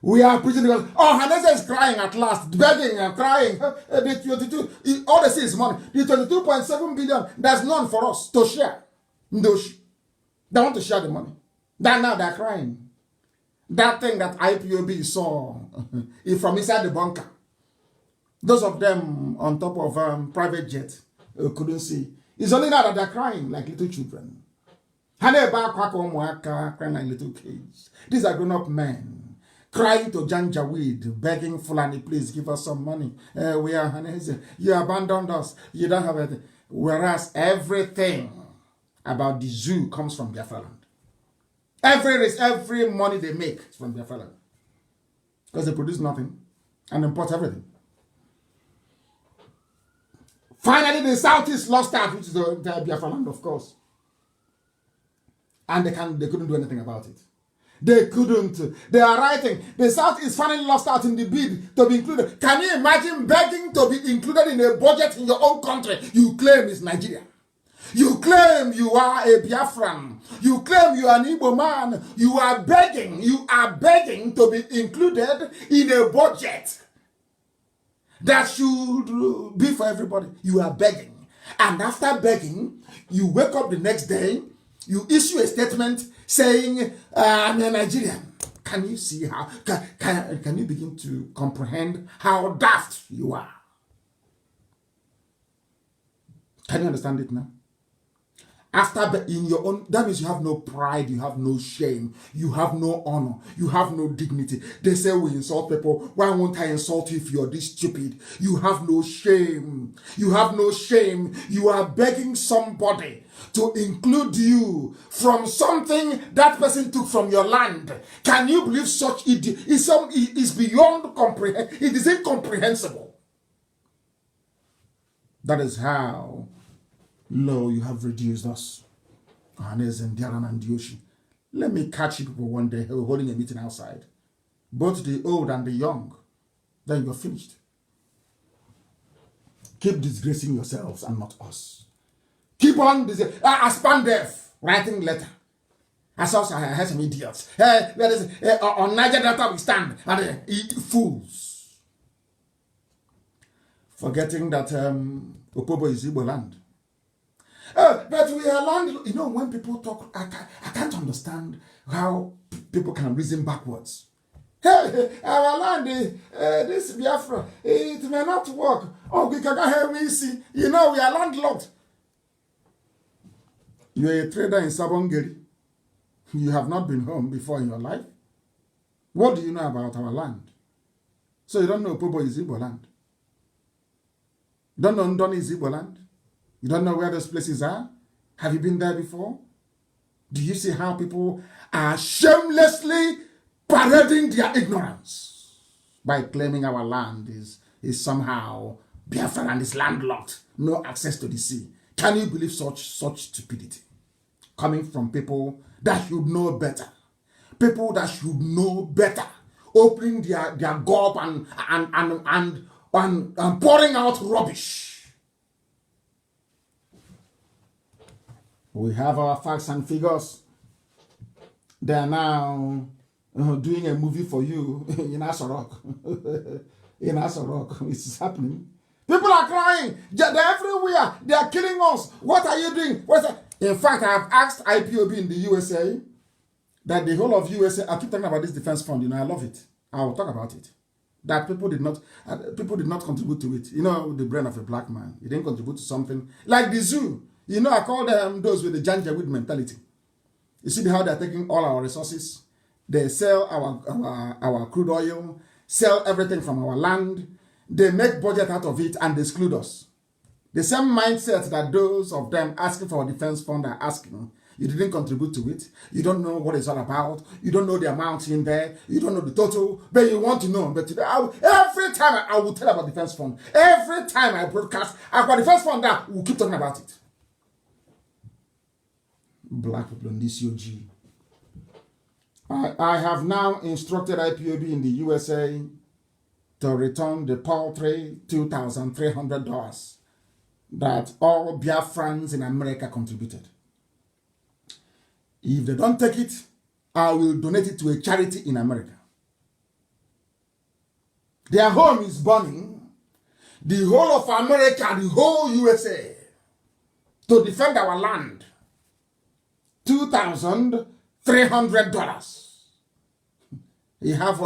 We are preaching because, Hanese is crying at last, begging and crying. The 22, all they see is money. The 22.7 billion, there's none for us to share. They want to share the money. Now they're crying. That thing that IPOB saw from inside the bunker. Those of them on top of private jet couldn't see. It's only now that they're crying like little children. Crying like little kids. These are grown-up men. Crying to Janjaweed, begging Fulani, please give us some money. We are Hanese. You abandoned us. You don't have anything. Whereas everything about the zoo comes from Biafra land. Every money they make is from Biafra land. Because they produce nothing and import everything. Finally, the Southeast lost out, which is the Biafra land, of course. And they couldn't do anything about it. They couldn't. They are writing. The South is finally lost out in the bid to be included. Can you imagine begging to be included in a budget in your own country? You claim it's Nigeria. You claim you are a Biafran. You claim you are an Igbo man. You are begging to be included in a budget that should be for everybody. You are begging. And after begging, you wake up the next day, you issue a statement saying, I'm a Nigerian. Can you see how, can you begin to comprehend how daft you are? Can you understand it now? After in your own, that means you have no pride, you have no shame, you have no honor, you have no dignity. They say we insult people. Why won't I insult you if you're this stupid? You have no shame. You have no shame. You are begging somebody to include you from something that person took from your land. Can you believe such idiot? It's beyond comprehension. It is incomprehensible. That is how low you have reduced us. Hanese and Diaran and Dioshi. Let me catch you people one day holding a meeting outside. Both the old and the young. Then you're finished. Keep disgracing yourselves and not us. Keep on as Pandef writing letter. As also, I heard some idiots. On Niger Delta we stand and eat fools. Forgetting that Opobo is Igbo land. But we are land, you know, when people talk, I can't understand how people can reason backwards. Hey, our land, this Biafra, it may not work. Oh, we can hear me see. You know, we are landlocked. You are a trader in Sabongeri. You have not been home before in your life. What do you know about our land? So you don't know Opobo is Igbo land. You don't know Ndoni is Igbo land. You don't know where those places are? Have you been there before? Do you see how people are shamelessly parading their ignorance by claiming our land is somehow Biafra and is landlocked, no access to the sea? Can you believe such stupidity? Coming from people that should know better. People that should know better. Opening their gob and pouring out rubbish. We have our facts and figures. They are now doing a movie for you in Asorok. In Asorok, it's happening. People are crying. They're everywhere. They are killing us. What are you doing? In fact, I have asked IPOB in the USA that the whole of USA, I keep talking about this defense fund, you know, I love it. I will talk about it. That people did not contribute to it. You know, the brain of a black man. He didn't contribute to something. Like the zoo. You know, I call them those with the Janjaweed mentality. You see how they're taking all our resources. They sell our crude oil, sell everything from our land. They make budget out of it and they exclude us. The same mindset that those of them asking for a defense fund are asking. You didn't contribute to it. You don't know what it's all about. You don't know the amount in there. You don't know the total. But you want to know. But every time I will tell about defense fund. Every time I broadcast about defense fund, that we'll keep talking about it. Black people in this UG. I have now instructed IPOB in the USA to return the paltry $2,300 that all Biafrans in America contributed. If they don't take it, I will donate it to a charity in America. Their home is burning. The whole of America, the whole USA, to defend our land. $2,300. You have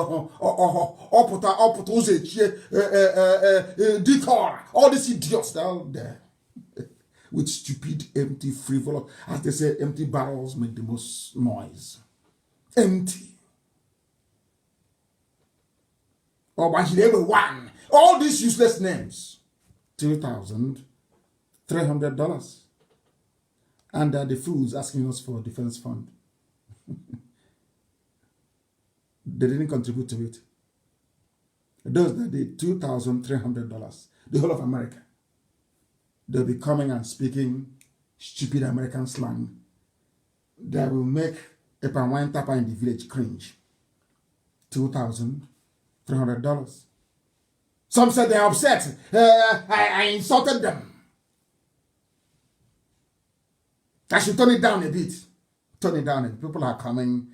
all these idiots out there with stupid, empty, frivolous, as they say, empty barrels make the most noise. Empty. All these useless names. $2,300. And the fools asking us for a defense fund. They didn't contribute to it. Those that did $2,300, the whole of America, they'll be coming and speaking stupid American slang that will make a Panwan Tapa in the village cringe. $2,300. Some said they're upset. I insulted them. I should turn it down a bit. Turn it down. People are coming.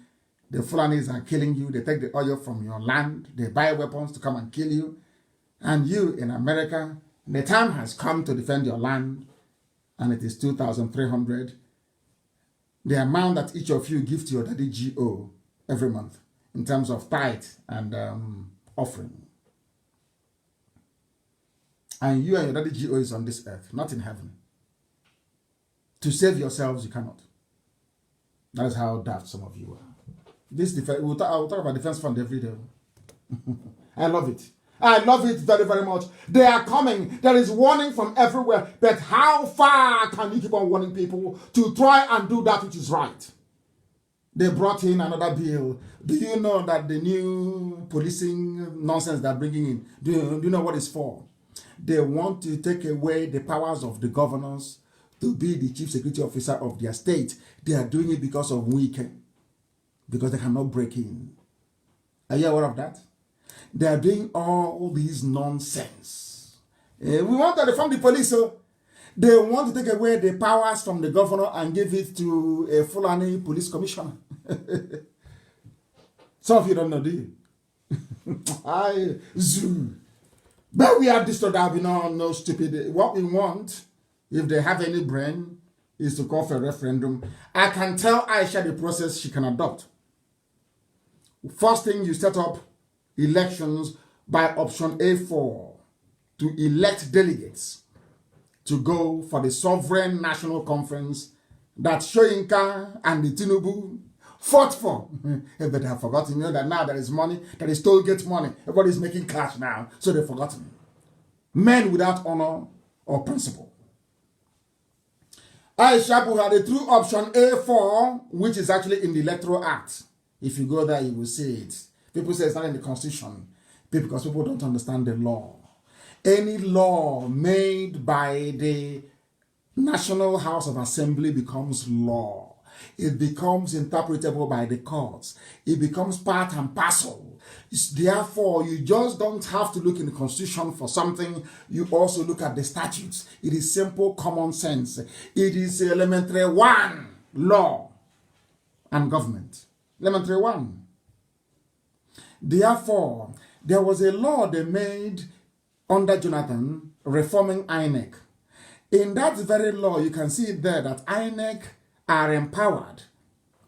The Fulanis are killing you. They take the oil from your land. They buy weapons to come and kill you. And you in America, the time has come to defend your land. And it is $2,300. The amount that each of you give to your daddy GO every month in terms of tithe and offering. And you and your daddy GO is on this earth, not in heaven. To save yourselves, you cannot. That is how daft some of you are. I will talk about defense fund every day. I love it. I love it very, very much. They are coming. There is warning from everywhere. But how far can you keep on warning people to try and do that which is right? They brought in another bill. Do you know that the new policing nonsense they're bringing in, do you know what it's for? They want to take away the powers of the governors to be the chief security officer of their state. They are doing it because of weekend. Because they cannot break in. Are you aware of that? They are doing all these nonsense. We want to reform the police. So They want to take away the powers from the governor and give it to a Fulani police commissioner. Some of you don't know, do you? I zoo. But we have this that we no stupid. What we want, if they have any brain, is to call for a referendum. I can tell Aisha the process she can adopt. First thing, you set up elections by option A4 to elect delegates to go for the sovereign national conference that Shoyinka and the Tinubu fought for. Everybody have forgotten, that now there is money, there is toll gate money. Everybody's making cash now, so they've forgotten. Men without honor or principle. Aisha Buhari through option A4, which is actually in the Electoral Act. If you go there, you will see it. People say it's not in the Constitution because people don't understand the law. Any law made by the National House of Assembly becomes law. It becomes interpretable by the courts. It becomes part and parcel. Therefore, you just don't have to look in the Constitution for something. You also look at the statutes. It is simple common sense. It is elementary one, law and government. Elementary one. Therefore, there was a law they made under Jonathan reforming INEC. In that very law, you can see there that INEC are empowered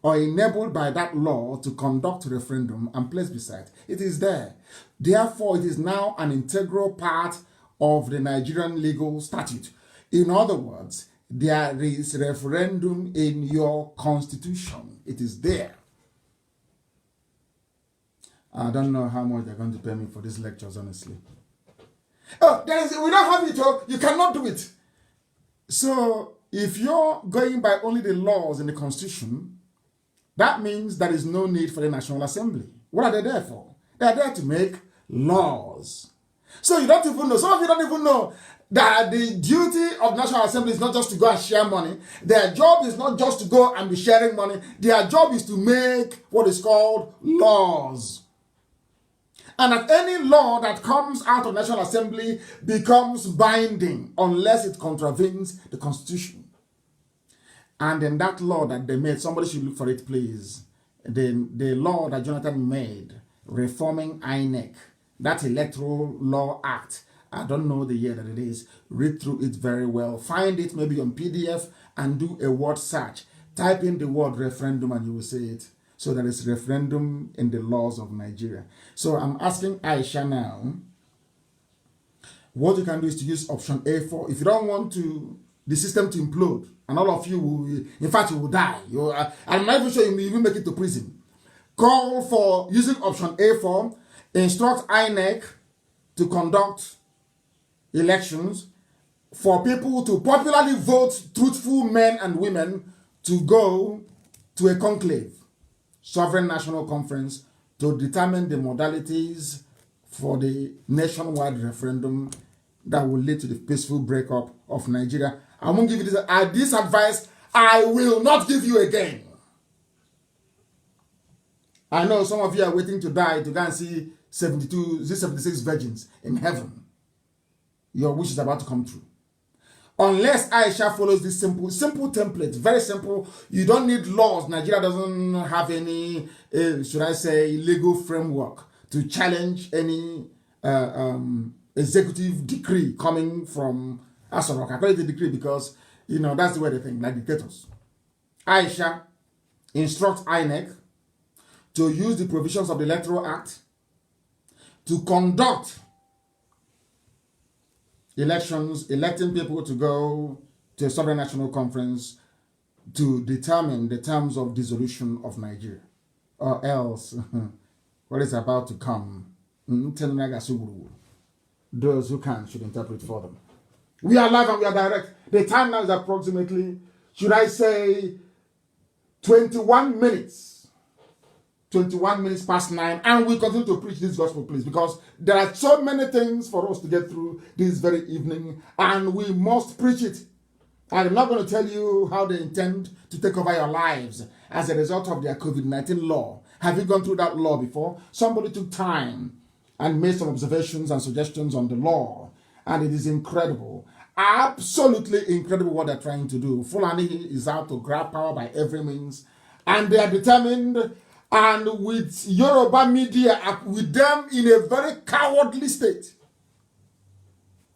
or enabled by that law to conduct referendum and plebiscite. It is there. Therefore, it is now an integral part of the Nigerian legal statute. In other words, there is referendum in your constitution. It is there. I don't know how much they're going to pay me for these lectures, honestly. Oh, we don't have it. You cannot do it. So, if you're going by only the laws in the Constitution, that means there is no need for the National Assembly. What are they there for? They are there to make laws. So you don't even know. Some of you don't even know that the duty of National Assembly is not just to go and share money. Their job is not just to go and be sharing money. Their job is to make what is called laws. And that any law that comes out of National Assembly becomes binding unless it contravenes the Constitution. And then that law that they made, somebody should look for it, please. The law that Jonathan made, reforming INEC, that Electoral Law Act, I don't know the year that it is. Read through it very well. Find it maybe on PDF and do a word search. Type in the word referendum and you will see it. So there is referendum in the laws of Nigeria. So I'm asking Aisha now, what you can do is to use option A4. If you don't want the system to implode, and all of you will, in fact, you will die. I'm not even sure you will even make it to prison. Call for using option A4, instruct INEC to conduct elections for people to popularly vote truthful men and women to go to a conclave, sovereign national conference, to determine the modalities for the nationwide referendum that will lead to the peaceful breakup of Nigeria. I won't give you this advice. I will not give you again. I know some of you are waiting to die to go and see 76 virgins in heaven. Your wish is about to come true. Unless Aisha follows this simple template, very simple. You don't need laws. Nigeria doesn't have any, should I say, legal framework to challenge any executive decree coming from Asorok. I call it a decree because, that's the way they think, like dictators. Aisha instructs INEC to use the provisions of the Electoral Act to conduct elections, electing people to go to a sovereign national conference to determine the terms of dissolution of Nigeria. Or else, what is about to come, those who can should interpret for them. We are live and we are direct. The time now is approximately, should I say, 21 minutes. 21 minutes past 9, and we continue to preach this gospel, please, because there are so many things for us to get through this very evening, and we must preach it. I'm not going to tell you how they intend to take over your lives as a result of their COVID-19 law. Have you gone through that law before? Somebody took time and made some observations and suggestions on the law, and it is incredible. Absolutely incredible what they're trying to do. Fulani is out to grab power by every means, and they are determined. And with Yoruba media, with them in a very cowardly state,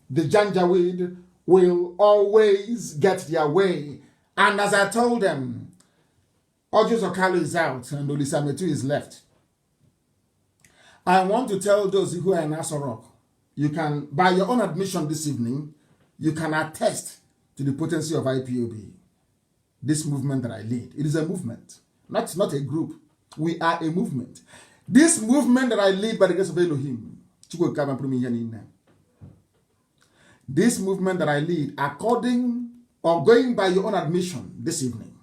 the Janjaweed will always get their way. And as I told them, Ojus Okalu is out and Olisametu is left. I want to tell those who are in Asorok, you can, by your own admission this evening, you can attest to the potency of IPOB. This movement that I lead, it is a movement, not a group. We are a movement. This movement that I lead by the grace of Elohim, this movement that I lead, according or going by your own admission this evening,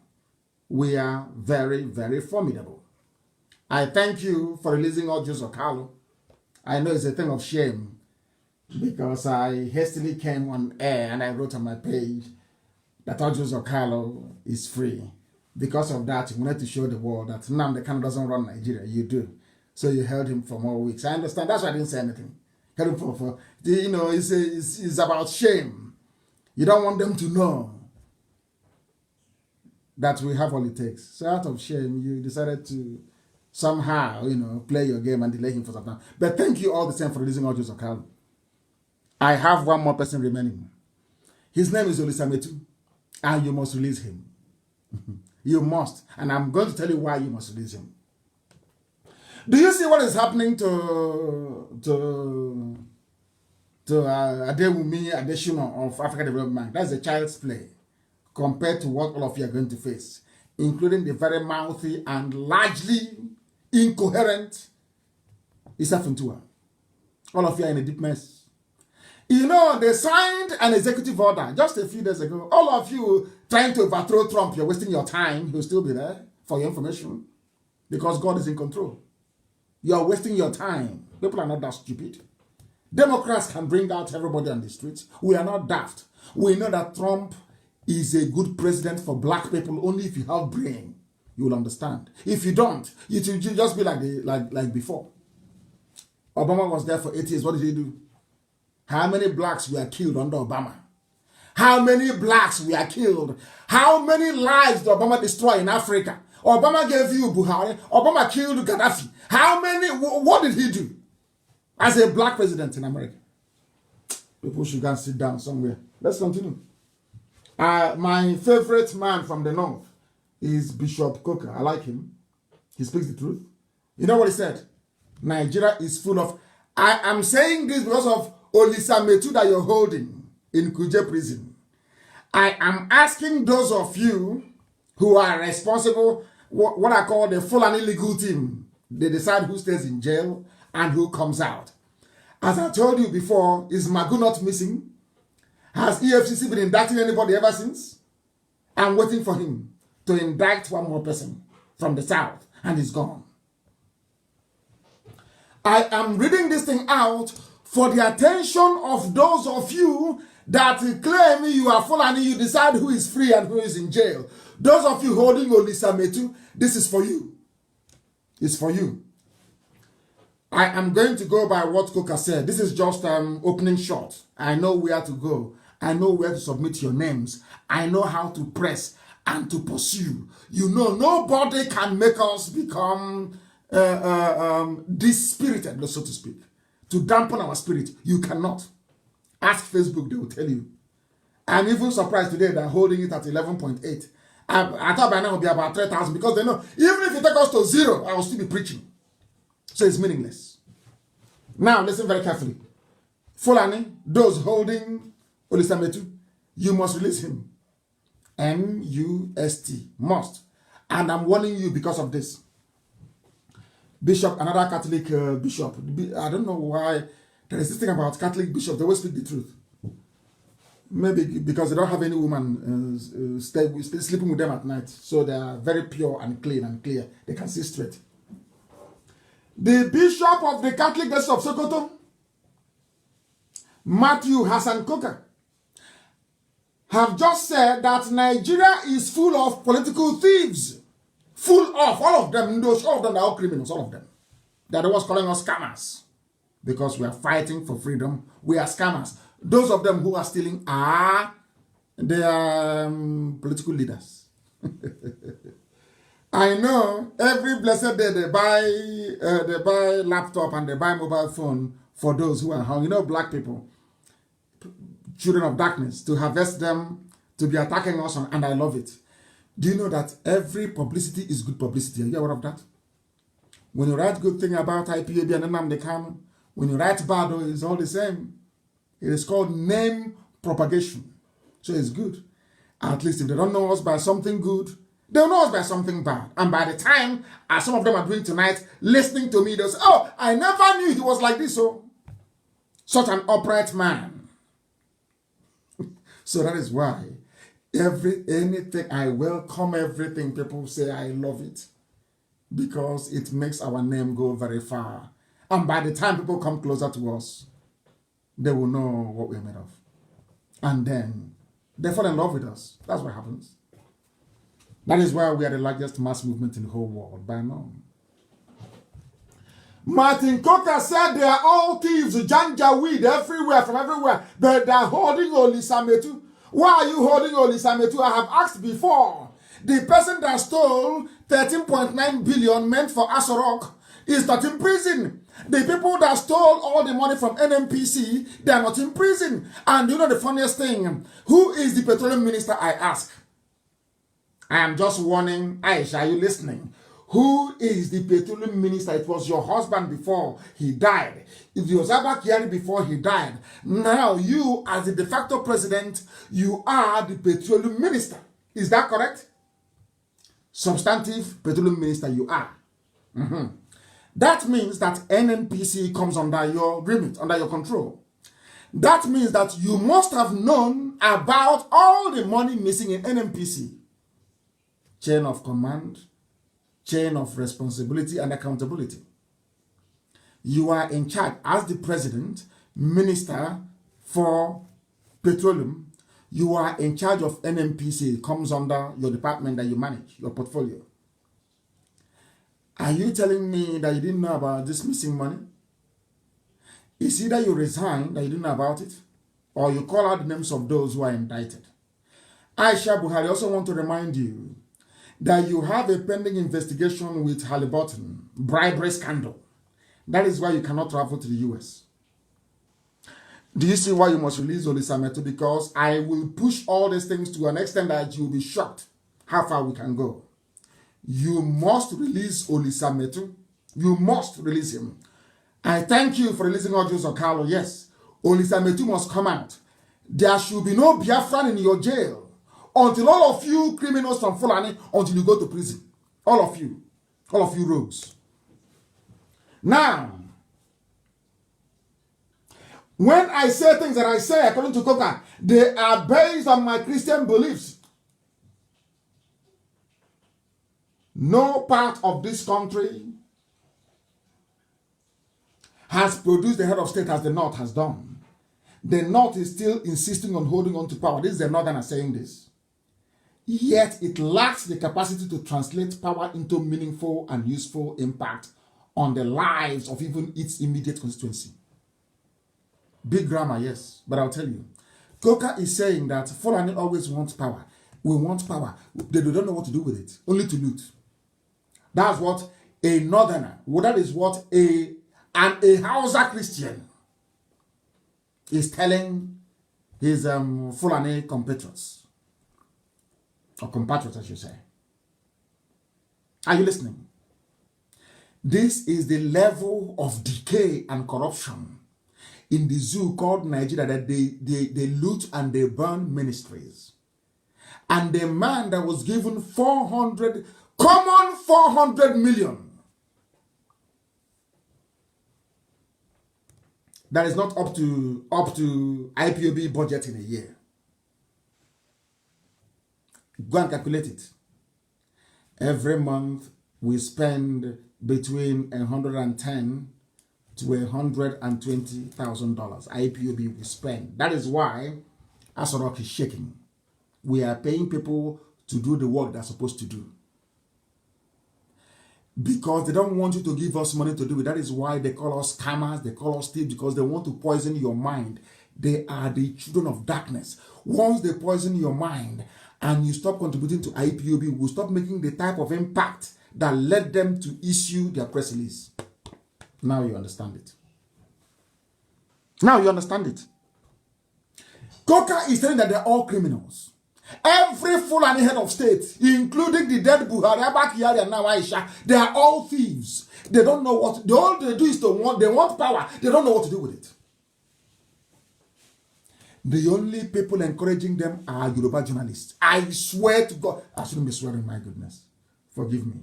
we are very, very formidable. I thank you for releasing Ojus Okalu. I know it's a thing of shame because I hastily came on air and I wrote on my page that Ojus Okalu is free. Because of that, you wanted to show the world that Nnamdi Kanu doesn't run Nigeria. You do. So you held him for more weeks. I understand. That's why I didn't say anything. Held him for you know, it's about shame. You don't want them to know that we have all it takes. So out of shame, you decided to somehow, you know, play your game and delay him for some time. But thank you all the same for releasing Ojus Okalu. I have one more person remaining. His name is Olisametu, and you must release him. You must. And I'm going to tell you why you must release him. Do you see what is happening to Adewumi Adeshino of Africa Development Bank? That's a child's play compared to what all of you are going to face, including the very mouthy and largely incoherent Issa Funtua. All of you are in a deep mess. You know, they signed an executive order just a few days ago. All of you trying to overthrow Trump, you're wasting your time. He'll still be there for your information because God is in control. You're wasting your time. People are not that stupid. Democrats can bring out everybody on the streets. We are not daft. We know that Trump is a good president for black people only if you have brain. You will understand. If you don't, you just be like before. Obama was there for 8 years. What did he do? How many blacks were killed under Obama? How many blacks were killed? How many lives did Obama destroy in Africa? Obama gave you Buhari. Obama killed Gaddafi. How many? What did he do as a black president in America? People should go and sit down somewhere. Let's continue. My favorite man from the north is Bishop Coker. I like him. He speaks the truth. You know what he said? Nigeria is full of... I am saying this because of Olisametu that you're holding in Kuje prison. I am asking those of you who are responsible, what I call the Fulani legal team. They decide who stays in jail and who comes out. As I told you before, is Magu not missing? Has EFCC been indicting anybody ever since? I'm waiting for him to indict one more person from the south, and he's gone. I am reading this thing out for the attention of those of you that claim you are full and you decide who is free and who is in jail. Those of you holding Olisametu, this is for you. It's for you. I am going to go by what Coker said. This is just opening shot. I know where to go. I know where to submit your names. I know how to press and to pursue. You know, nobody can make us become dispirited, so to speak. To dampen our spirit, you cannot. Ask Facebook, they will tell you. I'm even surprised today they're holding it at 11.8. I thought by now it would be about 3,000 because they know, even if you take us to 0, I will still be preaching. So it's meaningless. Now, listen very carefully. Fulani, those holding Olisametu, you must release him. M-U-S-T, must. And I'm warning you because of this. Bishop, another Catholic bishop. I don't know why there is this thing about Catholic bishops. They always speak the truth. Maybe because they don't have any woman sleeping with them at night. So they are very pure and clean and clear. They can see straight. The bishop of the Catholic Diocese of Sokoto, Matthew Hassan Coker, have just said that Nigeria is full of political thieves. Full of, all of them, all of them are all criminals, all of them. They're the ones calling us scammers. Because we are fighting for freedom, we are scammers. Those of them who are stealing they are political leaders. I know every blessed day they buy laptop and they buy mobile phone for those who are hung. You know, black people, children of darkness, to harvest them, to be attacking us, and I love it. Do you know that every publicity is good publicity? Are you aware of that? When you write good thing about IPAB and Nnamdi Kanu, when you write bad, it's all the same. It is called name propagation. So it's good. At least if they don't know us by something good, they'll know us by something bad. And by the time, as some of them are doing tonight, listening to me, they'll say, oh, I never knew he was like this. So, such an upright man. So that is why anything, I welcome everything. People say I love it because it makes our name go very far. And by the time people come closer to us, they will know what we're made of. And then they fall in love with us. That's what happens. That is why we are the largest mass movement in the whole world by now. Martin Coker said they are all thieves, janja weed everywhere, from everywhere, but they are holding Olisametu. Why are you holding Olisametu? I have asked before. The person that stole 13.9 billion meant for Asorok is not in prison. The people that stole all the money from NNPC, they are not in prison. And you know the funniest thing? Who is the petroleum minister, I ask? I am just warning. Aisha, are you listening? Who is the petroleum minister? It was your husband before he died. It was Abba Kyari before he died. Now you, as the de facto president, you are the petroleum minister. Is that correct? Substantive petroleum minister you are. That means that NNPC comes under your remit, under your control. That means that you must have known about all the money missing in NNPC. Chain of command, chain of responsibility and accountability. You are in charge as the president, minister for petroleum. You are in charge of NNPC. It comes under your department that you manage, your portfolio. Are you telling me that you didn't know about this missing money? It's either you resign that you didn't know about it, or you call out the names of those who are indicted. Aisha Buhari also want to remind you that you have a pending investigation with Halliburton, bribery scandal. That is why you cannot travel to the US. Do you see why you must release Olisametu? Because I will push all these things to an extent that you will be shocked how far we can go. You must release Olisametu. You must release him. I thank you for releasing Ojus Okalo. Yes, Olisametu must come out. There should be no Biafran in your jail until all of you criminals from Fulani, until you go to prison. All of you rogues. Now, when I say things that I say according to Coca, they are based on my Christian beliefs. No part of this country has produced the head of state as the North has done. The North is still insisting on holding on to power. This is the Northerners saying this. Yet it lacks the capacity to translate power into meaningful and useful impact on the lives of even its immediate constituency. Big grammar, yes, but I'll tell you. Coca is saying that Fulani always wants power. We want power. They don't know what to do with it, only to loot. That's what a Northerner, that is what a Hausa Christian is telling his Fulani compatriots. Or compatriots, I should say. Are you listening? This is the level of decay and corruption in the zoo called Nigeria, that they loot and they burn ministries. And the man that was given 400 million, that is not up to IPOB budget in a year. Go and calculate it. Every month we spend between $110,000 to $120,000. IPOB we spend. That is why Asorok is shaking. We are paying people to do the work they're supposed to do, because they don't want you to give us money to do it. That is why they call us scammers, they call us thieves, because they want to poison your mind. They are the children of darkness. Once they poison your mind and you stop contributing to IPOB, will stop making the type of impact that led them to issue their press release. Now you understand it. Now you understand it. Coca is saying that they're all criminals. Every Fulani head of state, including the dead Buhari, Abakiyari, and now Aisha, they are all thieves. They don't know what, all they do is they want power. They don't know what to do with it. The only people encouraging them are Yoruba journalists. I swear to God, I shouldn't be swearing, my goodness. Forgive me.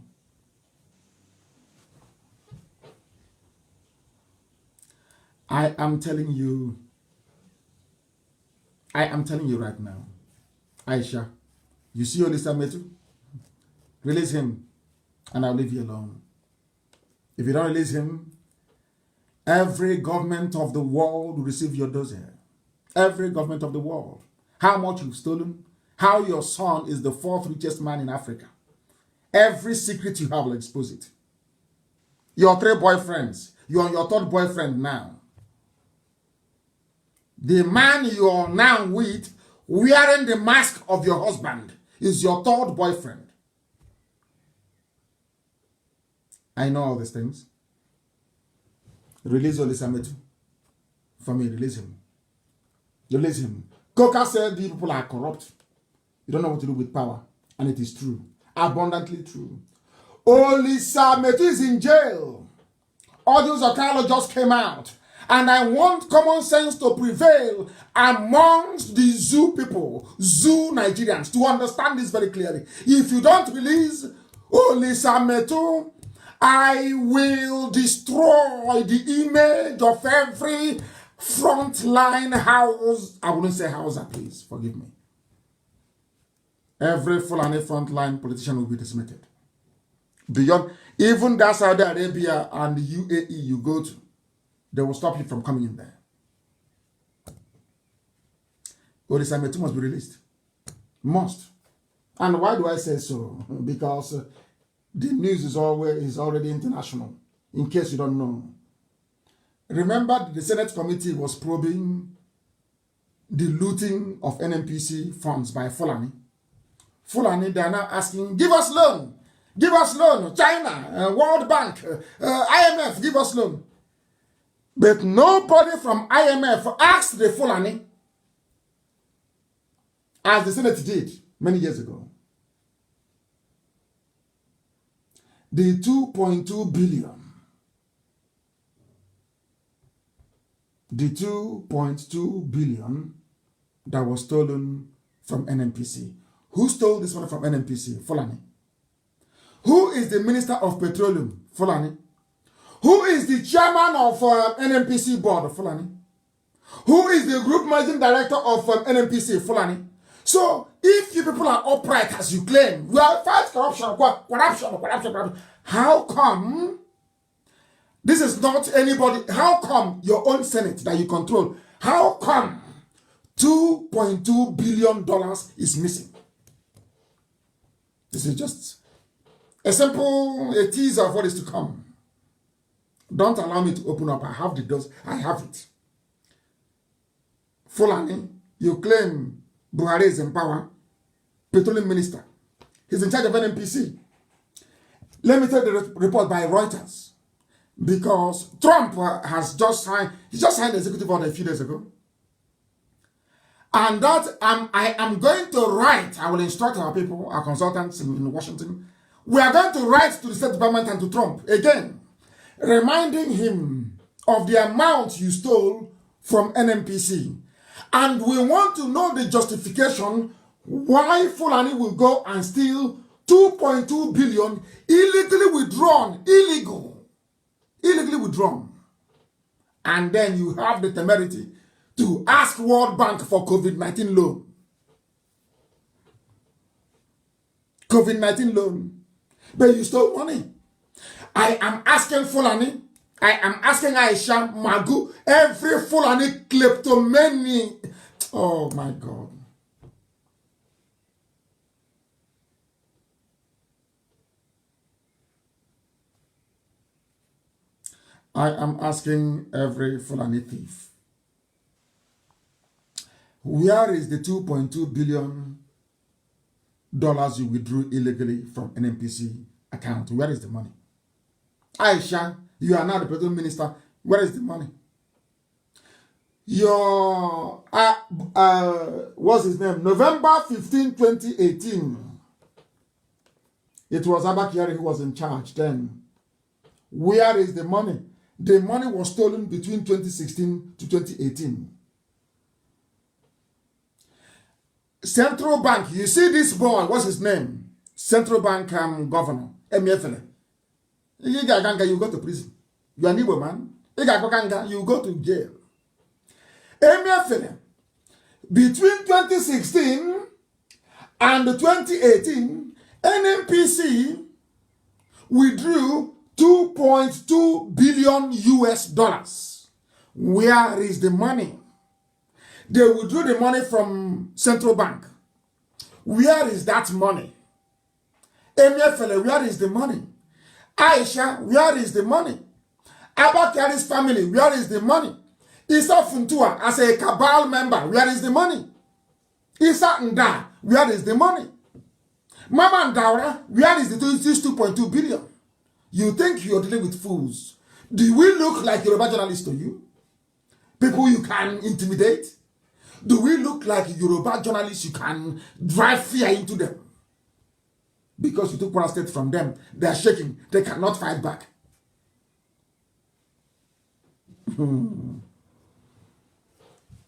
I am telling you right now, Aisha, you see Olisa Metu? Release him, and I'll leave you alone. If you don't release him, every government of the world will receive your dossier. Every government of the world. How much you've stolen, how your son is the fourth richest man in Africa. Every secret you have will expose it. Your 3 boyfriends, you're on your 3rd boyfriend now. The man you are now with, wearing the mask of your husband, is your 3rd boyfriend. I know all these things. Release Olisa Metu. For me, release him. Release him. Coca said the people are corrupt. You don't know what to do with power. And it is true. Abundantly true. Olisa Metu is in jail. Audios of Carlo just came out. And I want common sense to prevail amongst the zoo people, zoo Nigerians, to understand this very clearly. If you don't release Olisa Metu, I will destroy the image of every frontline house. I wouldn't say houser, please, forgive me. Every Fulani frontline politician will be dismissed. Beyond, even that Saudi Arabia and the UAE you go to, they will stop you from coming in there. Olisa Metu must be released. Must. And why do I say so? Because the news is already international, in case you don't know. Remember, the Senate committee was probing the looting of NNPC funds by Fulani. Fulani, they are now asking, give us loan. Give us loan. China, World Bank, IMF, give us loan. But nobody from IMF asked the Fulani, as the Senate did many years ago. The 2.2 billion. The 2.2 billion that was stolen from NNPC. Who stole this money from NNPC? Fulani. Who is the Minister of Petroleum? Fulani. Who is the chairman of NNPC board? Fulani. Who is the group managing director of NNPC? Fulani. So, if you people are upright as you claim, we are fight corruption. How come this is not anybody? How come your own Senate that you control? How come $2.2 billion is missing? This is just a teaser of what is to come. Don't allow me to open up. I have the doors. I have it. Fulani, you claim Buhari is in power. Petroleum Minister. He's in charge of NNPC. Let me tell you the report by Reuters. Because Trump has just signed, he just signed the executive order a few days ago. And that I am going to write, I will instruct our people, our consultants in Washington. We are going to write to the State Department and to Trump again, reminding him of the amount you stole from NNPC. And we want to know the justification why Fulani will go and steal 2.2 billion illegally withdrawn, illegally withdrawn. And then you have the temerity to ask World Bank for COVID-19 loan. COVID-19 loan. But you stole money. I am asking Fulani, I am asking Aisha, Magu, every Fulani kleptomani. Oh my God. I am asking every Fulani thief, Where is the $2.2 billion you withdrew illegally from NNPC account? Where is the money? Aisha, you are now the president minister. Where is the money? Your, what's his name? November 15, 2018. It was Abakari who was in charge then. Where is the money? The money was stolen between 2016 to 2018. Central Bank, you see this boy, what's his name? Central Bank governor, MFL. You go to prison. You are an Igbo man. You go to jail. MFL, between 2016 and 2018, NNPC withdrew $2.2 billion US. Where is the money? They withdrew the money from Central Bank. Where is that money? MFL, where is the money? Aisha, where is the money? Abakari's family, where is the money? Isa Funtua, as a cabal member, where is the money? Isa Nda, where is the money? Mama Ndaura, where is this 2.2 billion? You think you're dealing with fools. Do we look like Yoruba journalists to you? People you can intimidate? Do we look like Yoruba journalists you can drive fear into them? Because you took one state from them, they are shaking. They cannot fight back.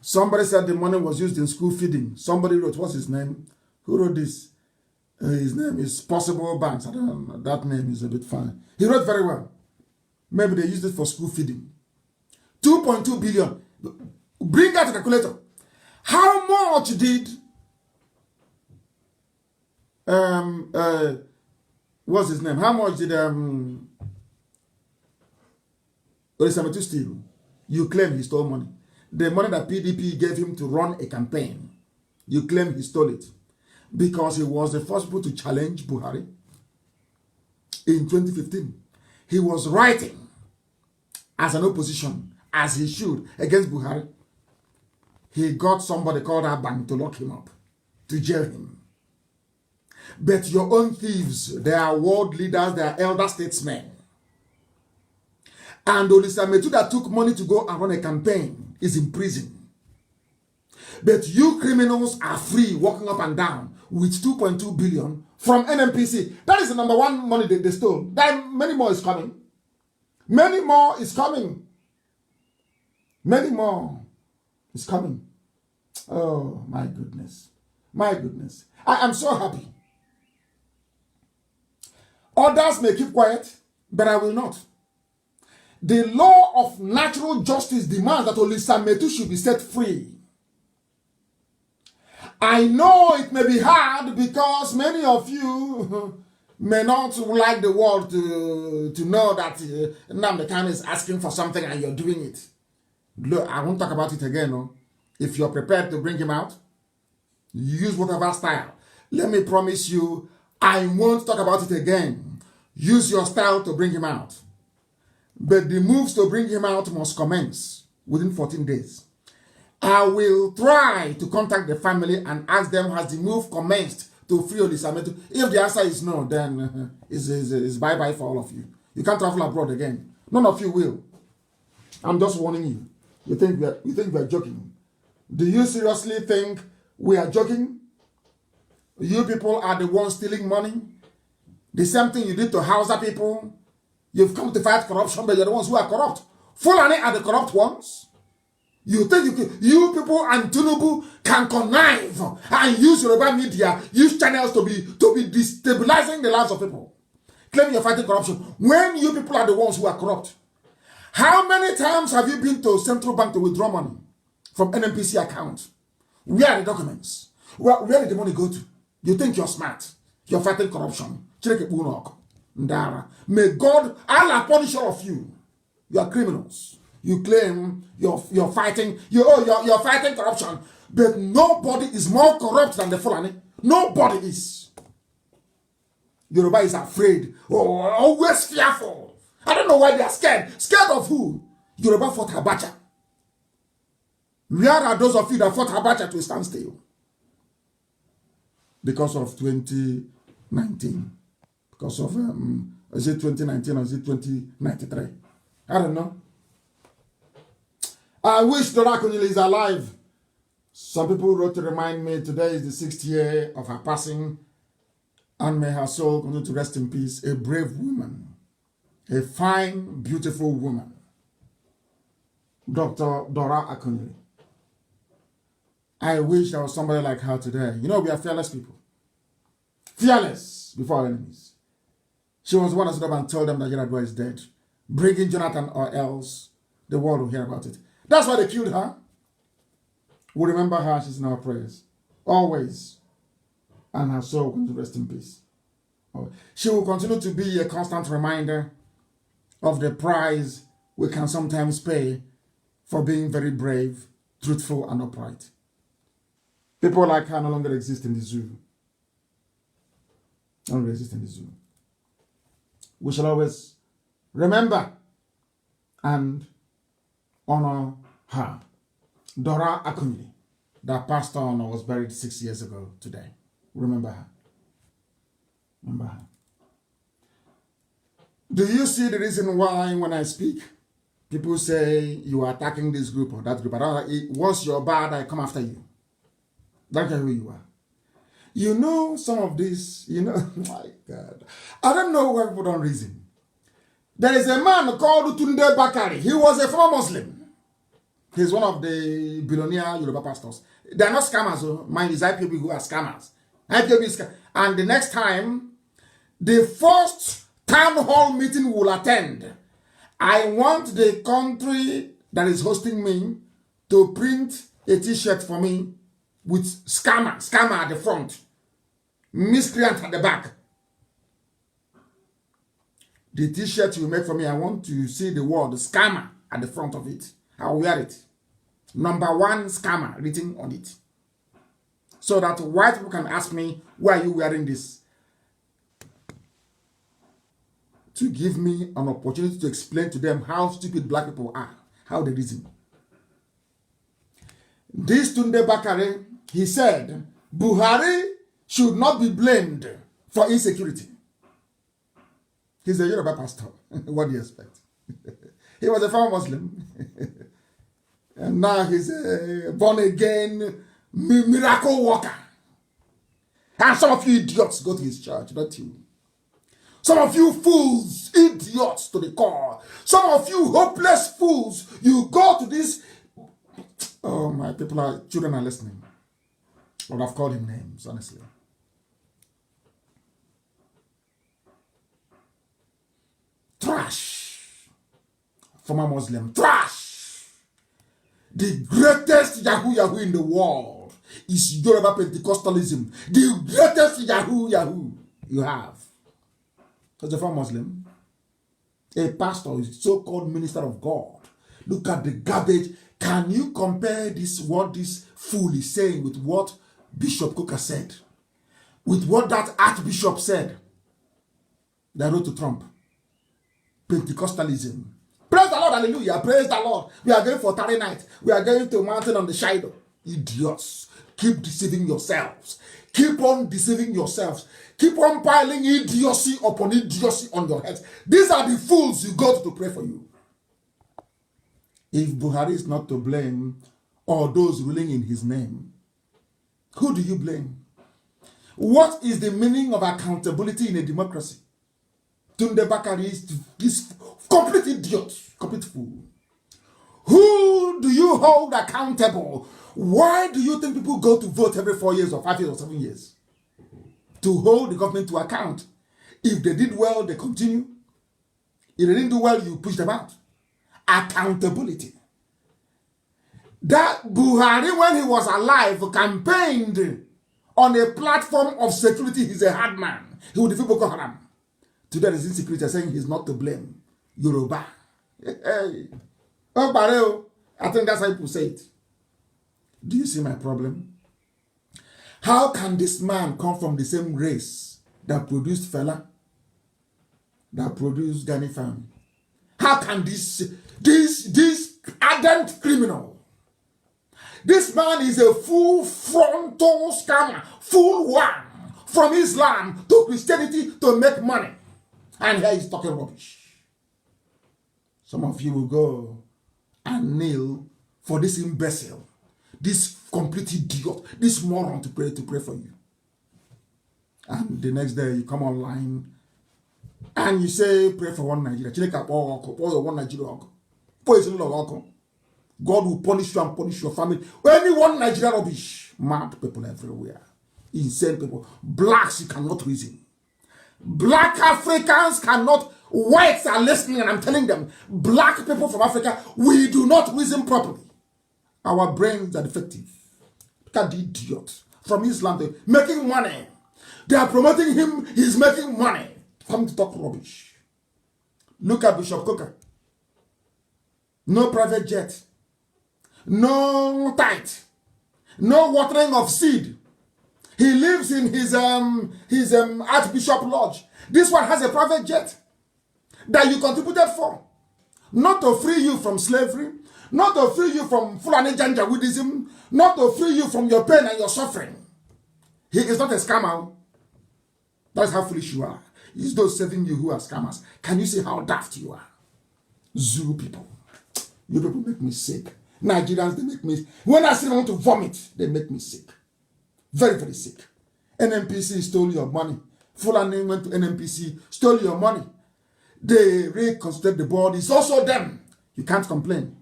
Somebody said the money was used in school feeding. Somebody wrote, what's his name? Who wrote this? His name is Possible Banks. I don't know. That name is a bit funny. He wrote very well. Maybe they used it for school feeding. 2.2 billion. Bring out the calculator. How much did what's his name? How much did Olisametu steal? You claim he stole money. The money that PDP gave him to run a campaign, you claim he stole it because he was the first people to challenge Buhari in 2015. He was writing as an opposition, as he should, against Buhari. He got somebody called Abang to lock him up, to jail him. But your own thieves, they are world leaders, they are elder statesmen. And Olisametu that took money to go and run a campaign is in prison. But you criminals are free, walking up and down with 2.2 billion from NNPC. That is the number one money they stole. Then many more is coming. Many more is coming. Many more is coming. Oh, my goodness. My goodness. I am so happy. Others may keep quiet, but I will not. The law of natural justice demands that Olisametu should be set free. I know it may be hard because many of you may not like the world to know that Nnamdi Kanu is asking for something and you're doing it. Look, I won't talk about it again. No? If you're prepared to bring him out, use whatever style. Let me promise you, I won't talk about it again. Use your style to bring him out. But the moves to bring him out must commence within 14 days. I will try to contact the family and ask them, has the move commenced to free Olisametu? If the answer is no, then it's bye-bye for all of you. You can't travel abroad again. None of you will. I'm just warning you. You think we are joking? Do you seriously think we are joking? You people are the ones stealing money. The same thing you did to Hausa people. You've come to fight corruption, but you're the ones who are corrupt. Fulani are the corrupt ones. You think you people and Tinubu can connive and use Yoruba media, use channels to be destabilizing the lives of people. Claim you're fighting corruption when you people are the ones who are corrupt. How many times have you been to Central Bank to withdraw money from NNPC accounts? Where are the documents? Where did the money go to? You think you're smart. You're fighting corruption. May God, Allah punish all of you. You are criminals. You claim you're fighting, you're fighting corruption, but nobody is more corrupt than the Fulani. Nobody is. Yoruba is afraid, always fearful. I don't know why they are scared. Scared of who? Yoruba fought Abacha. Where are those of you that fought Abacha to stand still? Because of 2019. Because of, is it 2019 or is it 2093? I don't know. I wish Dora Akunyili is alive. Some people wrote to remind me today is the 6th year of her passing, and may her soul continue to rest in peace. A brave woman, a fine, beautiful woman. Dr. Dora Akunyili. I wish there was somebody like her today. You know, we are fearless people. Fearless before our enemies. She was one that stood up and told them that Yaradua is dead. Bring in Jonathan or else the world will hear about it. That's why they killed her. We remember her, she's in our prayers. Always. And her soul will rest in peace. She will continue to be a constant reminder of the price we can sometimes pay for being very brave, truthful, and upright. People like her no longer exist in the zoo. No longer exist in the zoo. We shall always remember and honor her. Dora Akunyili, that passed on or was buried 6 years ago today. Remember her. Remember her. Do you see the reason why when I speak, people say you are attacking this group or that group? I don't know, once you're bad, I come after you. That's who you are. You know some of this, you know, my God. I don't know why people don't reason. There is a man called Tunde Bakari. He was a former Muslim. He's one of the billionaire Yoruba pastors. They are not scammers, mind is IPOB who are scammers. IPOB is and the next time, the first town hall meeting will attend. I want the country that is hosting me to print a t-shirt for me with scammer at the front, miscreant at the back. The t-shirt you make for me, I want to see the word scammer at the front of it. I'll wear it. Number 1 scammer written on it. So that white people can ask me, why are you wearing this? To give me an opportunity to explain to them how stupid black people are, how they reason. This Tunde Bakare, he said, Buhari should not be blamed for insecurity. He's a Yoruba pastor. What do you expect? He was a former Muslim. And now he's a born-again miracle worker. And some of you idiots go to his church, not you. Some of you fools, idiots to the core. Some of you hopeless fools, you go to this. Oh, my children are listening. I would have called him names, honestly. Trash. Former Muslim. Trash. The greatest Yahoo in the world is Yoruba Pentecostalism. The greatest Yahoo you have. As a former Muslim, a pastor, is so-called minister of God. Look at the garbage. Can you compare this, what this fool is saying with what Bishop Coker said? With what that Archbishop said that wrote to Trump? Pentecostalism. Praise the Lord, hallelujah. Praise the Lord. We are going for Tarry night. We are going to a mountain on the shadow. Idiots. Keep deceiving yourselves. Keep on deceiving yourselves. Keep on piling idiocy upon idiocy on your heads. These are the fools you go to pray for you. If Buhari is not to blame, or those ruling in his name, who do you blame? What is the meaning of accountability in a democracy? Tunde Bakari is complete idiot, complete fool. Who do you hold accountable? Why do you think people go to vote every 4 years or 5 years or 7 years? To hold the government to account. If they did well, they continue. If they didn't do well, you push them out. Accountability. That Buhari, when he was alive, campaigned on a platform of security. He's a hard man. He would defeat Boko Haram. Today there is insecurity, saying he's not to blame. Yoruba. Hey. Oh, Bareo. I think that's how people say it. Do you see my problem? How can this man come from the same race that produced Fela, that produced Gani family? How can this ardent criminal This man is a full frontal scammer, full one, from Islam to Christianity to make money. And here he's talking rubbish. Some of you will go and kneel for this imbecile, this complete idiot, this moron to pray for you. And the next day you come online and you say, pray for one Nigeria. One Nigeria. God will punish you and punish your family. Only one Nigeria rubbish. Mad people everywhere. Insane people. Blacks, you cannot reason. Black Africans cannot. Whites are listening and I'm telling them, black people from Africa, we do not reason properly. Our brains are defective. Look at the idiot from Islam making money. They are promoting him, he's making money. Come to talk rubbish. Look at Bishop Coker. No private jet. No tithe. No watering of seed. He lives in his Archbishop Lodge. This one has a private jet that you contributed for. Not to free you from slavery. Not to free you from Fulani Janjaweedism. Not to free you from your pain and your suffering. He is not a scammer. That's how foolish you are. It's those saving you who are scammers. Can you see how daft you are? Zoo people. You people make me sick. Nigerians, they make me... When I say I want to vomit, they make me sick. Very, very sick. NNPC stole your money. Fulani went to NNPC, stole your money. They reconstruct the board. It's also them. You can't complain.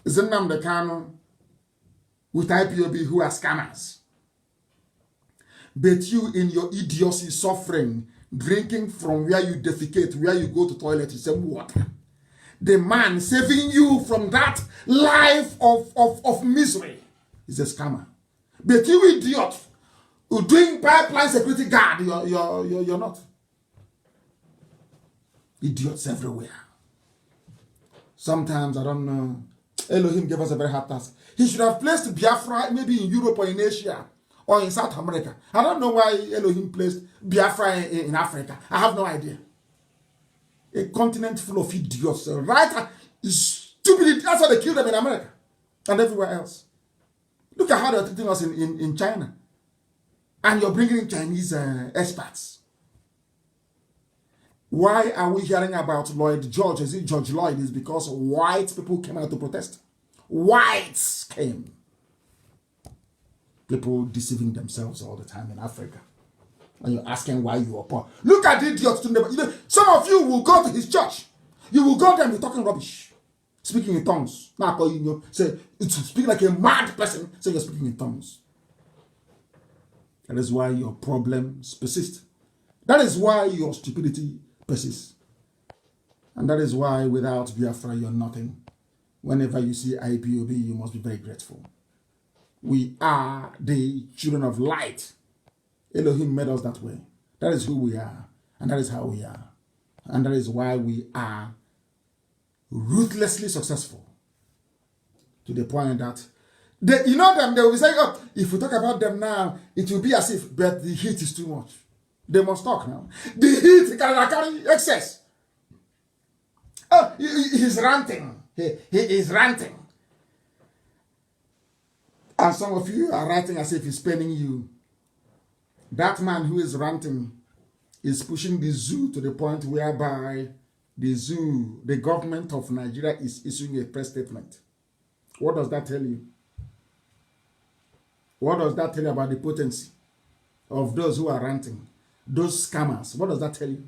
It's Nnamdi Kanu with IPOB who are scammers. But you in your idiocy suffering, drinking from where you defecate, where you go to toilet, you say water. The man saving you from that life of misery is a scammer. But you idiot who doing pipeline security guard, you're not. Idiots everywhere. Sometimes, I don't know, Elohim gave us a very hard task. He should have placed Biafra maybe in Europe or in Asia or in South America. I don't know why Elohim placed Biafra in Africa. I have no idea. A continent full of idiots, right? Stupid. That's why they killed them in America and everywhere else. Look at how they're treating us in China. And you're bringing in Chinese experts. Why are we hearing about Lloyd George? Is it George Lloyd? It's because white people came out to protest. Whites came. People deceiving themselves all the time in Africa. And you're asking why you are poor. Look at the idiots. Some of you will go to his church. You will go there and be talking rubbish. Speaking in tongues. Now, say, speak like a mad person. Say you're speaking in tongues. That is why your problems persist. That is why your stupidity persists. And that is why without Biafra, you're nothing. Whenever you see IPOB, you must be very grateful. We are the children of light. Elohim made us that way. That is who we are. And that is how we are. And that is why we are ruthlessly successful. To the point that, they will be saying, oh, if we talk about them now, it will be as if, but the heat is too much. They must talk now. The heat can carry excess. Oh, he's ranting. He is ranting. And some of you are writing as if he's paining you. That man who is ranting is pushing the zoo to the point whereby the government of Nigeria is issuing a press statement. What does that tell you? What does that tell you about the potency of those who are ranting? Those scammers. What does that tell you?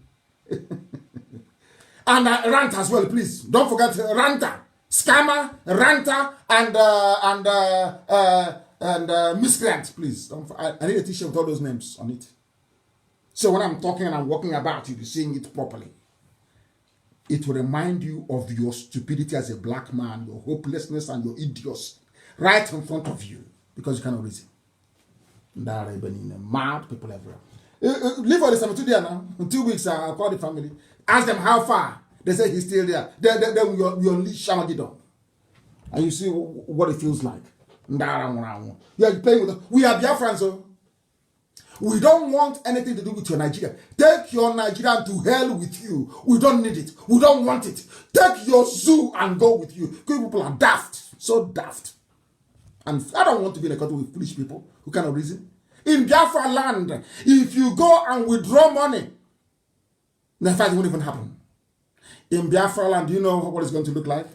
And rant as well, please. Don't forget ranter, scammer, ranter, and miscreant, please. I need a t-shirt with all those names on it. So when I'm talking and I'm walking about, you'll be seeing it properly. It will remind you of your stupidity as a black man, your hopelessness and your idiocy right in front of you because you cannot reason. There are mad people everywhere. Leave all this time today now. In 2 weeks, I'll call the family. Ask them how far. They say he's still there. Then we unleash Shamagidon. And you see what it feels like. You are playing with us. We are Biafrans, so we don't want anything to do with your Nigeria. Take your Nigeria to hell with you. We don't need it. We don't want it. Take your zoo and go with you. People are daft. So daft. And I don't want to be in a country with foolish people who cannot reason. In Biafra land, if you go and withdraw money, the fight won't even happen. In Biafra land, do you know what it's going to look like?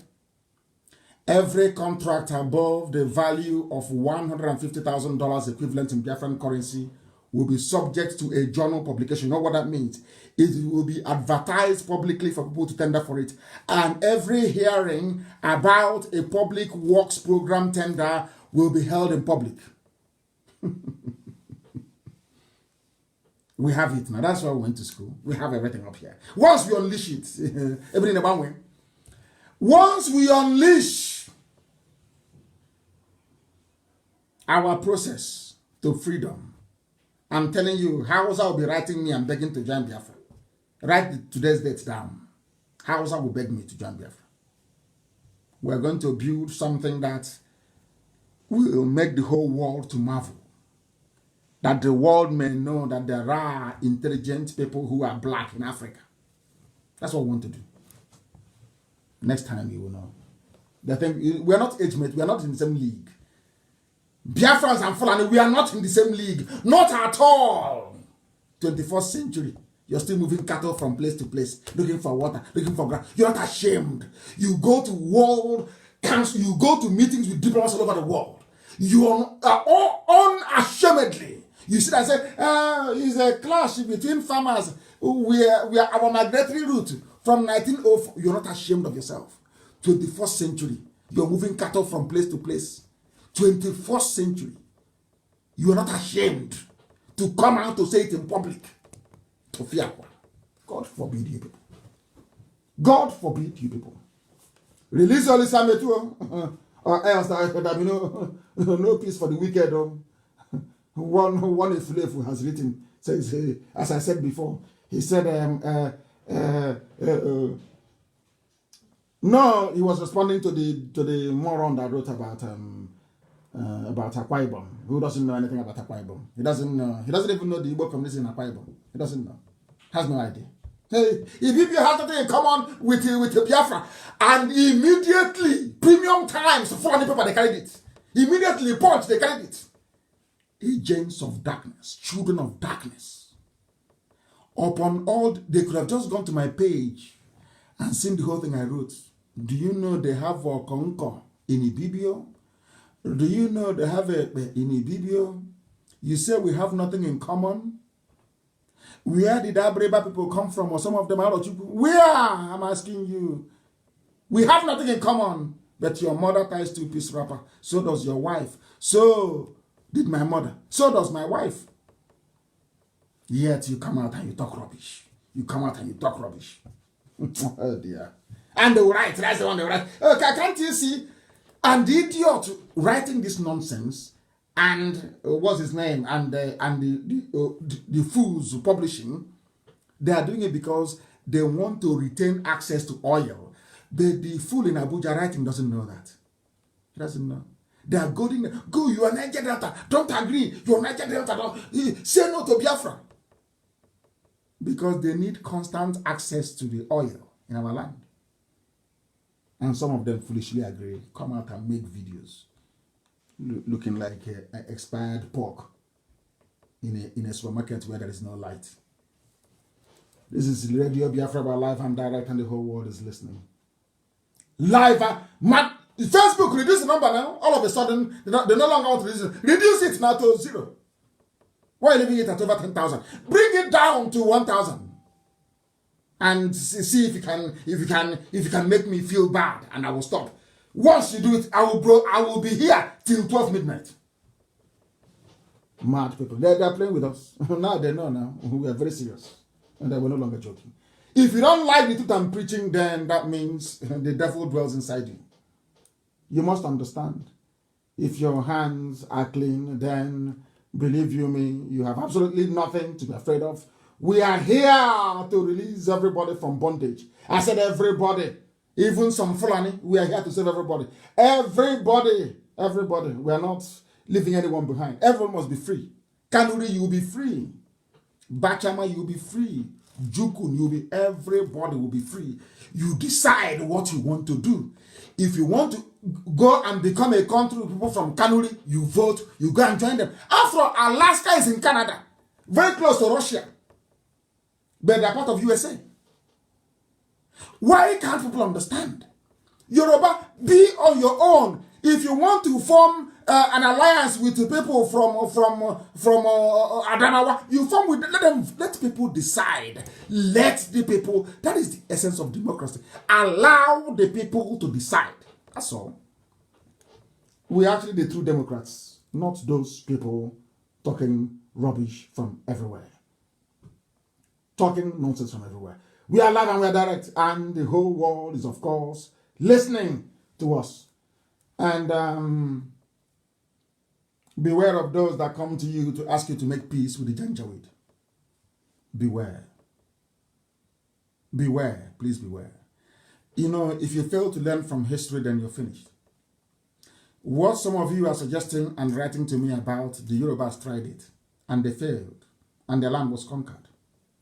Every contract above the value of $150,000 equivalent in Biafran currency will be subject to a journal publication. You know what that means? It will be advertised publicly for people to tender for it. And every hearing about a public works program tender will be held in public. We have it now. That's why we went to school. We have everything up here. Once we unleash it, everything about way. Once we unleash our process to freedom, I'm telling you, Hausa will be writing me and begging to join Biafra. Write today's date down. Hausa will beg me to join Biafra. We're going to build something that will make the whole world to marvel. That the world may know that there are intelligent people who are black in Africa. That's what we want to do. Next time you will know. The thing, we are not age mates, we are not in the same league. Biafrans and Fulani, we are not in the same league. Not at all. 21st century. You're still moving cattle from place to place, looking for water, looking for grass. You're not ashamed. You go to world council, you go to meetings with diplomats all over the world. You are all unashamedly. You see that I said, it's a clash between farmers. We are our migratory route from 1904. You're not ashamed of yourself. 21st century. You're moving cattle from place to place. 21st century. You are not ashamed to come out to say it in public. To fear. God forbid you people. God forbid you people. Release all this army too, or else there be no peace for the wicked. One slave who has written says, as I said before, he said, no, he was responding to the moron that wrote about Akwa Ibom, who doesn't know anything about Akwa Ibom. He doesn't even know the Igbo community in Akwa Ibom. He doesn't know. Has no idea. Hey, if you have something in common with Biafra, and immediately, premium times, 400 people, they carried it. Immediately, Punch, they carried it. Agents of darkness, children of darkness. Upon all, they could have just gone to my page and seen the whole thing I wrote. Do you know they have a Konko in Ibibio? Do you know they have a in Ibibio? You say we have nothing in common? Where did Abreba people come from, or some of them out of Chuku? Where? I'm asking you. We have nothing in common, but your mother ties two-piece wrapper. So does your wife. So did my mother. So does my wife. Yet you come out and you talk rubbish. You come out and you talk rubbish. Oh dear. And they will write. That's the one they will write. Okay, can't you see? And the idiot writing this nonsense, and what's his name, and the fools publishing, they are doing it because they want to retain access to oil. The fool in Abuja writing doesn't know that. He doesn't know. They are going, go, you are Niger Delta. Don't agree. You are Niger Delta. Don't. Say no to Biafra. Because they need constant access to the oil in our land. And some of them foolishly agree. Come out and make videos looking like expired pork in a supermarket where there is no light. This is Radio Biafra live and direct, and the whole world is listening. Live, Facebook reduce the number now. All of a sudden, they no longer want to reduce it. Reduce it now to 0. Why are you leaving it at over 10,000? Bring it down to 1,000. And see if you can make me feel bad, and I will stop. Once you do it, I will be here till 12 midnight. Mad people. They are playing with us. Now they know now. We are very serious. And they were no longer joking. If you don't like the truth I'm preaching, then that means the devil dwells inside you. You must understand. If your hands are clean, then believe you me, you have absolutely nothing to be afraid of. We are here to release everybody from bondage. I said everybody. Even some Fulani, we are here to save everybody. Everybody. We are not leaving anyone behind. Everyone must be free. Kanuri, you will be free. Bachama, you will be free. Juku, everybody will be free. You decide what you want to do. If you want to go and become a country with people from Kanu, you vote, you go and join them. After all, Alaska is in Canada, very close to Russia, but they're part of USA. Why can't people understand? Yoruba, be on your own. If you want to form an alliance with the people from Adamawa, you form with let people decide. Let the people. That is the essence of democracy. Allow the people to decide. That's all. We are actually the true Democrats, not those people talking rubbish from everywhere, talking nonsense from everywhere. We are live and we are direct, and the whole world is, of course, listening to us. And beware of those that come to you to ask you to make peace with the Janjaweed. Beware. Beware. Please beware. You know, if you fail to learn from history, then you're finished. What some of you are suggesting and writing to me about, the Yorubas tried it, and they failed, and their land was conquered.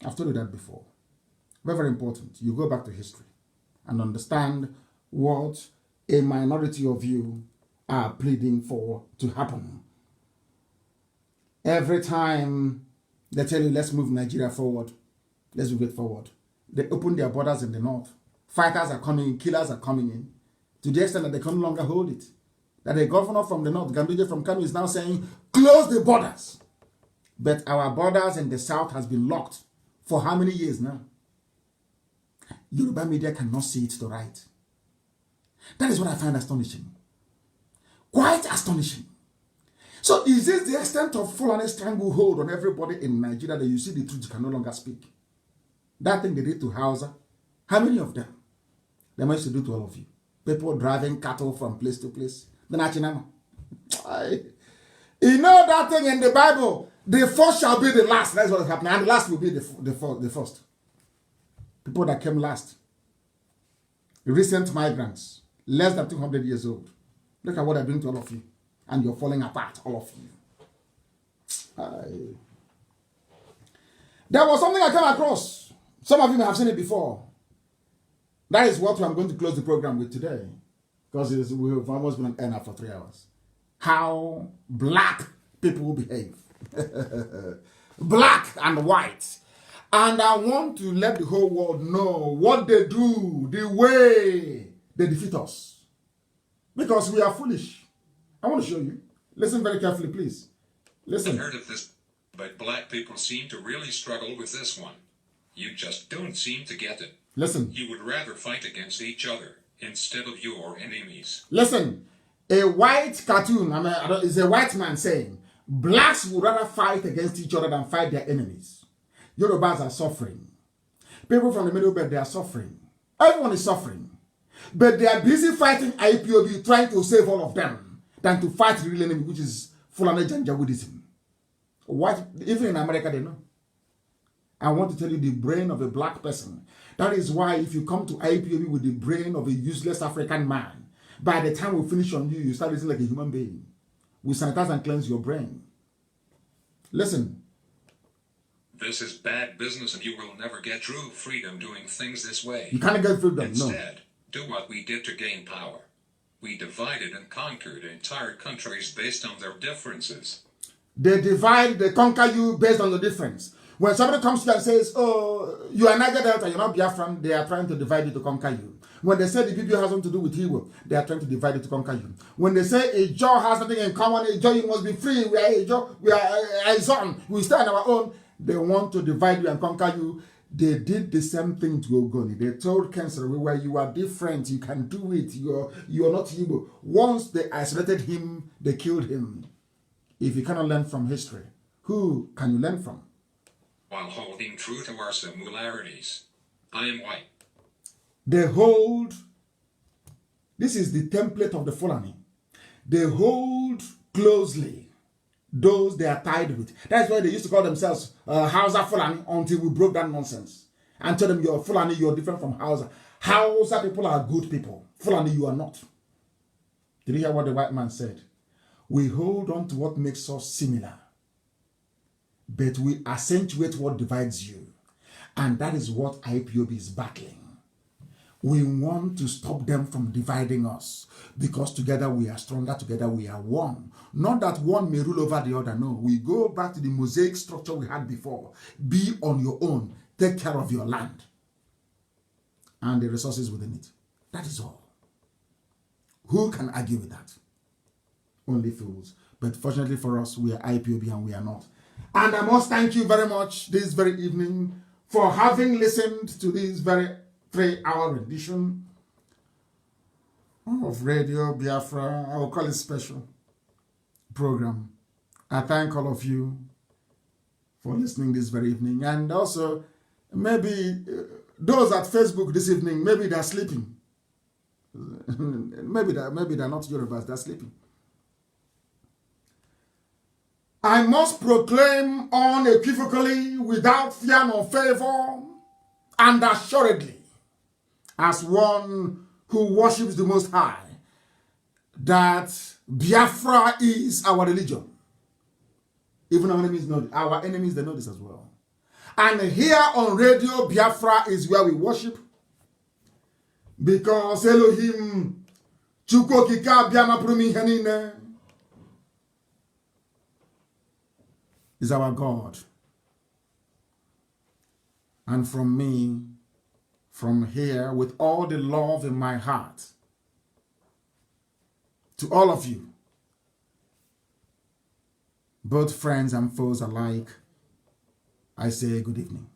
I've told you that before. Very, very important. You go back to history and understand what a minority of you are pleading for to happen. Every time they tell you, let's move Nigeria forward, let's move it forward, they open their borders in the north. Fighters are coming in, killers are coming in, to the extent that they can no longer hold it. That the governor from the north, Nnamdi from Kanu, is now saying, close the borders. But our borders in the south has been locked for how many years now? Yoruba media cannot see it to right. That is what I find astonishing. Quite astonishing. So is this the extent of Fulani stranglehold on everybody in Nigeria that you see the truth you can no longer speak? That thing they did to Hausa, how many of them? They managed to do to all of you. People driving cattle from place to place. The Nachinama. You know that thing in the Bible, the first shall be the last. That's what is happening. And the last will be the first. People that came last. Recent migrants, less than 200 years old. Look at what they're doing to all of you. And you're falling apart, all of you. There was something I came across. Some of you may have seen it before. That is what I'm going to close the program with today. Because we've almost been on air now for 3 hours. How black people behave. Black and white. And I want to let the whole world know what they do, the way they defeat us. Because we are foolish. I want to show you. Listen very carefully, please. Listen. I've heard of this, but black people seem to really struggle with this one. You just don't seem to get it. Listen. You would rather fight against each other instead of your enemies. Listen. A white cartoon, is a white man saying, blacks would rather fight against each other than fight their enemies. Yorubas are suffering. People from the Middle Belt, they are suffering. Everyone is suffering. But they are busy fighting IPOB, trying to save all of them, than to fight the real enemy, which is Fulani Janjaweedism. What, even in America, they know. I want to tell you the brain of a black person. That is why if you come to IPOB with the brain of a useless African man, by the time we finish on you, you start listening like a human being. We sanitize and cleanse your brain. Listen. This is bad business and you will never get true freedom doing things this way. You can't get freedom, Instead, do what we did to gain power. We divided and conquered entire countries based on their differences. They divide, they conquer you based on the difference. When somebody comes to you and says, oh, you are Niger Delta, you're not Biafran, they are trying to divide you to conquer you. When they say the video has something to do with Igbo, they are trying to divide you to conquer you. When they say a Jaw has something in common, a Jaw, you must be free, we are a Jaw, we are a son, we stand on our own, they want to divide you and conquer you. They did the same thing to Ogoni. They told Cancer, where you are different, you can do it, you are not Igbo. Once they isolated him, they killed him. If you cannot learn from history, who can you learn from? While holding true to our similarities. I am white. They hold, this is the template of the Fulani. They hold closely those they are tied with. That's why they used to call themselves Hausa Fulani until we broke that nonsense. And tell them you're Fulani, you're different from Hausa. Hausa people are good people. Fulani, you are not. Did you hear what the white man said? We hold on to what makes us similar, but we accentuate what divides you. And that is what IPOB is battling. We want to stop them from dividing us, because together we are stronger, together we are one. Not that one may rule over the other, no. We go back to the mosaic structure we had before. Be on your own, take care of your land and the resources within it. That is all. Who can argue with that? Only fools. But fortunately for us, we are IPOB and we are not. And I must thank you very much this very evening for having listened to this very 3-hour edition of Radio Biafra. I will call it special program. I thank all of you for listening this very evening. And also, maybe those at Facebook this evening, maybe they're sleeping. maybe they're not Yorubas, they're sleeping. I must proclaim unequivocally, without fear nor favor, and assuredly, as one who worships the Most High, that Biafra is our religion. Even our enemies know it. Our enemies, they know this as well. And here on Radio Biafra is where we worship, because Elohim Chukwu Okike Abịama pụrụ m ihe niile is our God. And from me, from here, with all the love in my heart, to all of you, both friends and foes alike, I say good evening.